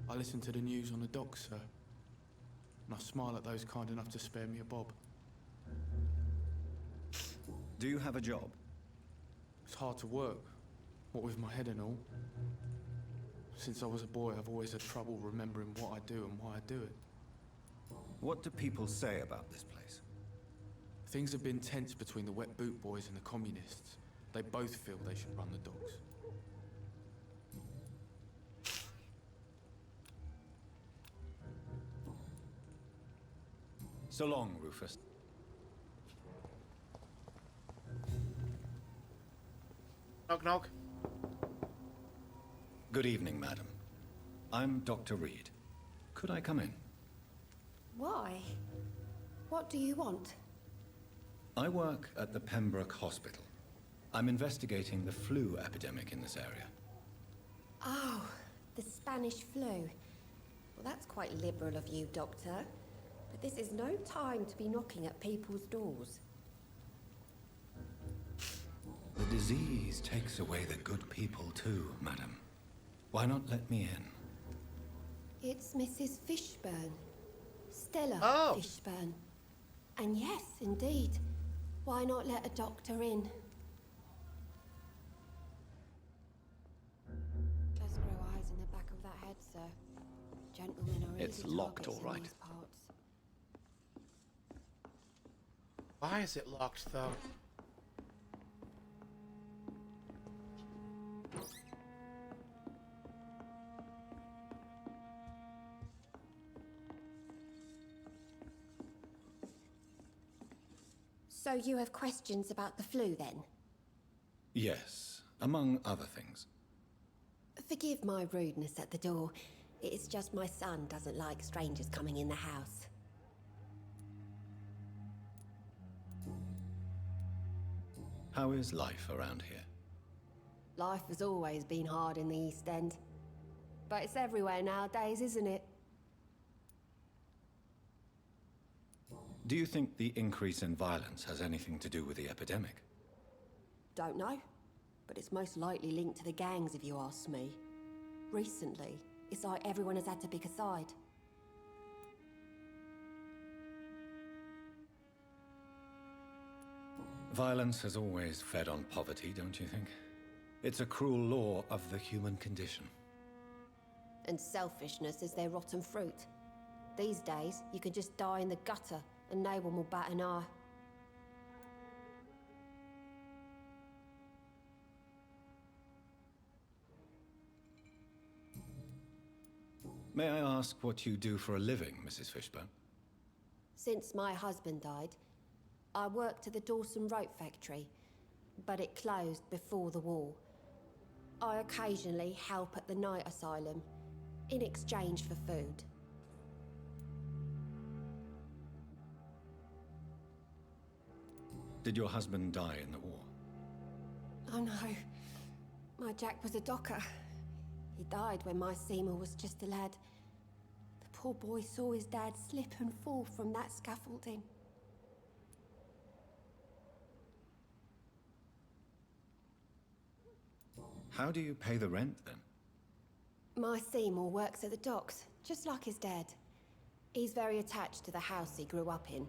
I listen to the news on the docks, sir. And I smile at those kind enough to spare me a bob. Do you have a job? It's hard to work, what with my head and all. Since I was a boy, I've always had trouble remembering what I do and why I do it. What do people say about this place? Things have been tense between the Wet Boot Boys and the Communists. They both feel they should run the docks. So long, Rufus. Knock, knock. Good evening, madam. I'm Dr. Reed. Could I come in? Why? What do you want? I work at the Pembroke Hospital. I'm investigating the flu epidemic in this area. Oh, the Spanish flu. Well, that's quite liberal of you, Doctor. But this is no time to be knocking at people's doors. The disease takes away the good people too, madam. Why not let me in? It's Mrs. Fishburne. Stella Fishburne. And yes, indeed. Why not let a doctor in? Just grow eyes in the back of that head, sir. Gentlemen are It's easy locked, targets all right. in these parts. Why is it locked, though? So you have questions about the flu, then? Yes, among other things. Forgive my rudeness at the door. It's just my son doesn't like strangers coming in the house. How is life around here? Life has always been hard in the East End. But it's everywhere nowadays, isn't it? Do you think the increase in violence has anything to do with the epidemic? Don't know. But it's most likely linked to the gangs, if you ask me. Recently, it's like everyone has had to pick a side. Violence has always fed on poverty, don't you think? It's a cruel law of the human condition. And selfishness is their rotten fruit. These days, you can just die in the gutter and no one will bat an eye. May I ask what you do for a living, Mrs. Fishburne? Since my husband died, I worked at the Dawson Rope Factory, but it closed before the war. I occasionally help at the night asylum, in exchange for food. Did your husband die in the war? Oh no, my Jack was a docker. He died when my Seymour was just a lad. The poor boy saw his dad slip and fall from that scaffolding. How do you pay the rent, then? My Seymour works at the docks, just like his dad. He's very attached to the house he grew up in.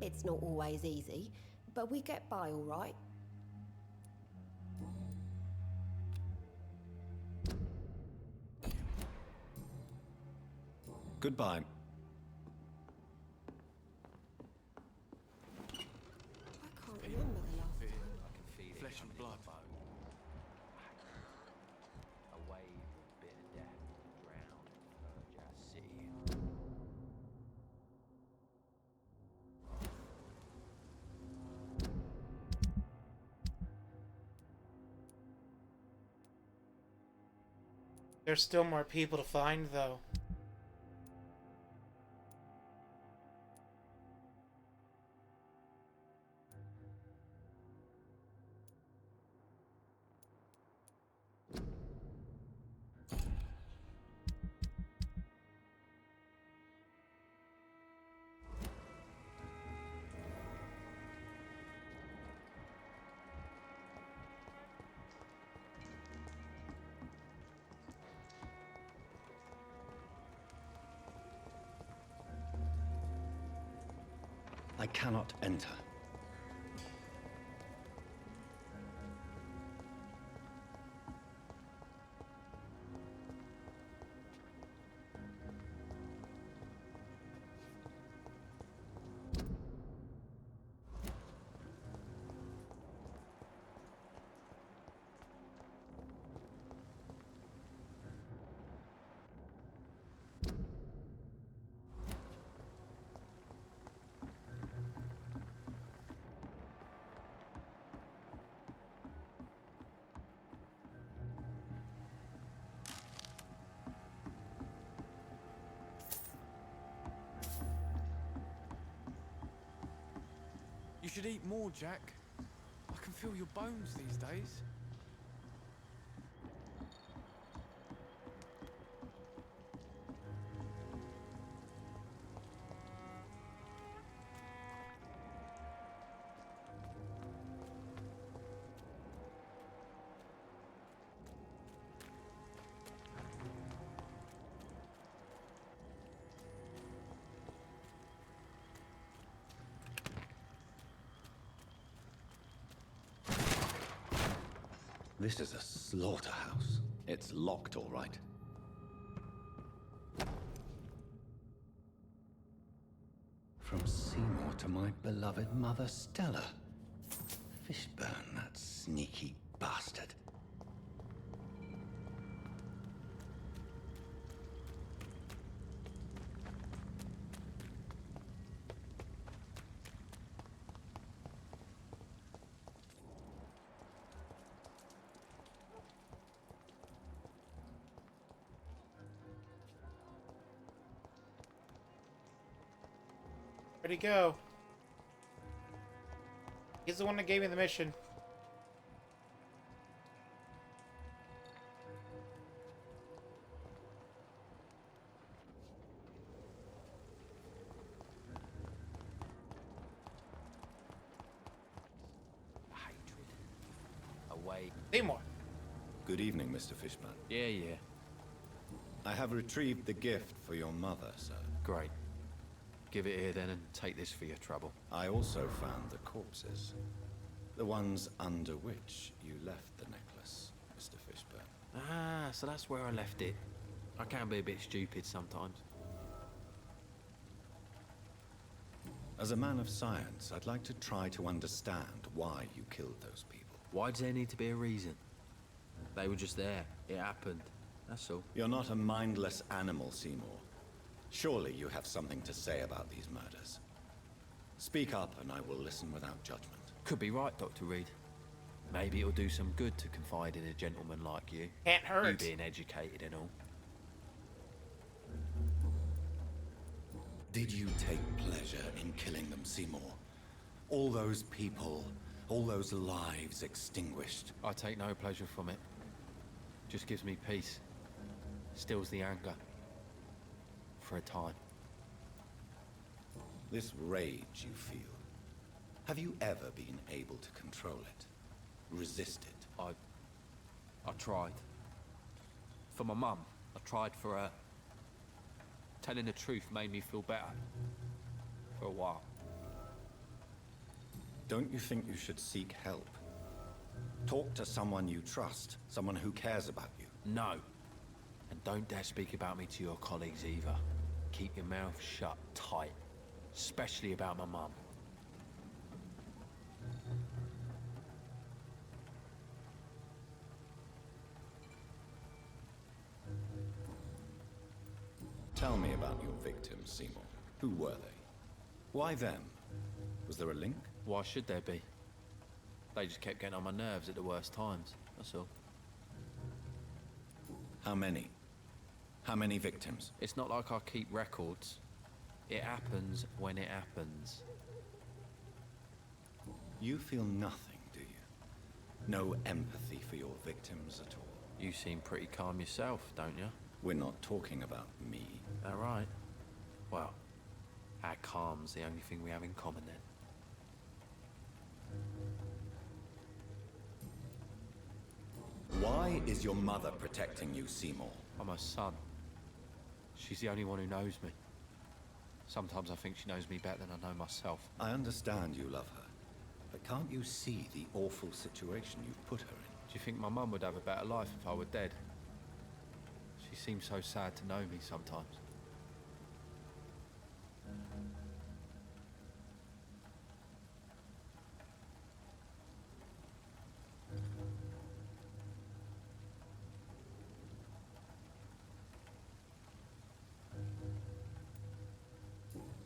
It's not always easy, but we get by all right. Goodbye. I can't remember the last time. Flesh and blood. A wave of bitter death drowned Fergus City. There's still more people to find, though. cannot enter. You should eat more, Jack. I can feel your bones these days. This is a slaughterhouse. It's locked, all right. From Seymour to my beloved mother Stella. Fishburne, that sneaky bastard. Where'd he go? He's the one that gave me the mission. Away. Seymour. Good evening, Mr. Fishburne. Yeah. I have retrieved the gift for your mother, sir. Great. Give it here then and take this for your trouble. I also found the corpses. The ones under which you left the necklace, Mr. Fishburne. Ah, so that's where I left it. I can be a bit stupid sometimes. As a man of science, I'd like to try to understand why you killed those people. Why does there need to be a reason? They were just there. It happened. That's all. You're not a mindless animal, Seymour. Surely you have something to say about these murders. Speak up and I will listen without judgment. Could be right, Dr. Reed. Maybe it'll do some good to confide in a gentleman like you. Can't hurt. You being educated and all. Did you take pleasure in killing them, Seymour? All those people, all those lives extinguished. I take no pleasure from it. Just gives me peace. Stills the anger. For a time. This rage you feel, have you ever been able to control it? Resist it? I tried. For my mum, I tried for her. Telling the truth made me feel better. For a while. Don't you think you should seek help? Talk to someone you trust, someone who cares about you. No. And don't dare speak about me to your colleagues either. Keep your mouth shut tight. Especially about my mum. Tell me about your victims, Seymour. Who were they? Why them? Was there a link? Why should there be? They just kept getting on my nerves at the worst times, that's all. How many? How many victims? It's not like I keep records. It happens when it happens. You feel nothing, do you? No empathy for your victims at all? You seem pretty calm yourself, don't you? We're not talking about me. All right. Well, our calm's the only thing we have in common then. Why is your mother protecting you, Seymour? I'm her son. She's the only one who knows me. Sometimes I think she knows me better than I know myself. I understand you love her, but can't you see the awful situation you've put her in? Do you think my mum would have a better life if I were dead? She seems so sad to know me sometimes.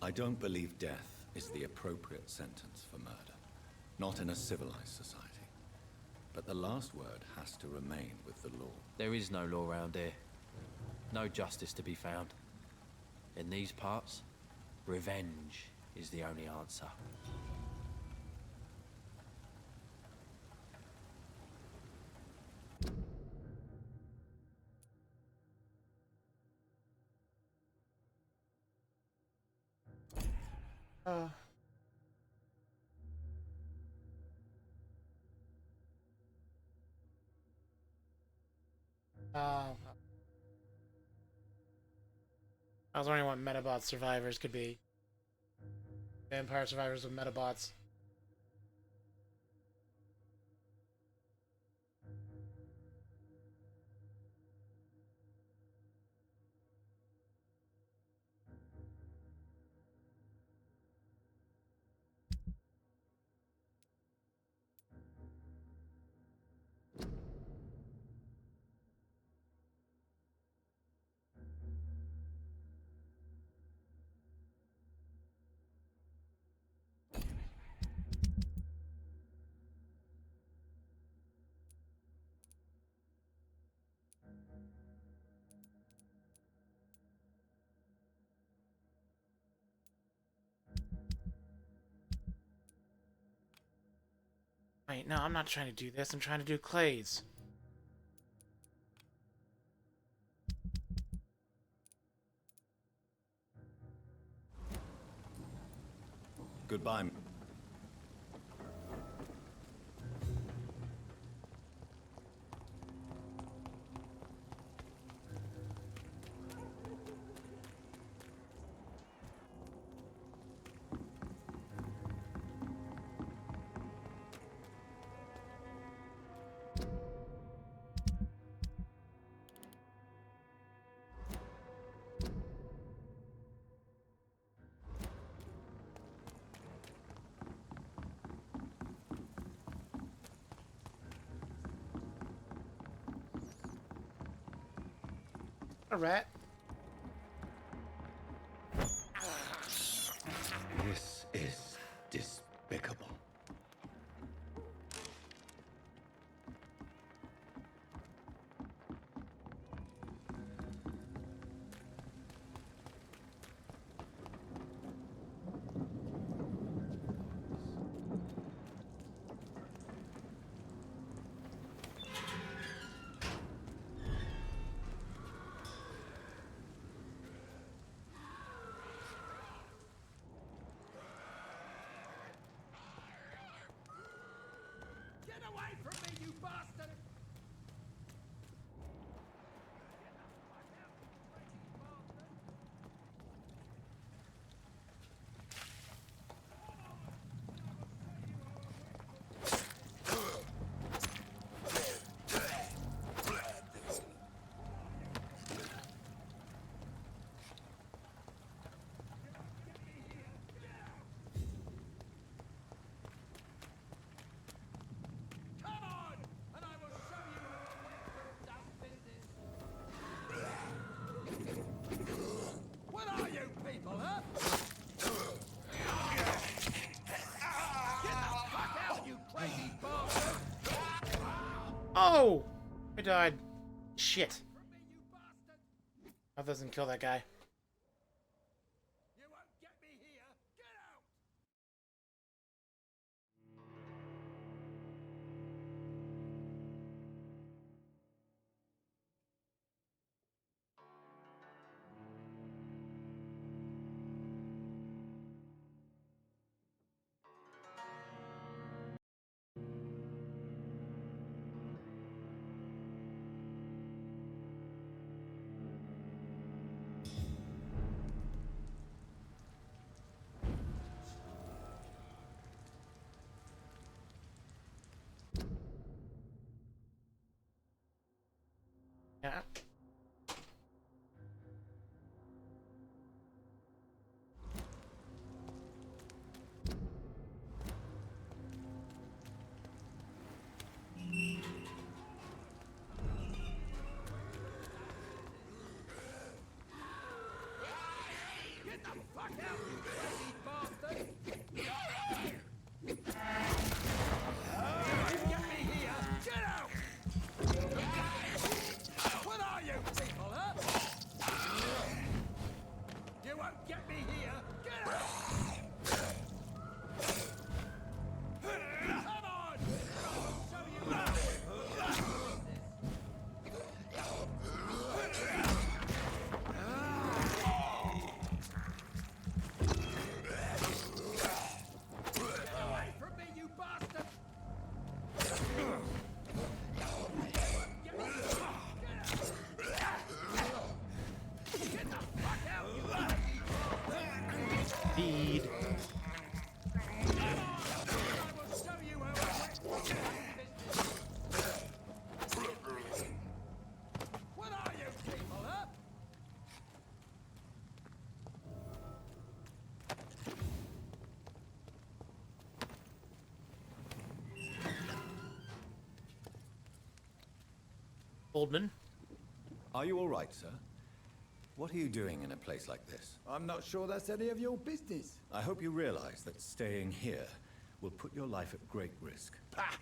I don't believe death is the appropriate sentence for murder. Not in a civilized society. But the last word has to remain with the law. There is no law around here. No justice to be found. In these parts, revenge is the only answer. I was wondering what Metabot survivors could be. Vampire survivors with Metabots. Wait, no, I'm not trying to do this. I'm trying to do Clay's. Goodbye. A rat. This is despicable. Get away from me, you bastard! What are you people, huh? Get the fuck out, you crazy bastard! Oh! I died. Shit. That doesn't kill that guy. You won't get me here! Get out! Yeah. Get the fuck out, you crazy bastard! You get me here! Get out! What are you people, huh? You won't get me here! Get out! Come on! I'll show you how. Get away from me, you bastard! Get the fuck out, you Feed. What are you people, huh? Oldman. Are you all right, sir? What are you doing in a place like this? I'm not sure that's any of your business. I hope you realize that staying here will put your life at great risk. Pah!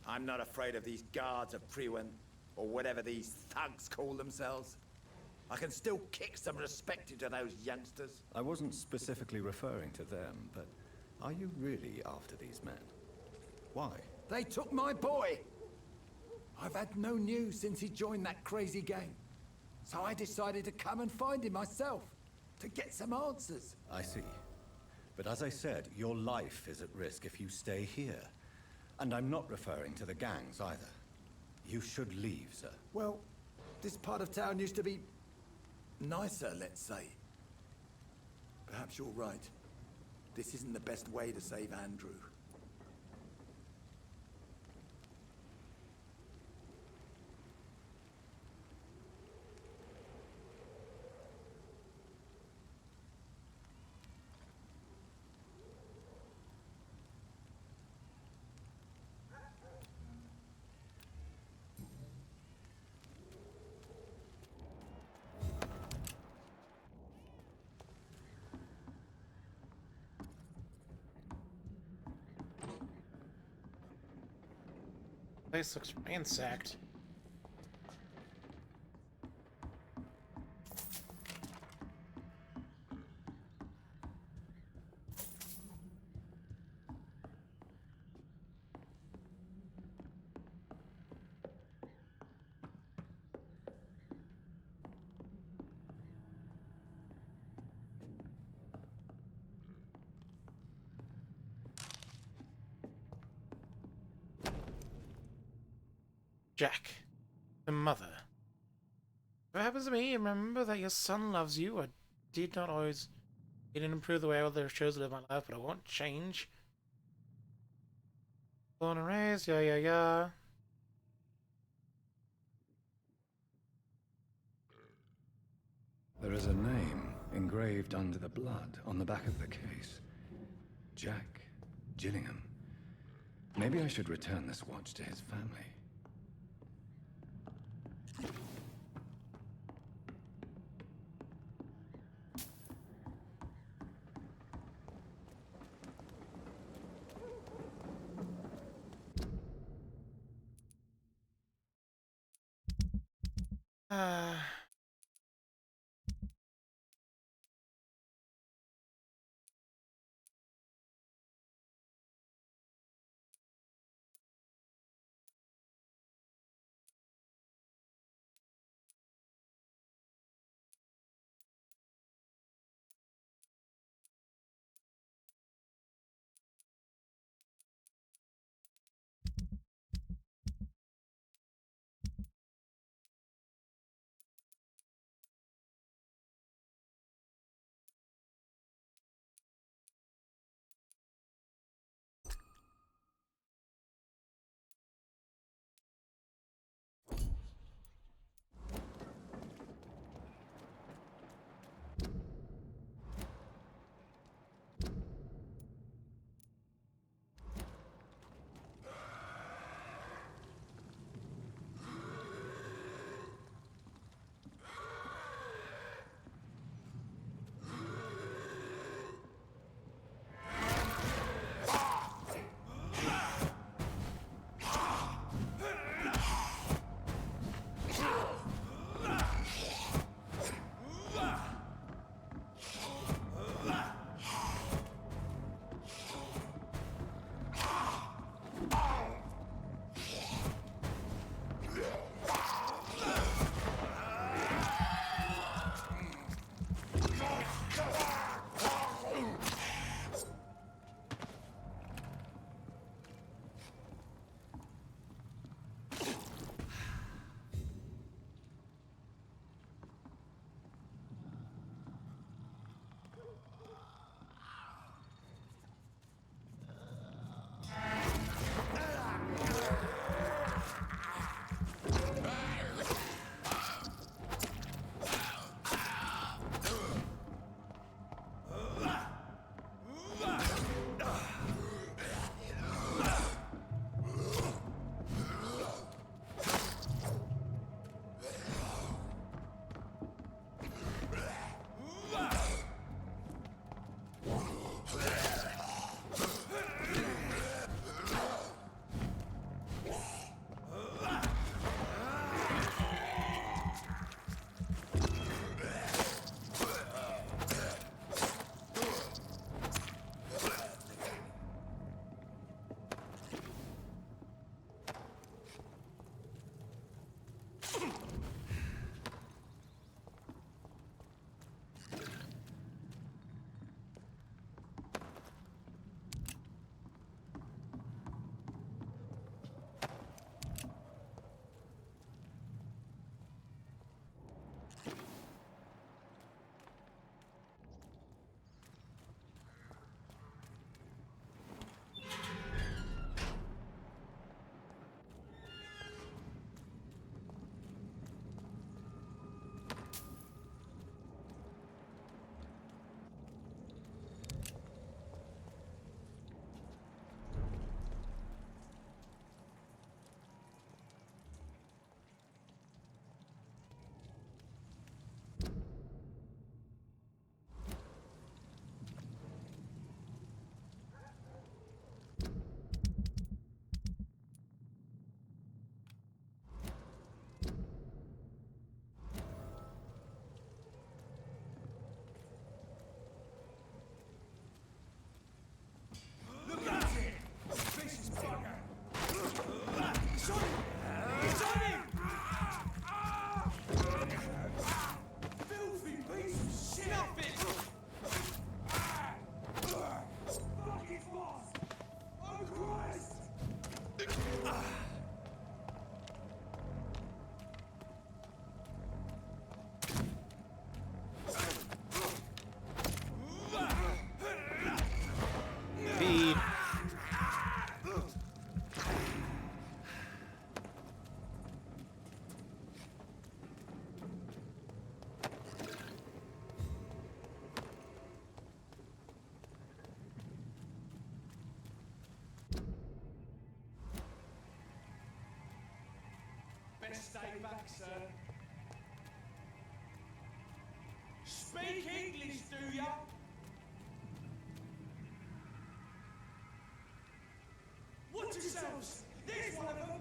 I'm not afraid of these guards of Priwen, or whatever these thugs call themselves. I can still kick some respect into those youngsters. I wasn't specifically referring to them, but are you really after these men? Why? They took my boy! I've had no news since he joined that crazy gang. So I decided to come and find him myself, to get some answers. I see. But as I said, your life is at risk if you stay here. And I'm not referring to the gangs either. You should leave, sir. Well, this part of town used to be nicer, let's say. Perhaps you're right. This isn't the best way to save Andrew. Place looks ransacked. Jack, the mother. If it happens to me, remember that your son loves you. I did not always. He didn't improve the way others chose to live my life, but I won't change. Born and raised, yeah. There is a name engraved under the blood on the back of the case. Jack Gillingham. Maybe I should return this watch to his family. back, sir. Speak English, do ya? Watch yourselves! There's one of them!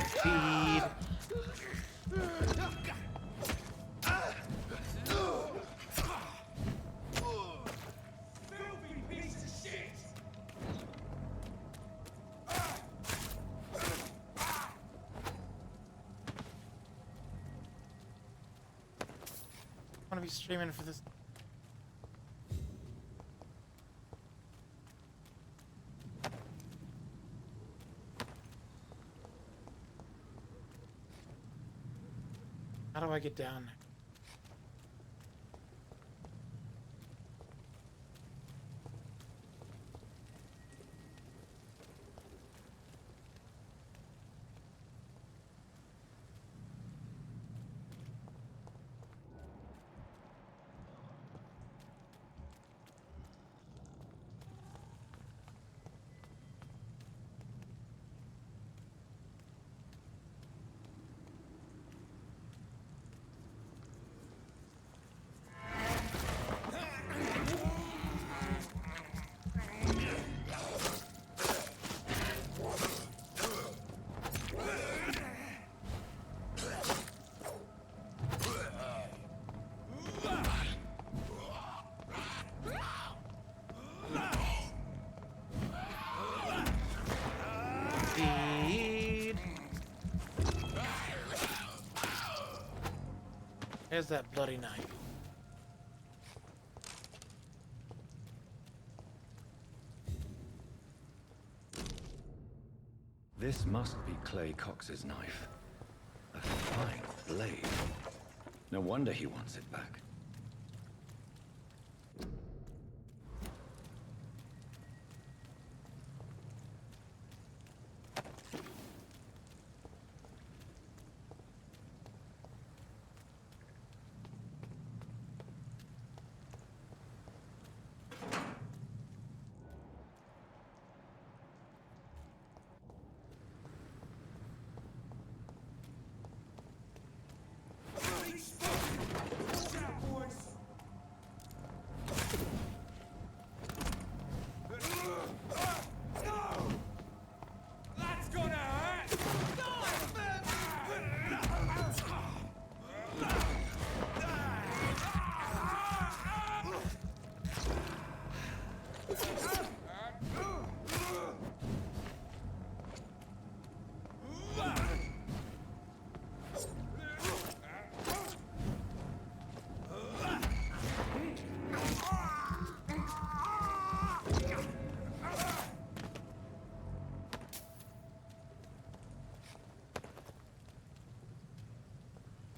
Speed. Filthy piece of shit! I want to be streaming for this. How do I get down there? Speed. There's that bloody knife. This must be Clay Cox's knife. A fine blade. No wonder he wants it back. That's gonna hurt!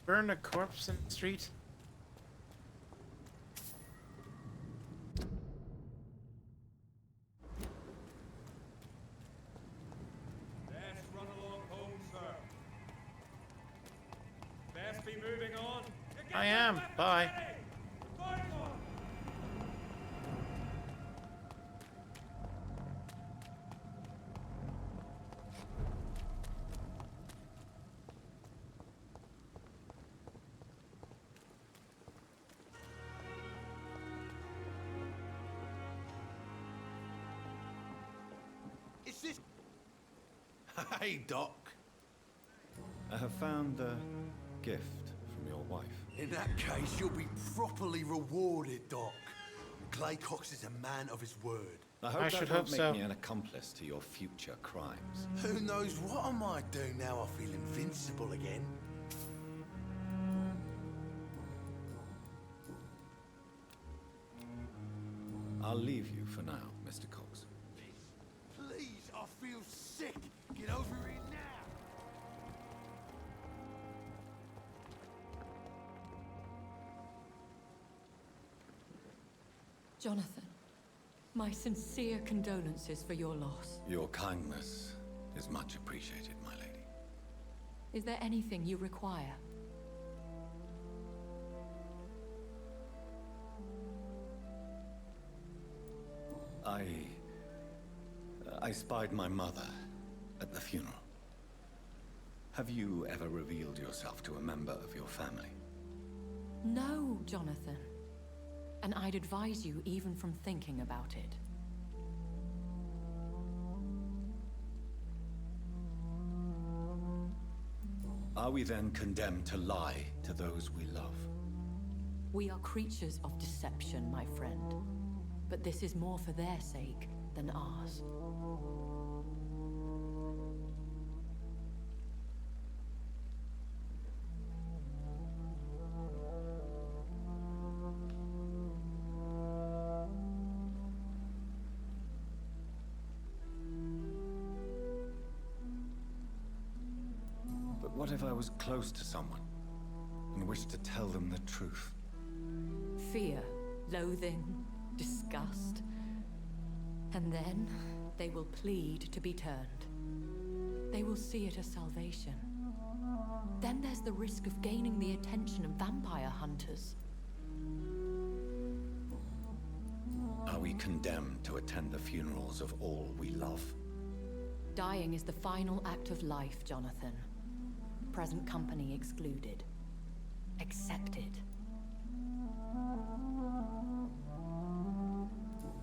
Burn a corpse in the street. Best run along home, sir. Best be moving on. I am. Bye. Fight on! Is this... Hey, Doc. I have found a gift from your wife. In that case, you'll be properly rewarded, Doc. Clay Cox is a man of his word. I hope I that should won't hope make so. me an accomplice to your future crimes. Who knows what I might do now I feel invincible again? I'll leave you for now, Mr. Cox. Please, I feel sick. Get over it now. Jonathan, my sincere condolences for your loss. Your kindness is much appreciated, my lady. Is there anything you require? I spied my mother at the funeral. Have you ever revealed yourself to a member of your family? No, Jonathan. And I'd advise you even from thinking about it. Are we then condemned to lie to those we love? We are creatures of deception, my friend. But this is more for their sake than ours. But what if I was close to someone and wished to tell them the truth? Fear, loathing, disgust. And then they will plead to be turned. They will see it as salvation. Then there's the risk of gaining the attention of vampire hunters. Are we condemned to attend the funerals of all we love? Dying is the final act of life, Jonathan. Present company excluded. Accept it.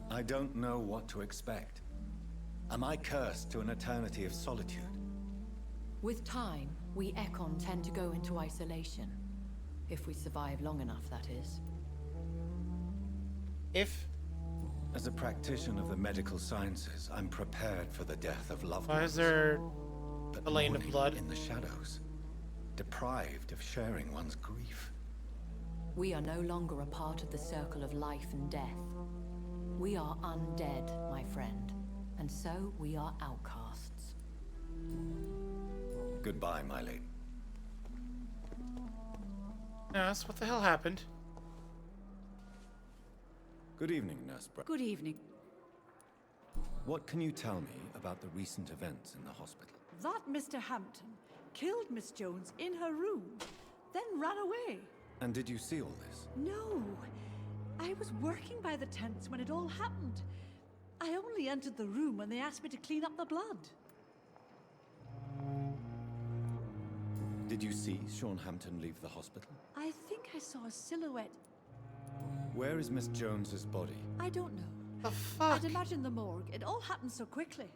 I don't know what to expect. Am I cursed to an eternity of solitude? With time, we Ekon tend to go into isolation. If we survive long enough, that is. As a practitioner of the medical sciences, I'm prepared for the death of loved ones. Why is there But a lane of mourning blood in the shadows, deprived of sharing one's grief? We are no longer a part of the circle of life and death. We are undead, my friend, and so we are outcasts. Goodbye, my lady. Yes, what the hell happened? Good evening, Nurse Brown. Good evening. What can you tell me about the recent events in the hospital? That Mr. Hampton killed Miss Jones in her room, then ran away. And did you see all this? No. I was working by the tents when it all happened. I only entered the room when they asked me to clean up the blood. Did you see Sean Hampton leave the hospital? I think I saw a silhouette. Where is Miss Jones's body? I don't know. The fuck? I'd imagine the morgue. It all happened so quickly.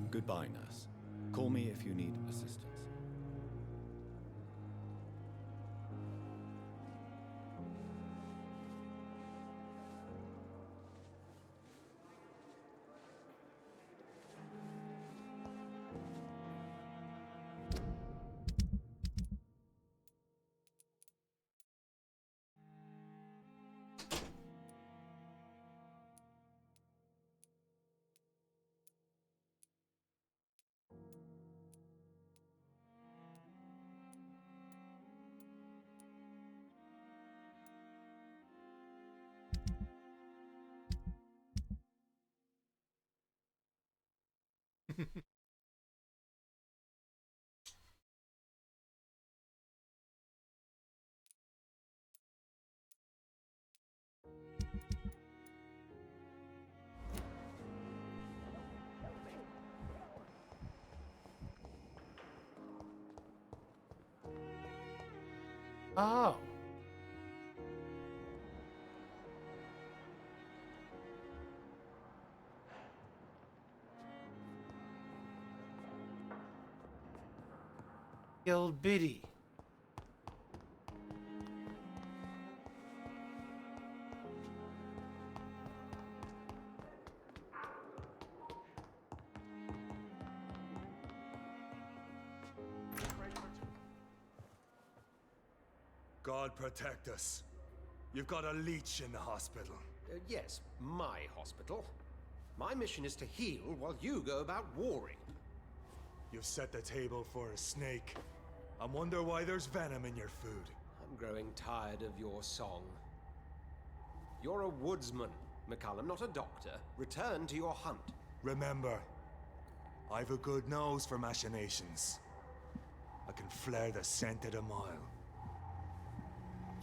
Goodbye, nurse. Call me if you need assistance. Oh. Old Biddy. God protect us. You've got a leech in the hospital. Yes, my hospital. My mission is to heal while you go about warring. You've set the table for a snake. I wonder why there's venom in your food. I'm growing tired of your song. You're a woodsman, McCullum, not a doctor. Return to your hunt. Remember, I've a good nose for machinations. I can flare the scent at a mile.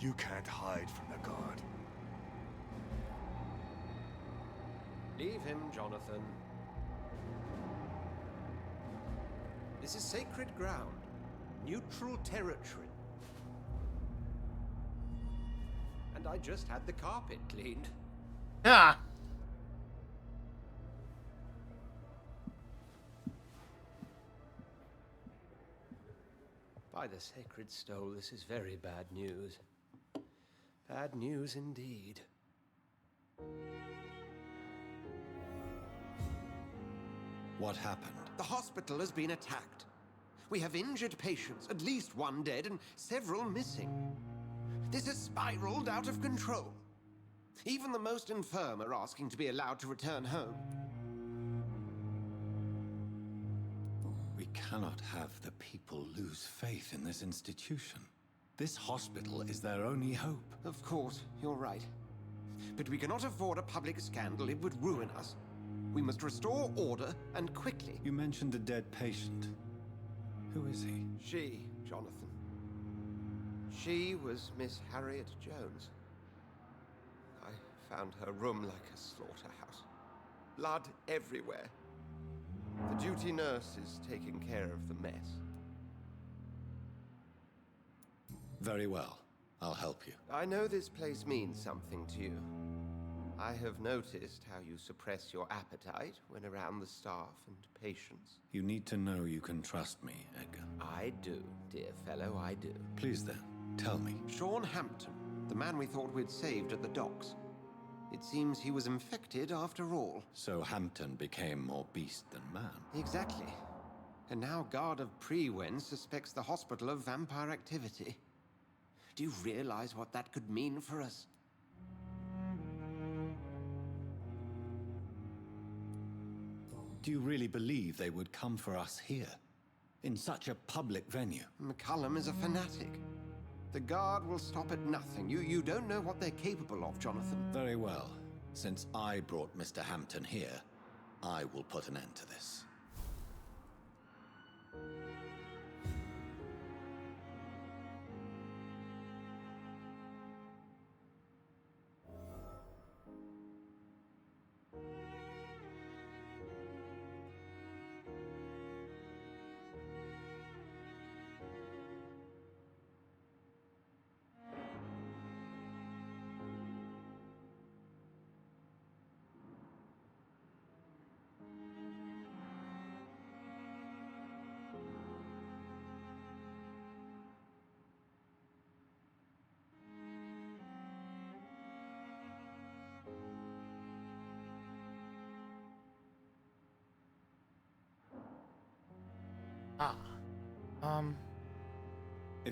You can't hide from the God. Leave him, Jonathan. This is sacred ground. Neutral territory. And I just had the carpet cleaned. Ah! By the sacred stole, this is very bad news. Bad news indeed. What happened? The hospital has been attacked. We have injured patients, at least one dead and several missing. This has spiraled out of control. Even the most infirm are asking to be allowed to return home. We cannot have the people lose faith in this institution. This hospital is their only hope. Of course, you're right. But we cannot afford a public scandal. It would ruin us. We must restore order, and quickly. You mentioned a dead patient. Who is he? She, Jonathan. She was Miss Harriet Jones. I found her room like a slaughterhouse. Blood everywhere. The duty nurse is taking care of the mess. Very well. I'll help you. I know this place means something to you. I have noticed how you suppress your appetite when around the staff and patients. You need to know you can trust me, Edgar. I do, dear fellow, I do. Please then, tell me. Sean Hampton, the man we thought we'd saved at the docks. It seems he was infected after all. So Hampton became more beast than man. Exactly. And now Guard of Prewen suspects the hospital of vampire activity. Do you realize what that could mean for us? Do you really believe they would come for us here? In such a public venue? McCullum is a fanatic. The Guard will stop at nothing. You don't know what they're capable of, Jonathan. Very well. Since I brought Mr. Hampton here, I will put an end to this.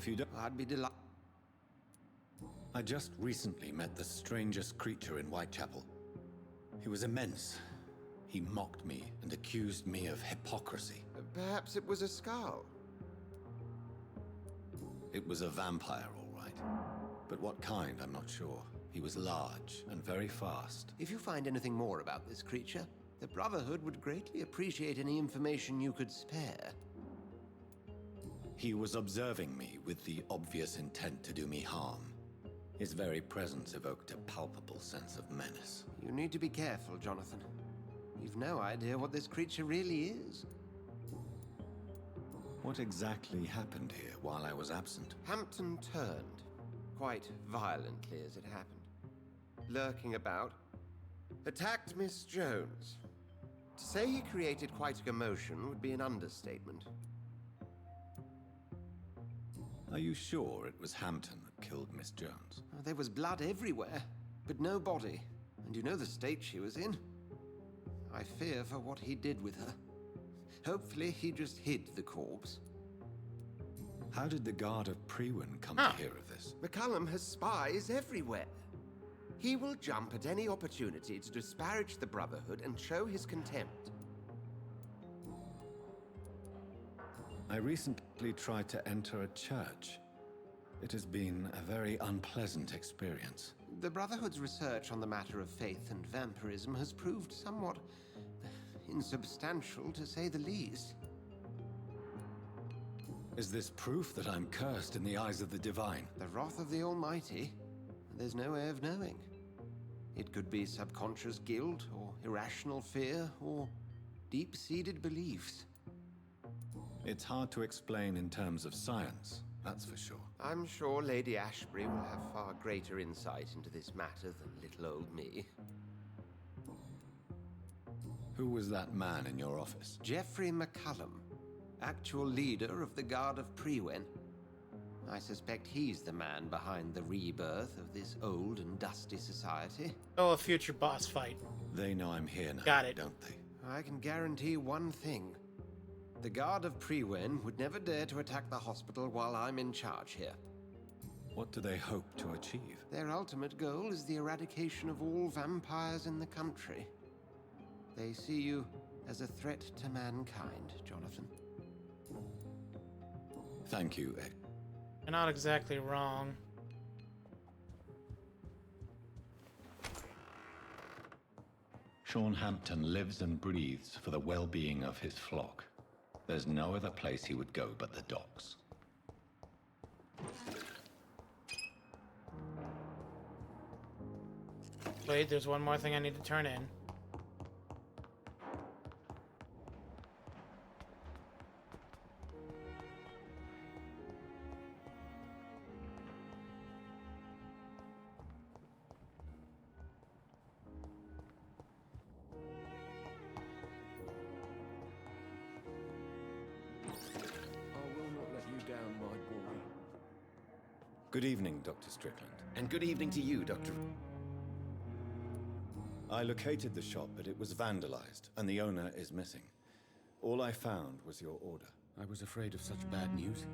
If you don't... I'd be delighted. I just recently met the strangest creature in Whitechapel. He was immense. He mocked me and accused me of hypocrisy. Perhaps it was a skull. It was a vampire, all right. But what kind, I'm not sure. He was large and very fast. If you find anything more about this creature, the Brotherhood would greatly appreciate any information you could spare. He was observing me with the obvious intent to do me harm. His very presence evoked a palpable sense of menace. You need to be careful, Jonathan. You've no idea what this creature really is. What exactly happened here while I was absent? Hampton turned, quite violently as it happened. Lurking about, attacked Miss Jones. To say he created quite a commotion would be an understatement. Are you sure it was Hampton that killed Miss Jones? There was blood everywhere, but no body. And you know the state she was in. I fear for what he did with her. Hopefully he just hid the corpse. How did the Guard of Priwen come to hear of this? McCullum has spies everywhere. He will jump at any opportunity to disparage the Brotherhood and show his contempt. I recently tried to enter a church. It has been a very unpleasant experience. The Brotherhood's research on the matter of faith and vampirism has proved somewhat insubstantial, to say the least. Is this proof that I'm cursed in the eyes of the Divine? The wrath of the Almighty? There's no way of knowing. It could be subconscious guilt, or irrational fear, or deep-seated beliefs. It's hard to explain in terms of science, that's for sure. I'm sure Lady Ashbury will have far greater insight into this matter than little old me. Who was that man in your office? Geoffrey McCullum, actual leader of the Guard of Priwen. I suspect he's the man behind the rebirth of this old and dusty society. Oh, a future boss fight. They know I'm here now, Got it. don't they? I can guarantee one thing. The Guard of Priwen would never dare to attack the hospital while I'm in charge here. What do they hope to achieve? Their ultimate goal is the eradication of all vampires in the country. They see you as a threat to mankind, Jonathan. Thank you, Ed. You're not exactly wrong. Sean Hampton lives and breathes for the well-being of his flock. There's no other place he would go but the docks. Wait, there's one more thing I need to turn in. Good evening, Dr. Strickland. And good evening to you, Dr. I located the shop, but it was vandalized, and the owner is missing. All I found was your order. I was afraid of such bad news.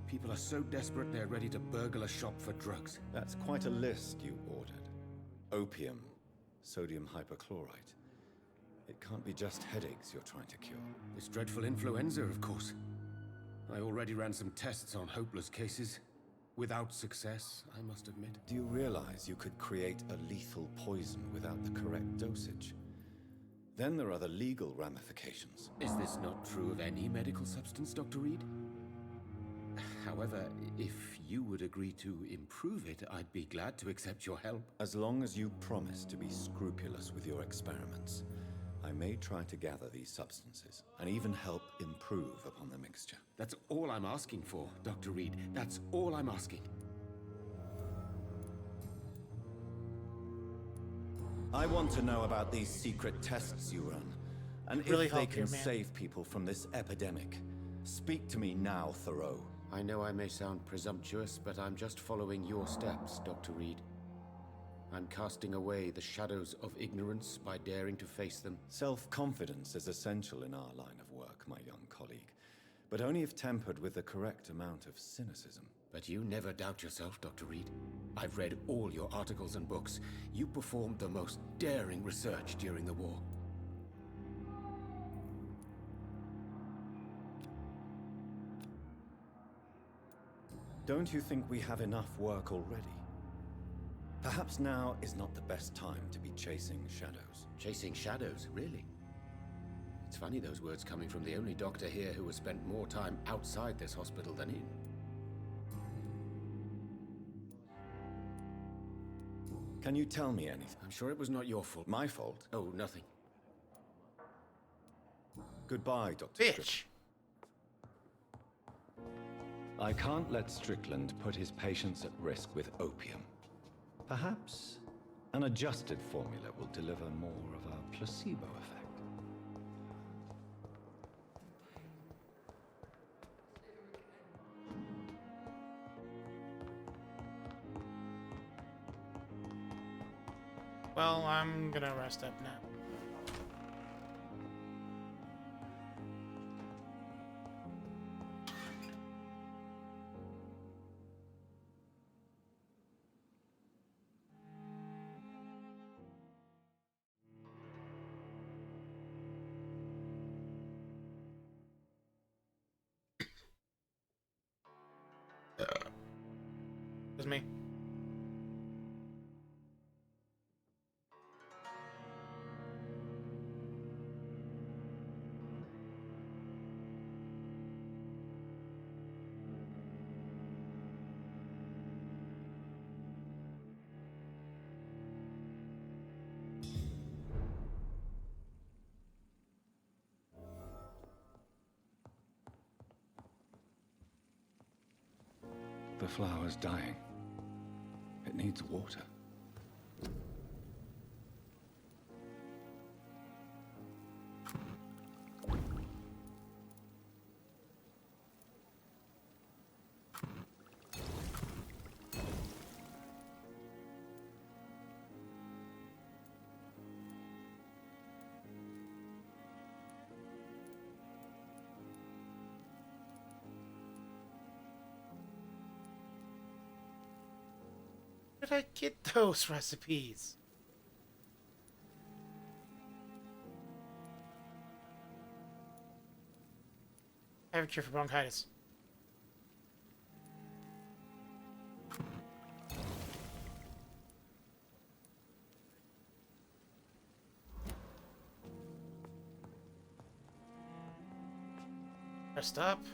People are so desperate they're ready to burgle a shop for drugs. That's quite a list you ordered. Opium, sodium hypochlorite. It can't be just headaches you're trying to cure. This dreadful influenza, of course. I already ran some tests on hopeless cases. Without success, I must admit. Do you realize you could create a lethal poison without the correct dosage? Then there are the legal ramifications. Is this not true of any medical substance, Dr. Reed? However, if you would agree to improve it, I'd be glad to accept your help. As long as you promise to be scrupulous with your experiments, I may try to gather these substances, and even help improve upon the mixture. That's all I'm asking for, Dr. Reed. That's all I'm asking. I want to know about these secret tests you run, and really if they help can here, man. save people from this epidemic. Speak to me now, Thoreau. I know I may sound presumptuous, but I'm just following your steps, Dr. Reed. I'm casting away the shadows of ignorance by daring to face them. Self-confidence is essential in our line of work, my young colleague, but only if tempered with the correct amount of cynicism. But you never doubt yourself, Dr. Reed. I've read all your articles and books. You performed the most daring research during the war. Don't you think we have enough work already? Perhaps now is not the best time to be chasing shadows. Chasing shadows, really? It's funny those words coming from the only doctor here who has spent more time outside this hospital than in. Can you tell me anything? I'm sure it was not your fault. My fault? Oh, nothing. Goodbye, Dr. Bitch! I can't let Strickland put his patients at risk with opium. Perhaps an adjusted formula will deliver more of a placebo effect. Well, I'm gonna rest up now. with me. The flower's dying. It needs water. Where did I get those recipes? I have a cure for bronchitis. Rest up.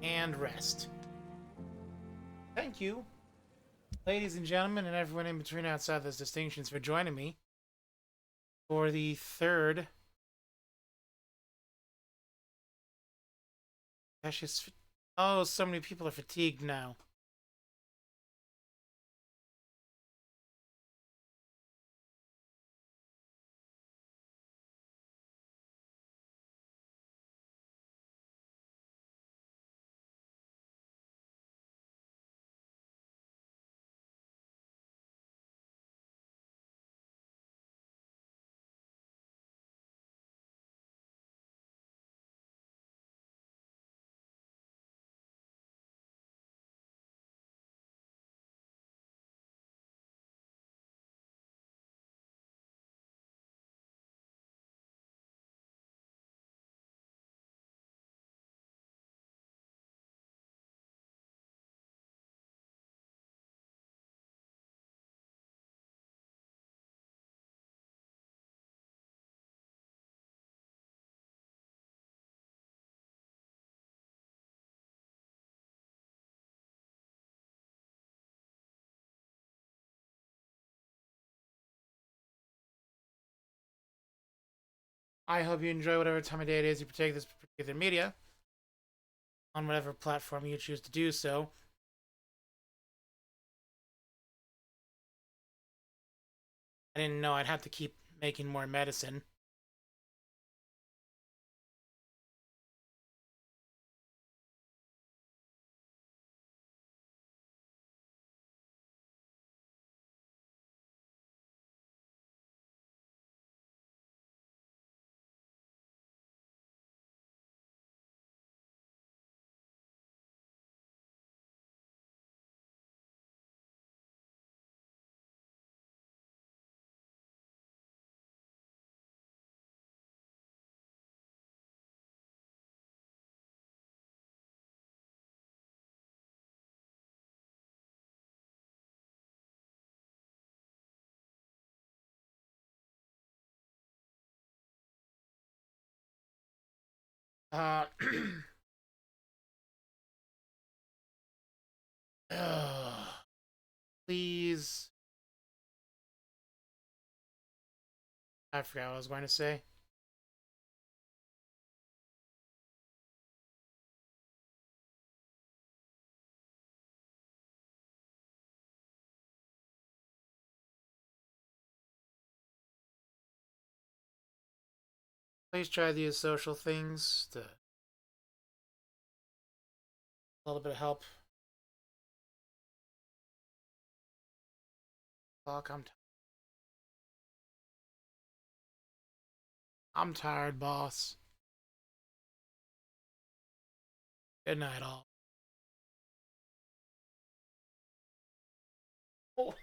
And rest. Thank you, ladies and gentlemen, and everyone in between outside those distinctions, for joining me for the third Cassius. Oh, so many people are fatigued now. I hope you enjoy whatever time of day it is you partake this particular media on whatever platform you choose to do so. I didn't know I'd have to keep making more medicine. Please. I forgot what I was going to say. Please try these social things to a little bit of help. Fuck, I'm tired, boss. Good night, all. Oh.